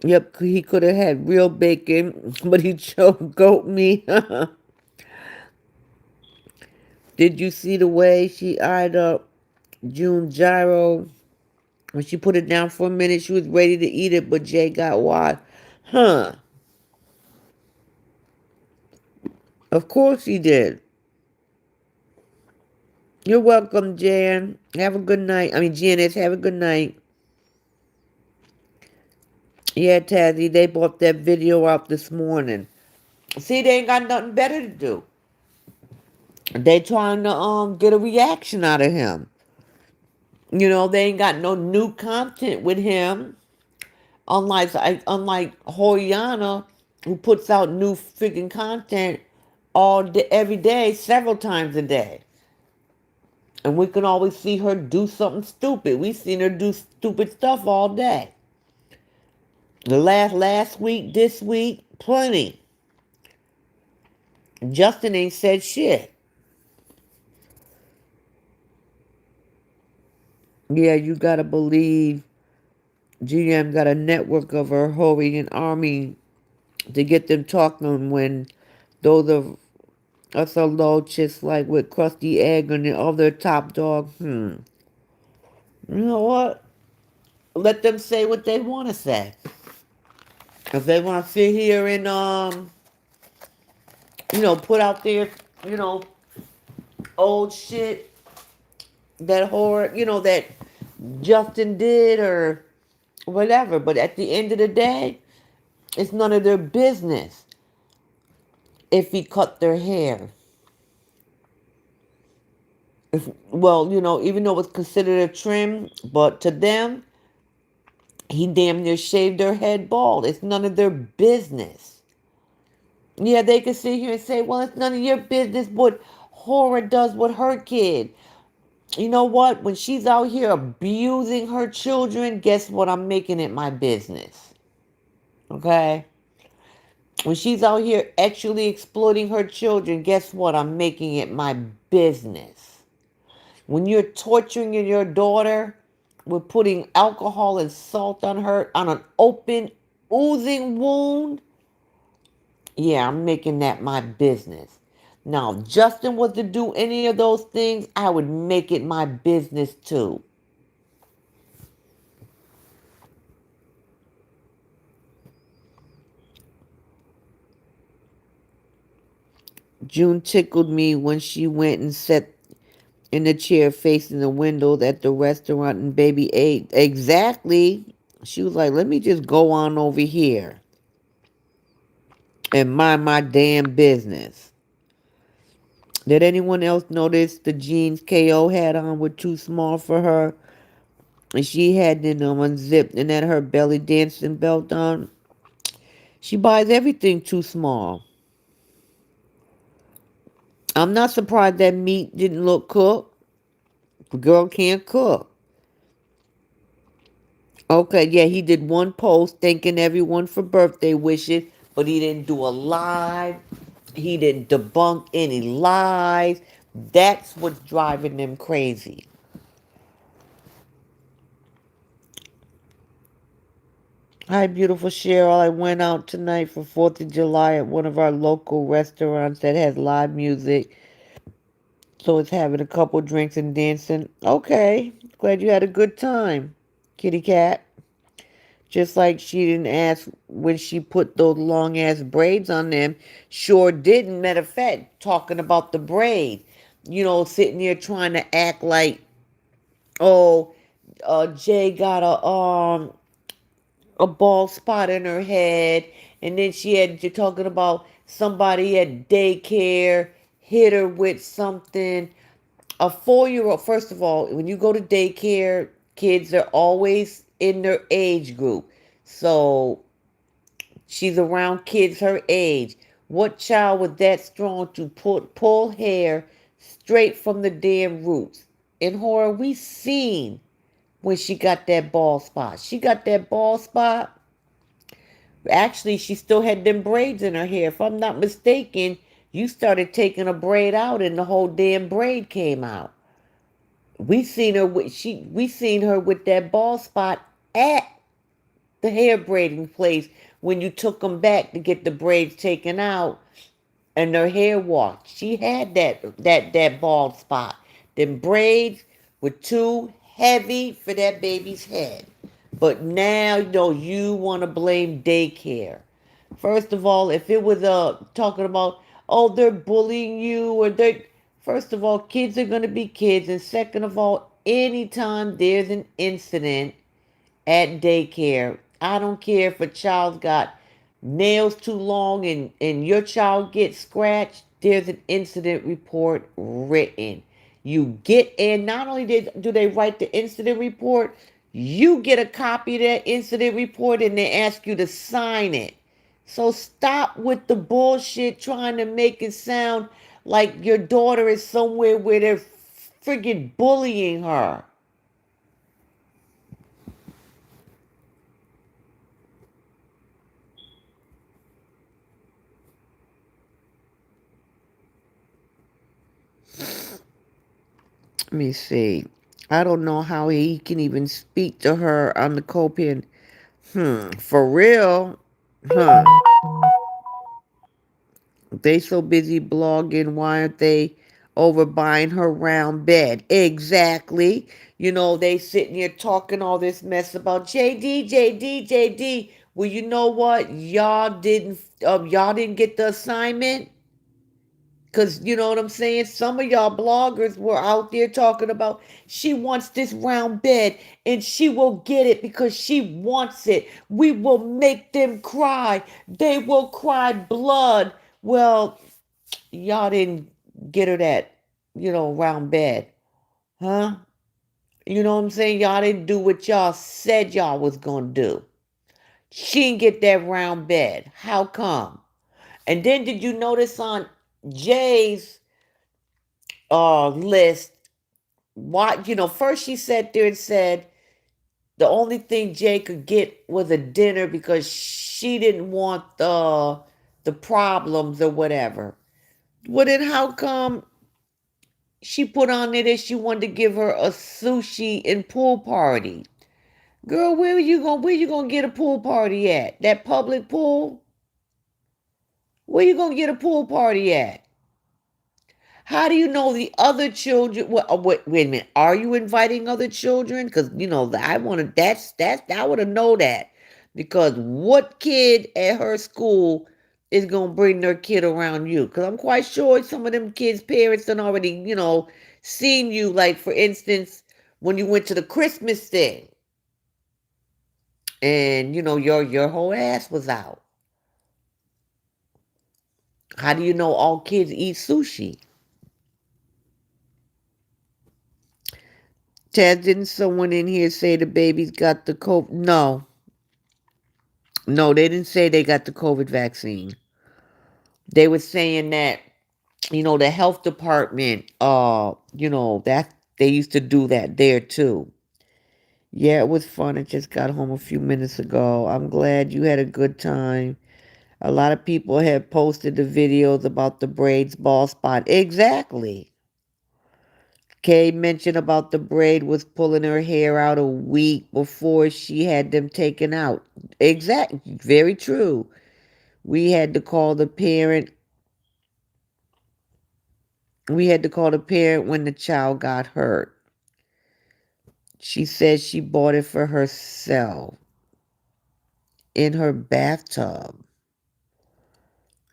Yep, he could have had real bacon, but he chose goat meat. Did you see the way she eyed up June gyro? When she put it down for a minute, she was ready to eat it, but Jay got wild. Huh. Of course he did. You're welcome, Jan. Have a good night. I mean, Janice, have a good night. Yeah, Tazzy, they bought that video out this morning. See, they ain't got nothing better to do. They trying to get a reaction out of him. You know, they ain't got no new content with him. Unlike Horiana, who puts out new freaking content all day, every day, several times a day. And we can always see her do something stupid. We've seen her do stupid stuff all day. The last week, this week, plenty. Justin ain't said shit. Yeah, you gotta believe GM got a network of her Horian army to get them talking when those of us are low just like with crusty egg and the other top dog. You know what? Let them say what they want to say. If they want to sit here and put out their, you know, old shit that horror, that Justin did or whatever. But at the end of the day, it's none of their business if he cut their hair. Even though it was considered a trim, but to them, he damn near shaved their head bald. It's none of their business. Yeah, they could sit here and say, well, it's none of your business what Hora does with her kid. You know what? When she's out here abusing her children, guess what? I'm making it my business. Okay? When she's out here actually exploiting her children, guess what? I'm making it my business. When you're torturing your daughter with putting alcohol and salt on her on an open, oozing wound, yeah, I'm making that my business. Now, if Justin was to do any of those things, I would make it my business too. June tickled me when she went and sat in the chair facing the window at the restaurant and baby ate. Exactly. She was like, let me just go on over here and mind my damn business. Did anyone else notice the jeans KO had on were too small for her? And she had them unzipped and had her belly dancing belt on. She buys everything too small. I'm not surprised that meat didn't look cooked. The girl can't cook. Okay, yeah, he did one post thanking everyone for birthday wishes, but he didn't do a live. He didn't debunk any lies. That's what's driving them crazy. Hi, beautiful Cheryl. I went out tonight for 4th of July at one of our local restaurants that has live music. So it's having a couple drinks and dancing. Okay, glad you had a good time, kitty cat. Just like she didn't ask when she put those long ass braids on them. Sure didn't. Matter of fact, talking about the braids. Sitting there trying to act like, oh, Jay got a bald spot in her head, and then she had you talking about somebody at daycare hit her with something. A 4-year-old, first of all, when you go to daycare, kids are always in their age group. So she's around kids her age. What child was that strong to pull hair straight from the damn roots? In horror, we seen when she got that bald spot. She got that bald spot. Actually, she still had them braids in her hair. If I'm not mistaken, you started taking a braid out and the whole damn braid came out. We seen her with that bald spot at the hair braiding place when you took them back to get the braids taken out and her hair washed. She had that bald spot. Them braids were too heavy for that baby's head. But now, you want to blame daycare. First of all, if it was talking about, oh, they're bullying you or they're, first of all, kids are going to be kids. And second of all, anytime there's an incident at daycare, I don't care if a child's got nails too long and your child gets scratched. there's an incident report written. You get in, not only do they write the incident report, you get a copy of that incident report and they ask you to sign it. So stop with the bullshit trying to make it sound like your daughter is somewhere where they're friggin' bullying her. Let me see. I don't know how he can even speak to her on the Copian. For real? Huh. They so busy blogging, why aren't they over buying her round bed? Exactly. They sitting here talking all this mess about JD, JD, JD. Well, you know what? Y'all didn't get the assignment. Cause you know what I'm saying? Some of y'all bloggers were out there talking about she wants this round bed and she will get it because she wants it. We will make them cry. They will cry blood. Well, y'all didn't get her that, round bed. Huh? You know what I'm saying? Y'all didn't do what y'all said y'all was gonna do. She didn't get that round bed. How come? And then did you notice on Jay's list what first she sat there and said the only thing Jay could get was a dinner because she didn't want the problems or whatever. Well, then how come she put on there that she wanted to give her a sushi and pool party? Girl, where you gonna get a pool party at? That public pool? Where you gonna get a pool party at? How do you know the other children? Wait a minute. Are you inviting other children? Because I want to. That's I want to know that. Because what kid at her school is gonna bring their kid around you? Because I'm quite sure some of them kids' parents done already seen you. Like for instance, when you went to the Christmas thing, and your whole ass was out. How do you know all kids eat sushi? Chad, didn't someone in here say the baby's got the COVID? No. No, they didn't say they got the COVID vaccine. They were saying that, the health department, that they used to do that there too. Yeah, it was fun. I just got home a few minutes ago. I'm glad you had a good time. A lot of people have posted the videos about the braids ball spot. Exactly. Kay mentioned about the braid was pulling her hair out a week before she had them taken out. Exact, very true. We had to call the parent. We had to call the parent when the child got hurt. She said she bought it for herself in her bathtub.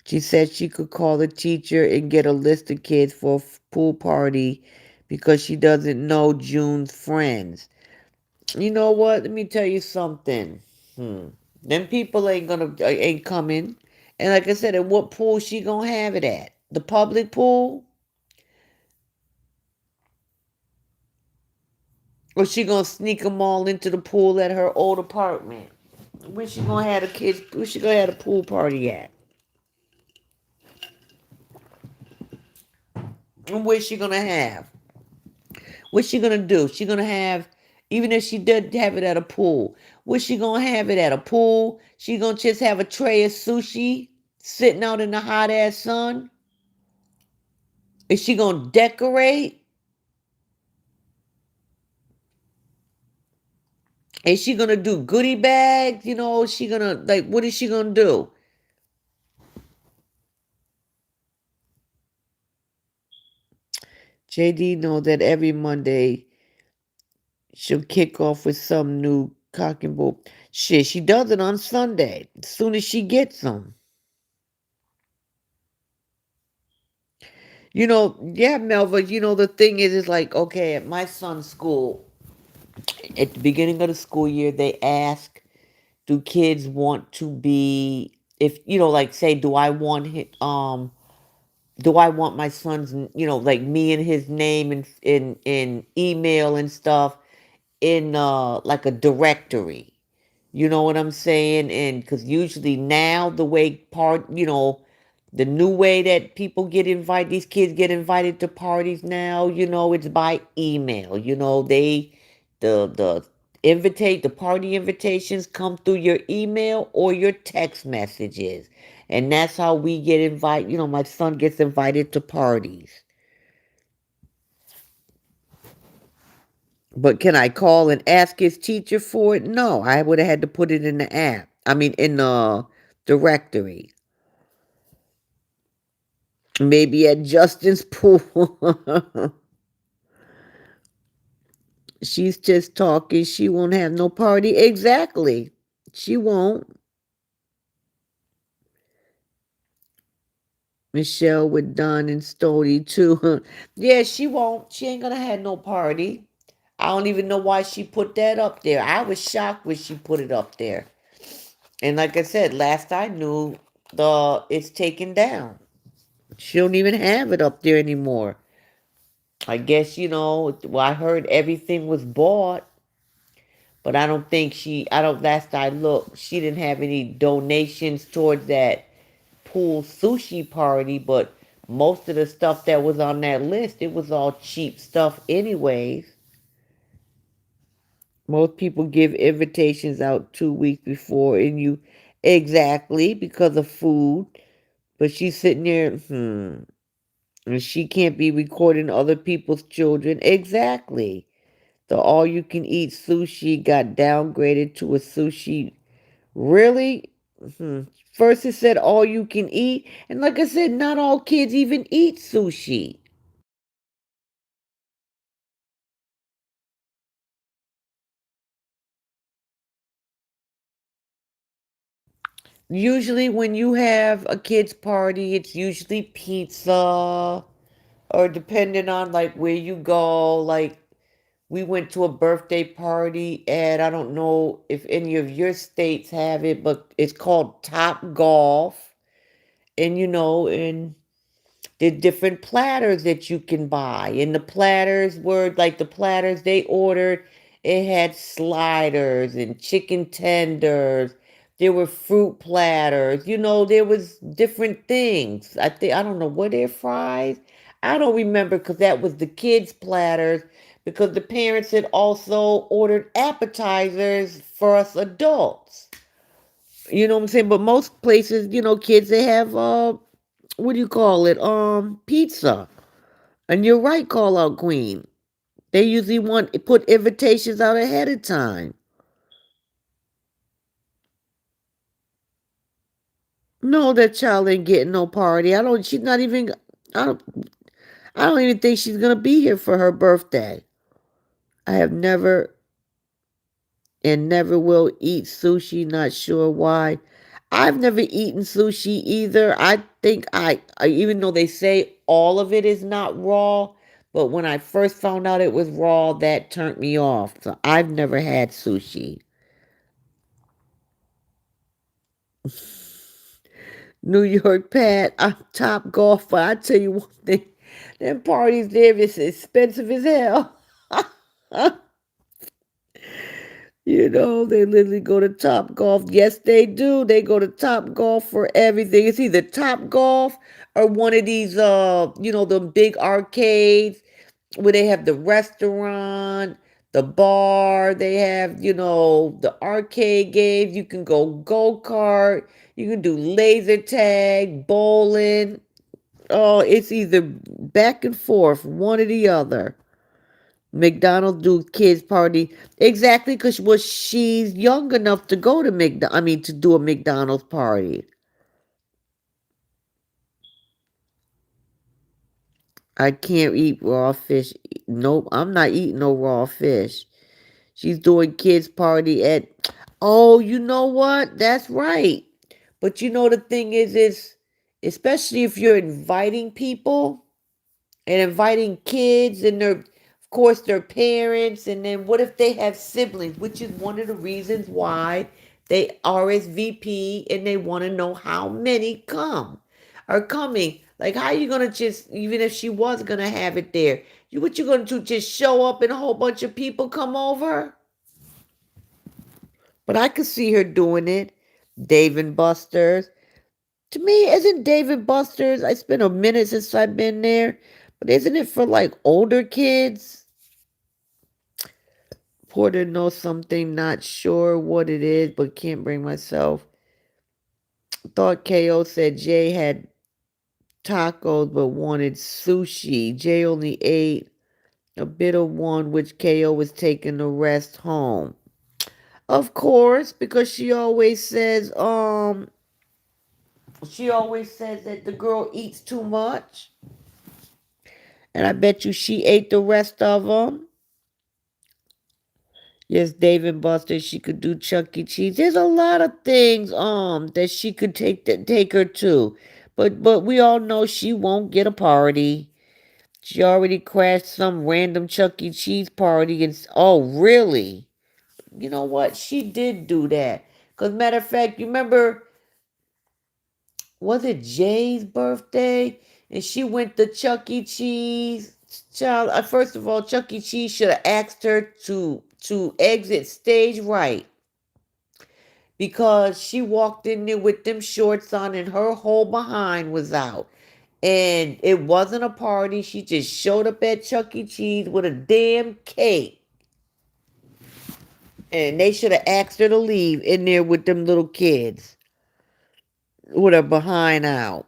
She said she could call the teacher and get a list of kids for a pool party because she doesn't know June's friends. You know what? Let me tell you something. Them people ain't coming. And like I said, at what pool she gonna have it at? The public pool? Or she gonna sneak them all into the pool at her old apartment? Where she gonna have the kids? Where she gonna have a pool party at? And where's she gonna have? What's she gonna do? She gonna have, even if she did have it at a pool, what's she gonna have it at a pool? She gonna just have a tray of sushi sitting out in the hot ass sun? Is she gonna decorate? Is she gonna do goodie bags? Is she gonna what is she gonna do? JD know that every Monday she'll kick off with some new cock and bull. Shit, she does it on Sunday. As soon as she gets them. Yeah, Melva, the thing is like, okay, at my son's school, at the beginning of the school year, they ask, do kids want to be, if, like say, do I want Do I want my son's, like me and his name and in email and stuff in like a directory? You know what I'm saying? And because usually now the way the new way that people get invited, these kids get invited to parties now, it's by email. The party invitations come through your email or your text messages. And that's how we get invited. My son gets invited to parties. But can I call and ask his teacher for it? No, I would have had to put it in the app. I mean, in the directory. Maybe at Justin's pool. She's just talking. She won't have no party. Exactly. She won't. Michelle with Don and Stody too. Yeah, she won't. She ain't gonna have no party. I don't even know why she put that up there. I was shocked when she put it up there. And like I said, last I knew, it's taken down. She don't even have it up there anymore. I guess, well, I heard everything was bought, but I don't, last I looked, she didn't have any donations towards that pool sushi party, but most of the stuff that was on that list, it was all cheap stuff anyways. Most people give invitations out 2 weeks before, and exactly, because of food. But she's sitting there, and she can't be recording other people's children. Exactly. The all you can eat sushi got downgraded to a sushi. Really? Hmm. First it said all you can eat. And like I said, not all kids even eat sushi. Usually when you have a kid's party, it's usually pizza or depending on like where you go. Like we went to a birthday party and I don't know if any of your states have it, but it's called Top Golf. And and the different platters that you can buy. And the platters were like the platters they ordered, it had sliders and chicken tenders. There were fruit platters. There was different things. I don't know, were there fries? I don't remember because that was the kids' platters because the parents had also ordered appetizers for us adults. You know what I'm saying? But most places, kids they have what do you call it? Pizza. And you're right, call out queen. They usually put invitations out ahead of time. No, that child ain't getting no party. She's not even I don't I don't even think she's gonna be here for her birthday. I have never and never will eat sushi, not sure why. I've never eaten sushi either. I think even though they say all of it is not raw, but when I first found out it was raw, that turned me off. So I've never had sushi. New York Pat, I'm top golfer. I tell you one thing, them parties there is expensive as hell. They literally go to Top Golf. Yes, they do. They go to Top Golf for everything. It's either Top Golf or one of these, the big arcades where they have the restaurant, the bar. They have, the arcade games. You can go kart. You can do laser tag, bowling. Oh, it's either back and forth, one or the other. McDonald's do kids party exactly because she's young enough to go to to do a McDonald's party. I can't eat raw fish. Nope, I'm not eating no raw fish. She's doing kids party at. Oh, you know what? That's right. But the thing is especially if you're inviting people and inviting kids and of course their parents, and then what if they have siblings, which is one of the reasons why they RSVP and they want to know how many are coming. Like, how you gonna just, even if she was gonna have it there, what you gonna do? Just show up and a whole bunch of people come over? But I could see her doing it. Dave and Buster's. To me, isn't Dave and Buster's? It's been a minute since I've been there, but isn't it for like older kids? Porter knows something, not sure what it is, but can't bring myself. Thought KO said Jay had tacos but wanted sushi. Jay only ate a bit of one, which KO was taking the rest home. Of course, because she always says that the girl eats too much. And I bet you she ate the rest of them. Yes, Dave and Buster, she could do Chuck E. Cheese. There's a lot of things that she could take her to. But we all know she won't get a party. She already crashed some random Chuck E. Cheese party and oh really? You know what? She did do that. Cause matter of fact, you remember, was it Jay's birthday? And she went to Chuck E. Cheese. Child, first of all, Chuck E. Cheese should have asked her to exit stage right, because she walked in there with them shorts on and her whole behind was out. And it wasn't a party. She just showed up at Chuck E. Cheese with a damn cake. And they should have asked her to leave in there with them little kids with her behind out.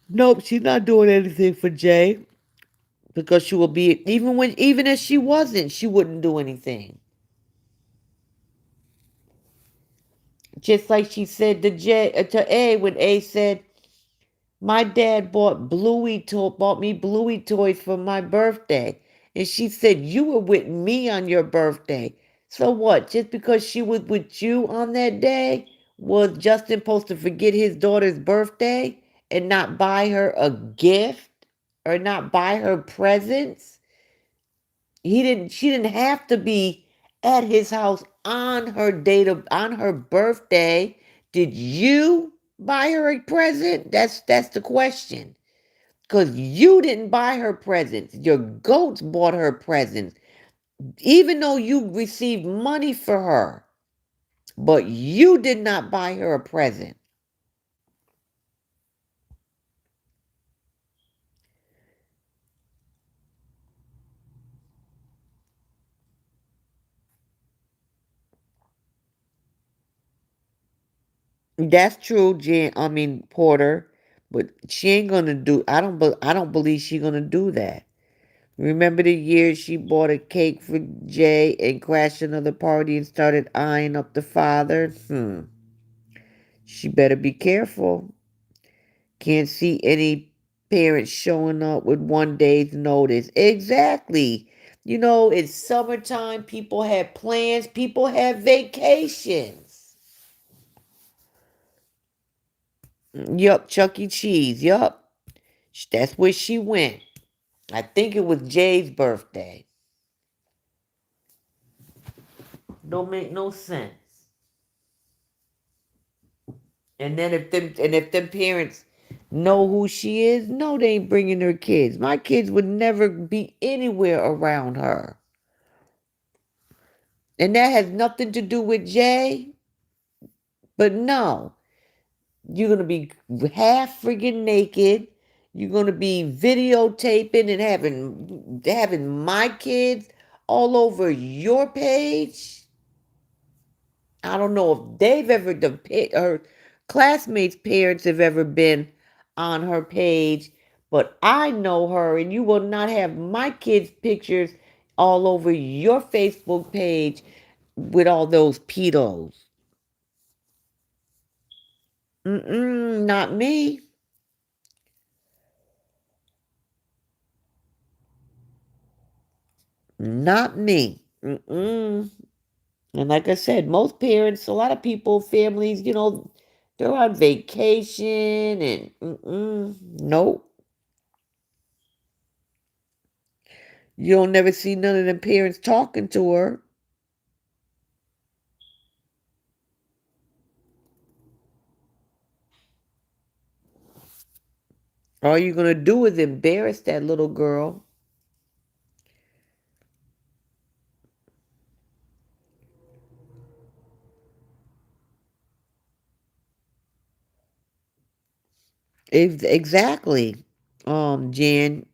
Nope, she's not doing anything for Jay, because she will be, even if she wasn't, she wouldn't do anything. Just like she said to A, when A said, my dad bought me Bluey toys for my birthday. And she said, you were with me on your birthday. So what? Just because she was with you on that day, was Justin supposed to forget his daughter's birthday and not buy her a gift or not buy her presents? She didn't have to be at his house on her birthday. Did you buy her a present? That's the question. Because you didn't buy her presents. Your goats bought her presents. Even though you received money for her. But you did not buy her a present. That's true, Porter. But she ain't gonna do. I don't believe she's gonna do that. Remember the year she bought a cake for Jay and crashed another party and started eyeing up the father? She better be careful. Can't see any parents showing up with one day's notice. Exactly. It's summertime. People have plans. People have vacations. Yup, Chuck E. Cheese. Yup. That's where she went. I think it was Jay's birthday. Don't make no sense. And if them parents know who she is, no, they ain't bringing their kids. My kids would never be anywhere around her. And that has nothing to do with Jay. But no, you're gonna be half friggin' naked. You're gonna be videotaping and having my kids all over your page. I don't know if her classmates' parents have ever been on her page, but I know her, and you will not have my kids' pictures all over your Facebook page with all those pedos. Not me. Not me. And like I said, most parents, a lot of people, families, they're on vacation and nope. You'll never see none of them parents talking to her. All you're gonna do is embarrass that little girl. Exactly. Jan,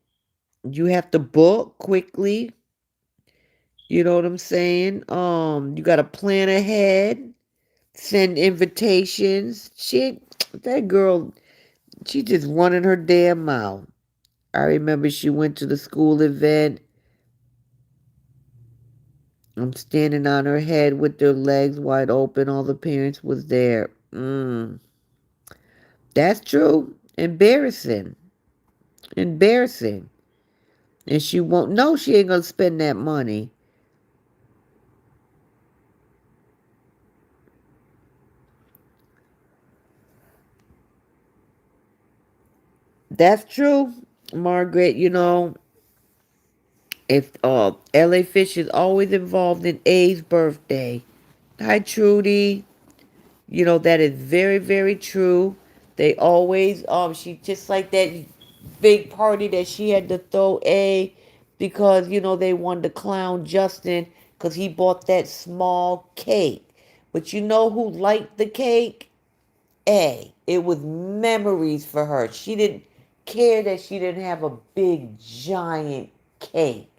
you have to book quickly. You know what I'm saying? You gotta plan ahead, send invitations. That girl, she just running her damn mouth. I remember she went to the school event. I'm standing on her head with their legs wide open. All the parents was there. That's true. Embarrassing. Embarrassing. And she won't know she ain't gonna spend that money. That's true, Margaret. If LA Fish is always involved in A's birthday. Hi Trudy. That is very, very true. They always she just like that big party that she had to throw A because they wanted to clown Justin because he bought that small cake. But you know who liked the cake? A. It was memories for her. She didn't care that she didn't have a big giant cake.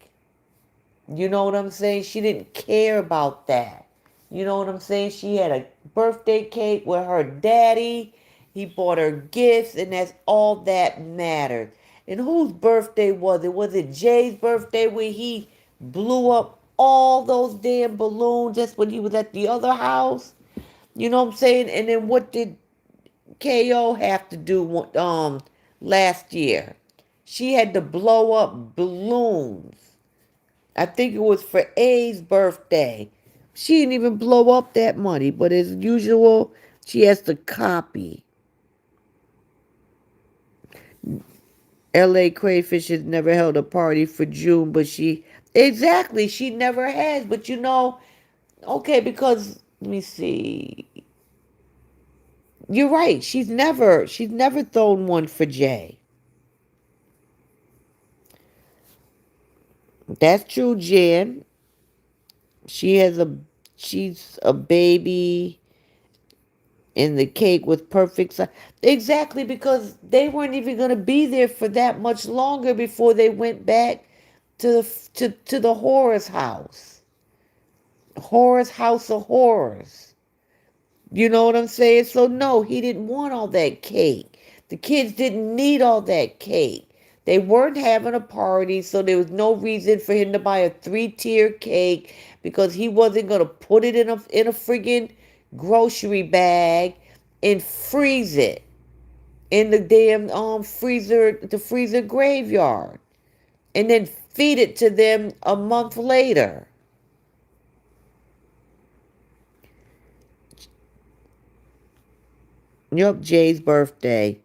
You know what I'm saying? She didn't care about that. You know what I'm saying? She had a birthday cake with her daddy. He bought her gifts, and that's all that mattered. And whose birthday was it? Was it Jay's birthday where he blew up all those damn balloons just when he was at the other house? You know what I'm saying? And then what did KO have to do last year? She had to blow up balloons. I think it was for A's birthday. She didn't even blow up that money, but as usual, she has to copy. LA Crayfish has never held a party for June, but exactly, she never has. But okay, because let me see. You're right. She's never thrown one for Jay. That's true, Jen. She has a she's a baby and the cake was perfect size. Exactly, because they weren't even going to be there for that much longer before they went back to the Horror's House of Horrors. You know what I'm saying? So no, he didn't want all that cake. The kids didn't need all that cake. They weren't having a party, so there was no reason for him to buy a three-tier cake because he wasn't gonna put it in a friggin' grocery bag and freeze it in the damn freezer graveyard, and then feed it to them a month later. Yup, Jay's birthday.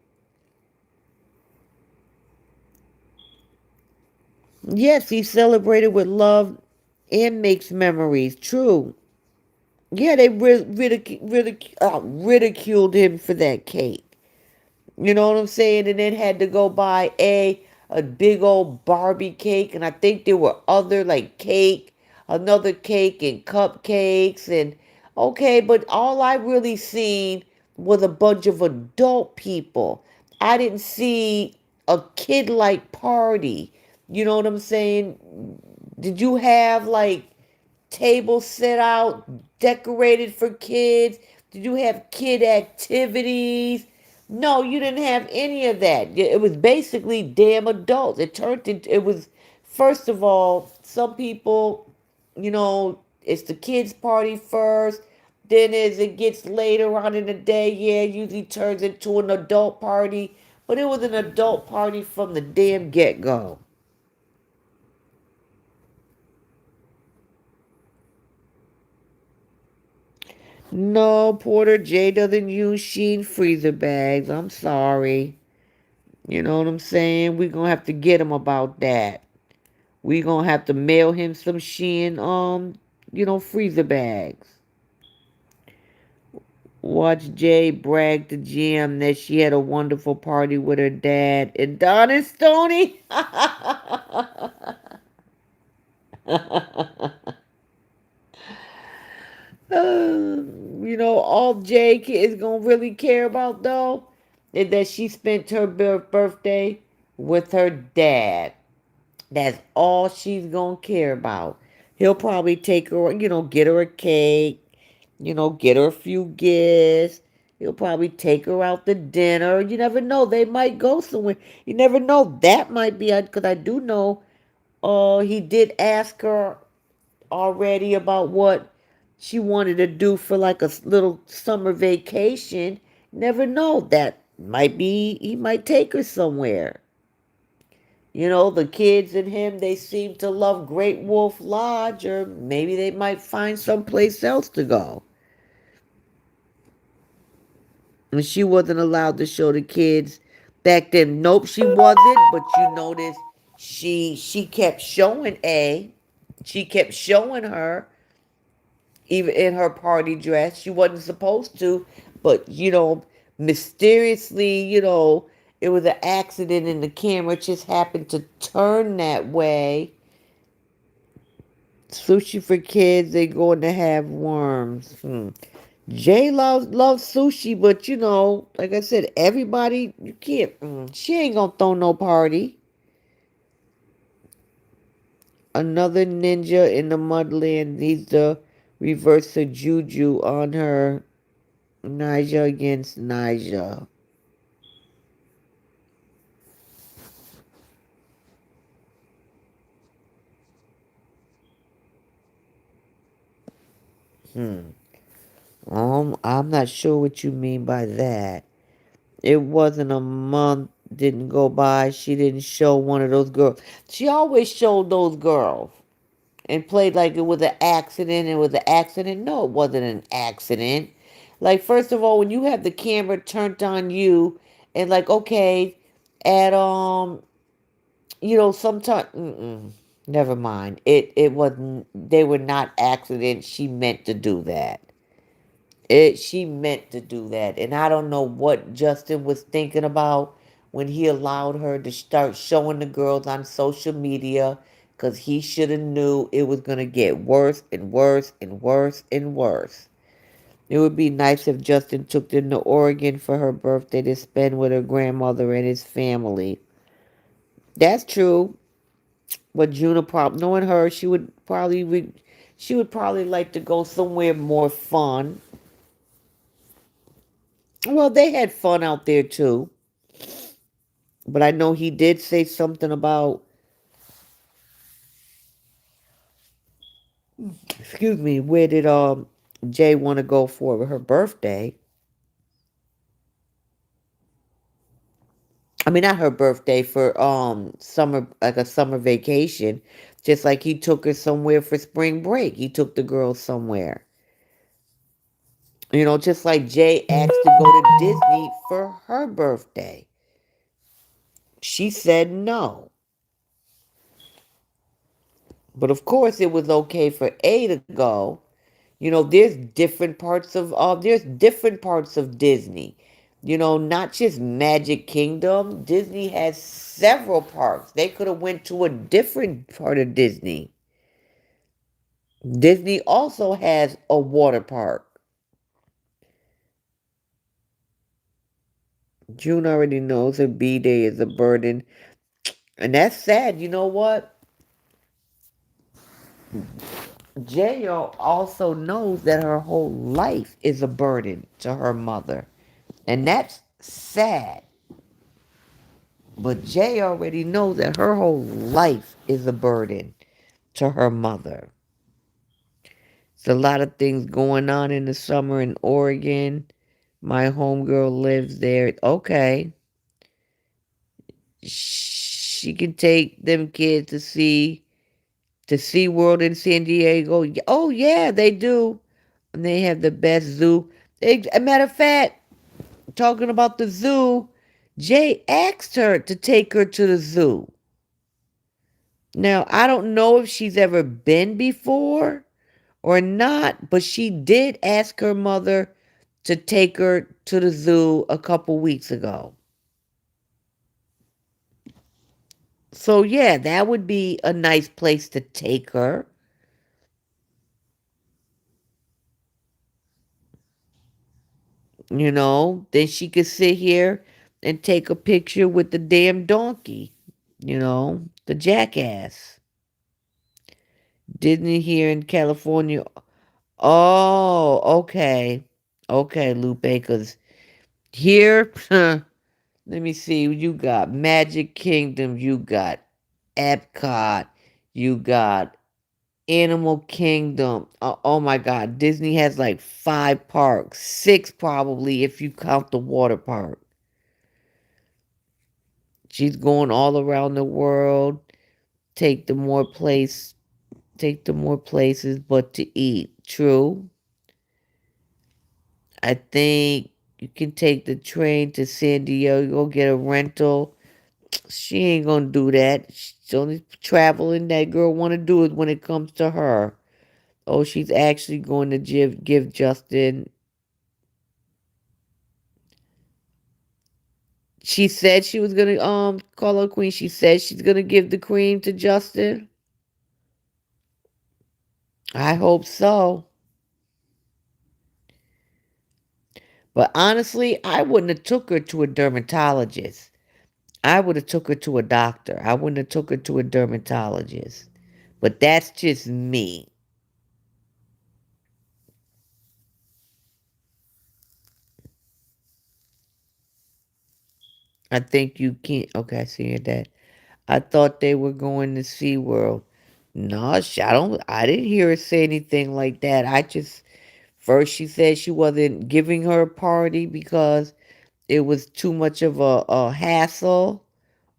Yes, he celebrated with love and makes memories. True. Yeah, they ridiculed him for that cake. You know what I'm saying? And then had to go buy a big old Barbie cake, and I think there were other like another cake and cupcakes and okay, but all I really seen was a bunch of adult people. I didn't see a kid like party. You know what I'm saying? Did you have like tables set out, decorated for kids? Did you have kid activities? No, you didn't have any of that. It was basically damn adults. It was, first of all, some people, it's the kids' party first. Then as it gets later on in the day, yeah, it usually turns into an adult party. But it was an adult party from the damn get go. No, Porter J doesn't use Sheen freezer bags. I'm sorry. You know what I'm saying? We're gonna have to get him about that. We're gonna have to mail him some Sheen freezer bags. Watch Jay brag to Jim that she had a wonderful party with her dad. And Don and Stony. All Jay is gonna really care about though is that she spent her birthday with her dad. That's all she's gonna care about. He'll probably take her, get her a cake, get her a few gifts. He'll probably take her out to dinner. You never know. They might go somewhere. You never know. That might be because I do know. He did ask her already about what she wanted to do for like a little summer vacation. Never know. That might be. He might take her somewhere. The kids and him, they seem to love Great Wolf Lodge, or maybe they might find someplace else to go. And she wasn't allowed to show the kids back then. Nope, she wasn't. But you notice she kept showing A. She kept showing her, even in her party dress. She wasn't supposed to, but mysteriously, it was an accident and the camera just happened to turn that way. Sushi for kids, they going to have worms. Jay loves sushi, but like I said, everybody you can't. She ain't gonna throw no party. Another ninja in the mudland needs to reverse the juju on her. Naja against Naja. Hmm. I'm not sure what you mean by that. It wasn't a month didn't go by. She didn't show one of those girls. She always showed those girls and played like it was an accident. It was an accident. No, it wasn't an accident. Like, first of all, when you have the camera turned on you, and like, okay, at sometimes, never mind. It wasn't. They were not accidents. She meant to do that. She meant to do that, and I don't know what Justin was thinking about when he allowed her to start showing the girls on social media, because he should have knew it was going to get worse and worse and worse and worse. It would be nice if Justin took them to Oregon for her birthday to spend with her grandmother and his family. That's true. But Juna, probably knowing her, she would probably like to go somewhere more fun. Well, they had fun out there too. But I know he did say something about, excuse me, where did Jay want to go for her birthday? I mean, not her birthday, for summer, like a summer vacation. Just like he took her somewhere for spring break. He took the girls somewhere. Just like Jay asked to go to Disney for her birthday. She said no. But of course it was okay for A to go. There's different parts of Disney. Not just Magic Kingdom. Disney has several parks. They could have went to a different part of Disney. Disney also has a water park. June already knows her B-Day is a burden. And that's sad. You know what? J.O. also knows that her whole life is a burden to her mother. And that's sad. But Jay already knows that her whole life is a burden to her mother. There's a lot of things going on in the summer in Oregon. My homegirl lives there. Okay. She can take them kids to SeaWorld in San Diego. Oh, yeah, they do. And they have the best zoo. A matter of fact, talking about the zoo, Jay asked her to take her to the zoo. Now, I don't know if she's ever been before or not, but she did ask her mother to take her to the zoo a couple weeks ago. So yeah, that would be a nice place to take her. Then she could sit here and take a picture with the damn donkey, the jackass. Disney here in California. Oh, okay. Okay, Lupe, because here, let me see, you got Magic Kingdom, you got Epcot, you got Animal Kingdom. Oh my God, Disney has like 5 parks, 6 probably if you count the water park. She's going all around the world, take the more place, take the more places, but to eat. True. I think you can take the train to San Diego, get a rental. She ain't gonna do that. She's only traveling that girl wanna do it when it comes to her. Oh, she's actually going to give Justin. She said she was gonna call her queen. She said she's gonna give the queen to Justin. I hope so. But honestly, I wouldn't have took her to a dermatologist. I would have took her to a doctor. I wouldn't have took her to a dermatologist. But that's just me. I think you can't. Okay, I see your dad. I thought they were going to SeaWorld. No, I don't. I didn't hear her say anything like that. I just first she said she wasn't giving her a party because it was too much of a hassle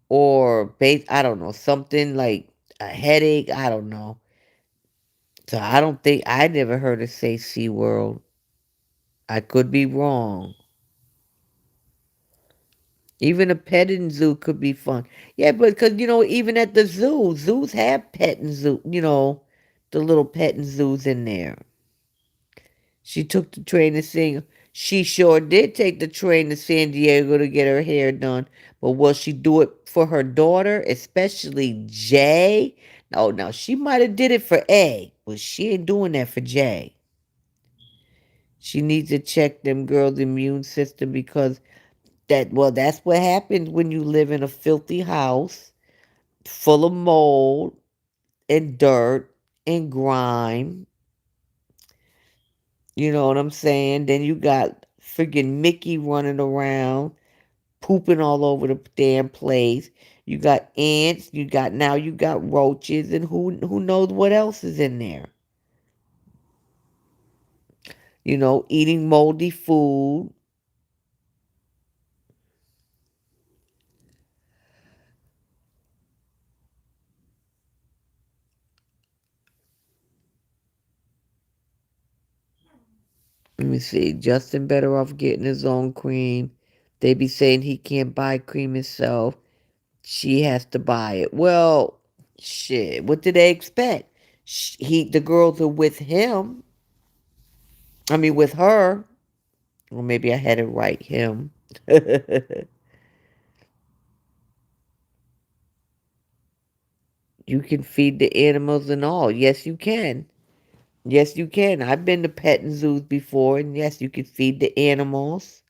or I don't know, something like a headache. I don't know. So I don't think I never heard her say SeaWorld. I could be wrong. Even a petting zoo could be fun. Yeah, but because, even at the zoo, zoos have petting zoo, the little petting zoos in there. She took the train to San She sure did take the train to San Diego to get her hair done. But will she do it for her daughter, especially Jay? No, now she might have did it for A, but she ain't doing that for Jay. She needs to check them girls' immune system because that's what happens when you live in a filthy house full of mold and dirt and grime. You know what I'm saying? Then you got freaking Mickey running around, pooping all over the damn place. You got ants. You got roaches, and who knows what else is in there? Eating moldy food. Let me see. Justin better off getting his own cream. They be saying he can't buy cream himself. She has to buy it. Well, shit. What did they expect? The girls are with him. I mean, with her. Or maybe I had it right. Him. You can feed the animals and all. Yes, you can. Yes, you can. I've been to petting zoos before, and yes, you can feed the animals.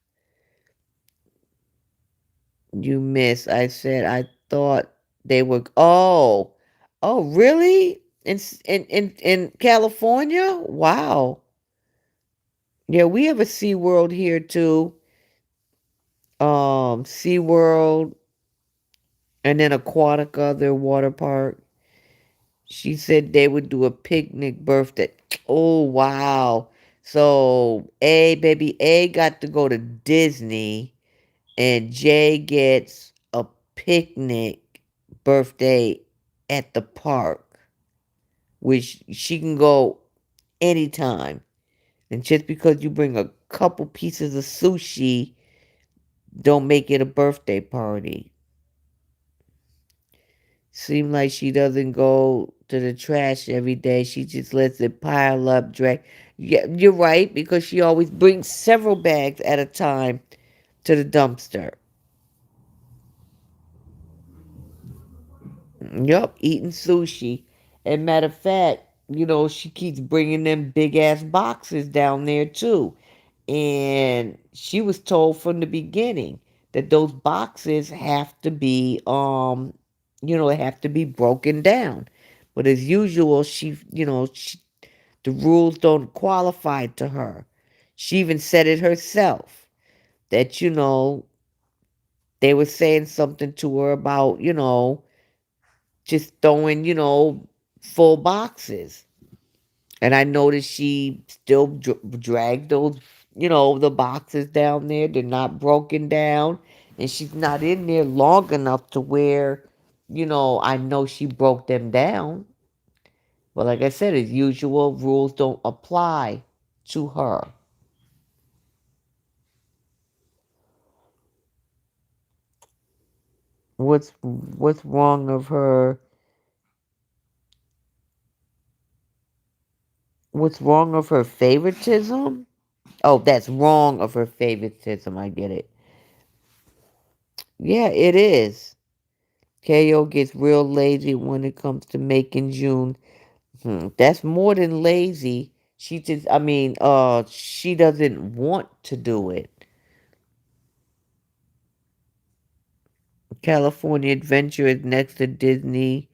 You miss. I said I thought they were. Oh, really? In California? Wow. Yeah, we have a SeaWorld here too. SeaWorld and then Aquatica, their water park. She said they would do a picnic birthday. Oh, wow. So baby A got to go to Disney and Jay gets a picnic birthday at the park, which she can go anytime. And just because you bring a couple pieces of sushi, don't make it a birthday party. Seem like she doesn't go to to the trash every day. She just lets it pile up, drag. Yeah, you're right, because she always brings several bags at a time to the dumpster. Yup, eating sushi. And matter of fact, she keeps bringing them big ass boxes down there too. And she was told from the beginning that those boxes have to be, they have to be broken down. But as usual, the rules don't qualify to her. She even said it herself that, they were saying something to her about, just throwing, full boxes. And I noticed she still dragged those, the boxes down there. They're not broken down. And she's not in there long enough to where, I know she broke them down. But like I said, as usual, rules don't apply to her. What's wrong of her? What's wrong of her favoritism? Oh, that's wrong of her favoritism. I get it. Yeah, it is. KO gets real lazy when it comes to making June. That's more than lazy. She doesn't want to do it. California Adventure is next to Disney,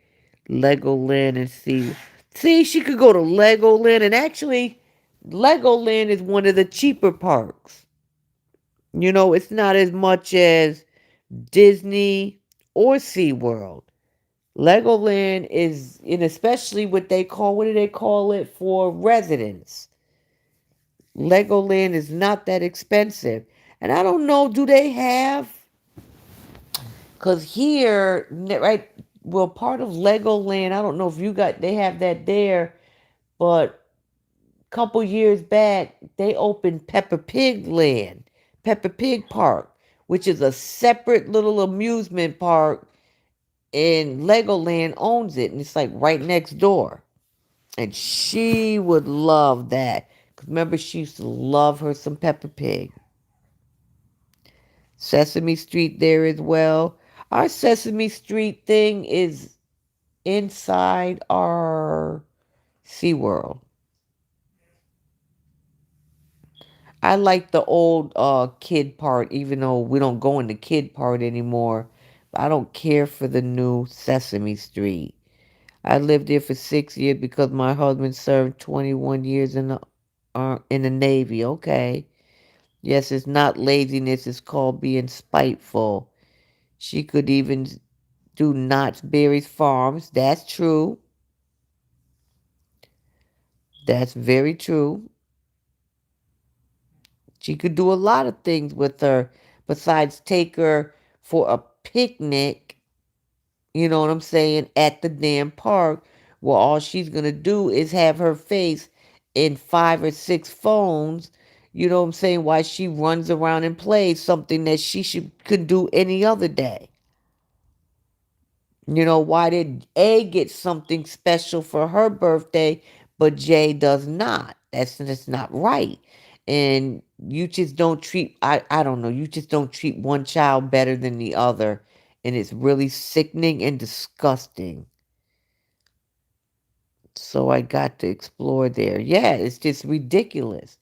Legoland, and see. See, she could go to Legoland, and actually, Legoland is one of the cheaper parks. It's not as much as Disney or SeaWorld. Legoland is, and especially what do they call it for residents? Legoland is not that expensive. And I don't know, do they have, because here, right, well, part of Legoland, I don't know if they have that there, but a couple years back, they opened Peppa Pig Land, Peppa Pig Park, which is a separate little amusement park, and Legoland owns it, and it's like right next door. And she would love that. 'Cause remember, she used to love her some Peppa Pig. Sesame Street there as well. Our Sesame Street thing is inside our SeaWorld. I like the old kid part, even though we don't go in the kid part anymore. I don't care for the new Sesame Street. I lived there for 6 years because my husband served 21 years in the Navy. Okay. Yes, it's not laziness. It's called being spiteful. She could even do Knott's Berry Farms. That's true. That's very true. She could do a lot of things with her besides take her for a picnic, you know what I'm saying, at the damn park where all she's going to do is have her face in 5 or 6 phones, you know what I'm saying, while she runs around and plays something that could do any other day. Why did A get something special for her birthday, but J does not? That's not right. And you just don't treat, I don't know, you just don't treat one child better than the other. And it's really sickening and disgusting. So I got to explore there. Yeah, it's just ridiculous.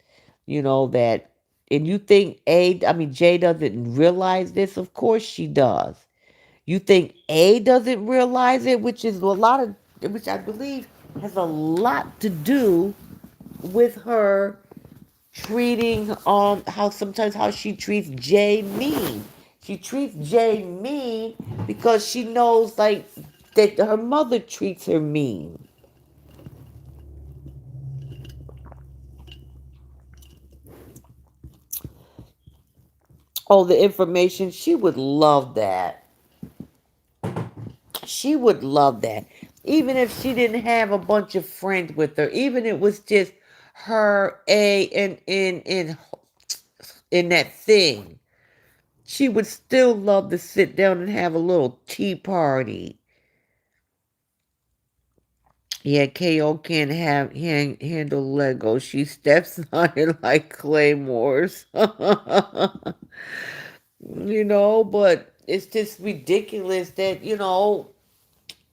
That, and you think Jay doesn't realize this? Of course she does. You think A doesn't realize it, which I believe has a lot to do with her treating how she treats Jay mean. She treats Jay mean because she knows like that her mother treats her mean. Oh, the information, she would love that. She would love that. Even if she didn't have a bunch of friends with her, even if it was just her a in that thing, she would still love to sit down and have a little tea party. Yeah, KO can't handle Lego. She steps on it like claymores. But it's just ridiculous that,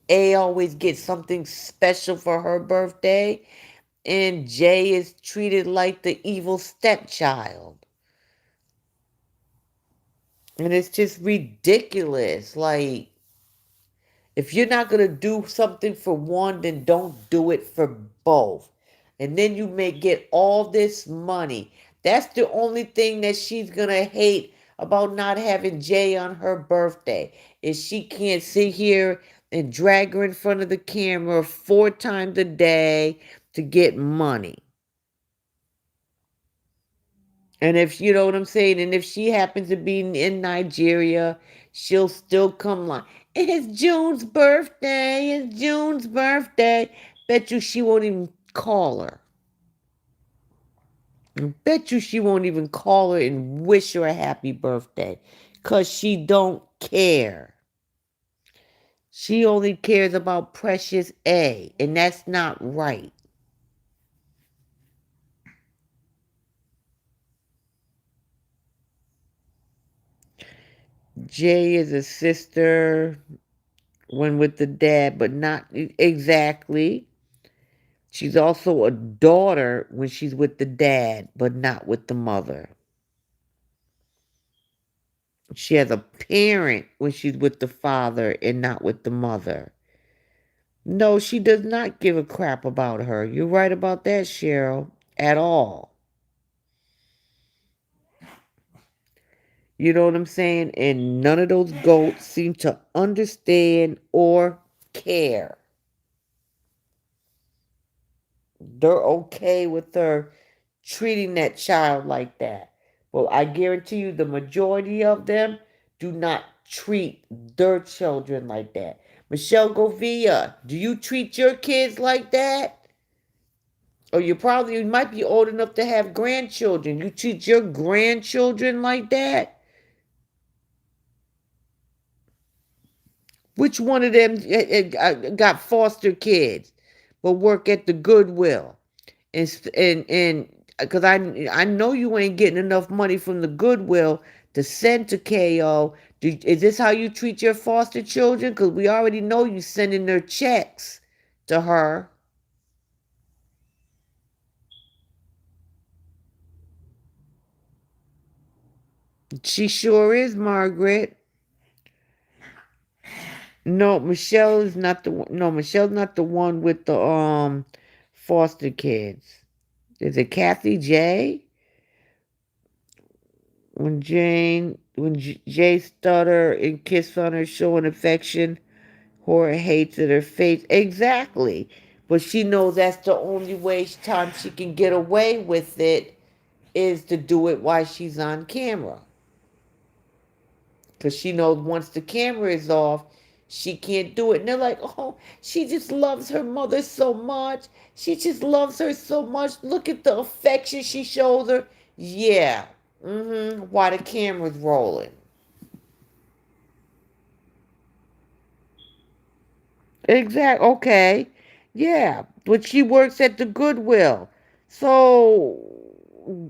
A always gets something special for her birthday, and Jay is treated like the evil stepchild. And it's just ridiculous. Like, if you're not going to do something for one, then don't do it for both. And then you may get all this money. That's the only thing that she's going to hate about not having Jay on her birthday is she can't sit here and drag her in front of the camera 4 times a day to get money. And if you know what I'm saying, and if she happens to be in Nigeria, she'll still come like, it's June's birthday, it's June's birthday. Bet you she won't even call her. I bet you she won't even call her and wish her a happy birthday. Cause she don't care. She only cares about Precious A. And that's not right. Jay is a sister when with the dad, but not exactly. She's also a daughter when she's with the dad, but not with the mother. She has a parent when she's with the father and not with the mother. No, she does not give a crap about her. You're right about that, Cheryl. At all. You know what I'm saying? And none of those goats seem to understand or care. They're okay with her treating that child like that. Well, I guarantee you the majority of them do not treat their children like that. Michelle Govia, do you treat your kids like that? Or you might be old enough to have grandchildren. You treat your grandchildren like that? Which one of them got foster kids but work at the Goodwill? And because I know you ain't getting enough money from the Goodwill to send to KO. Is this how you treat your foster children? Because we already know you sending their checks to her. She sure is, Margaret. No, Michelle is not the one. No, Michelle's not the one with the foster kids. Is it Kathy J? When Jay stutter and kiss on her, showing affection, horror hates at her face. Exactly. But she knows that's the only time she can get away with it is to do it while she's on camera. Because she knows once the camera is off, she can't do it. And they're like, oh, she just loves her mother so much. She just loves her so much. Look at the affection she shows her. Yeah. While the camera's rolling. Exact. Okay. Yeah. But she works at the Goodwill. So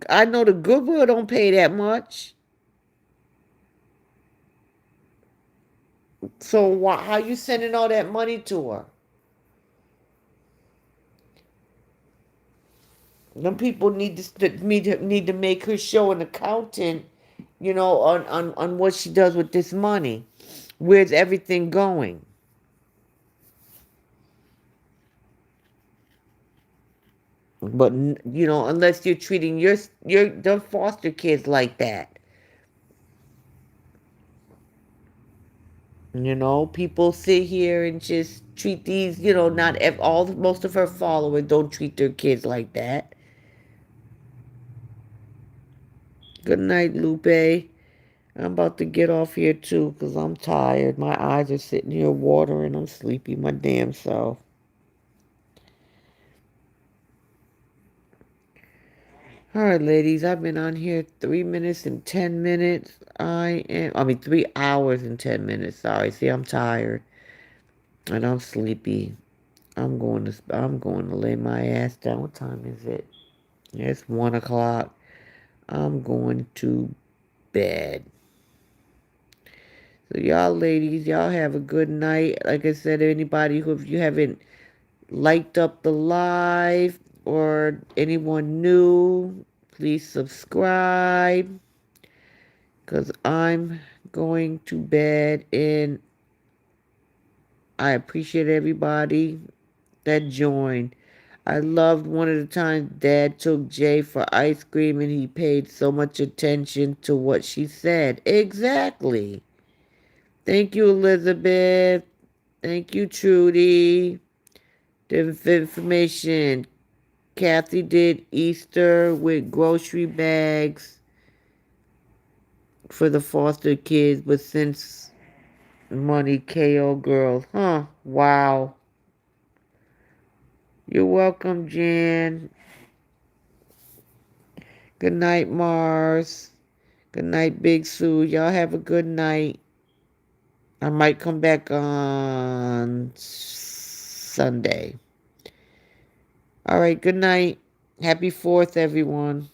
I know the Goodwill don't pay that much. So how you sending all that money to her? Them people need to make her show an accountant, on what she does with this money. Where's everything going? But unless you're treating the foster kids like that. People sit here and just treat these, not most of her followers don't treat their kids like that. Good night, Lupe. I'm about to get off here too because I'm tired. My eyes are sitting here watering. I'm sleepy, my damn self. All right, ladies, I've been on here 3 minutes and 10 minutes. 3 hours and 10 minutes. Sorry, see, I'm tired and I'm sleepy. I'm going to lay my ass down. What time is it? It's 1 o'clock. I'm going to bed. So y'all ladies, y'all have a good night. Like I said, anybody who, if you haven't liked up the live or anyone new, please subscribe because I'm going to bed, and I appreciate everybody that joined. I loved one of the times Dad took Jay for ice cream and he paid so much attention to what she said. Exactly. Thank you, Elizabeth. Thank you, Trudy. The information. Kathy did Easter with grocery bags for the foster kids, but since money, KO girls. Huh. Wow. You're welcome, Jan. Good night, Mars. Good night, Big Sue. Y'all have a good night. I might come back on Sunday. All right, good night. Happy 4th, everyone.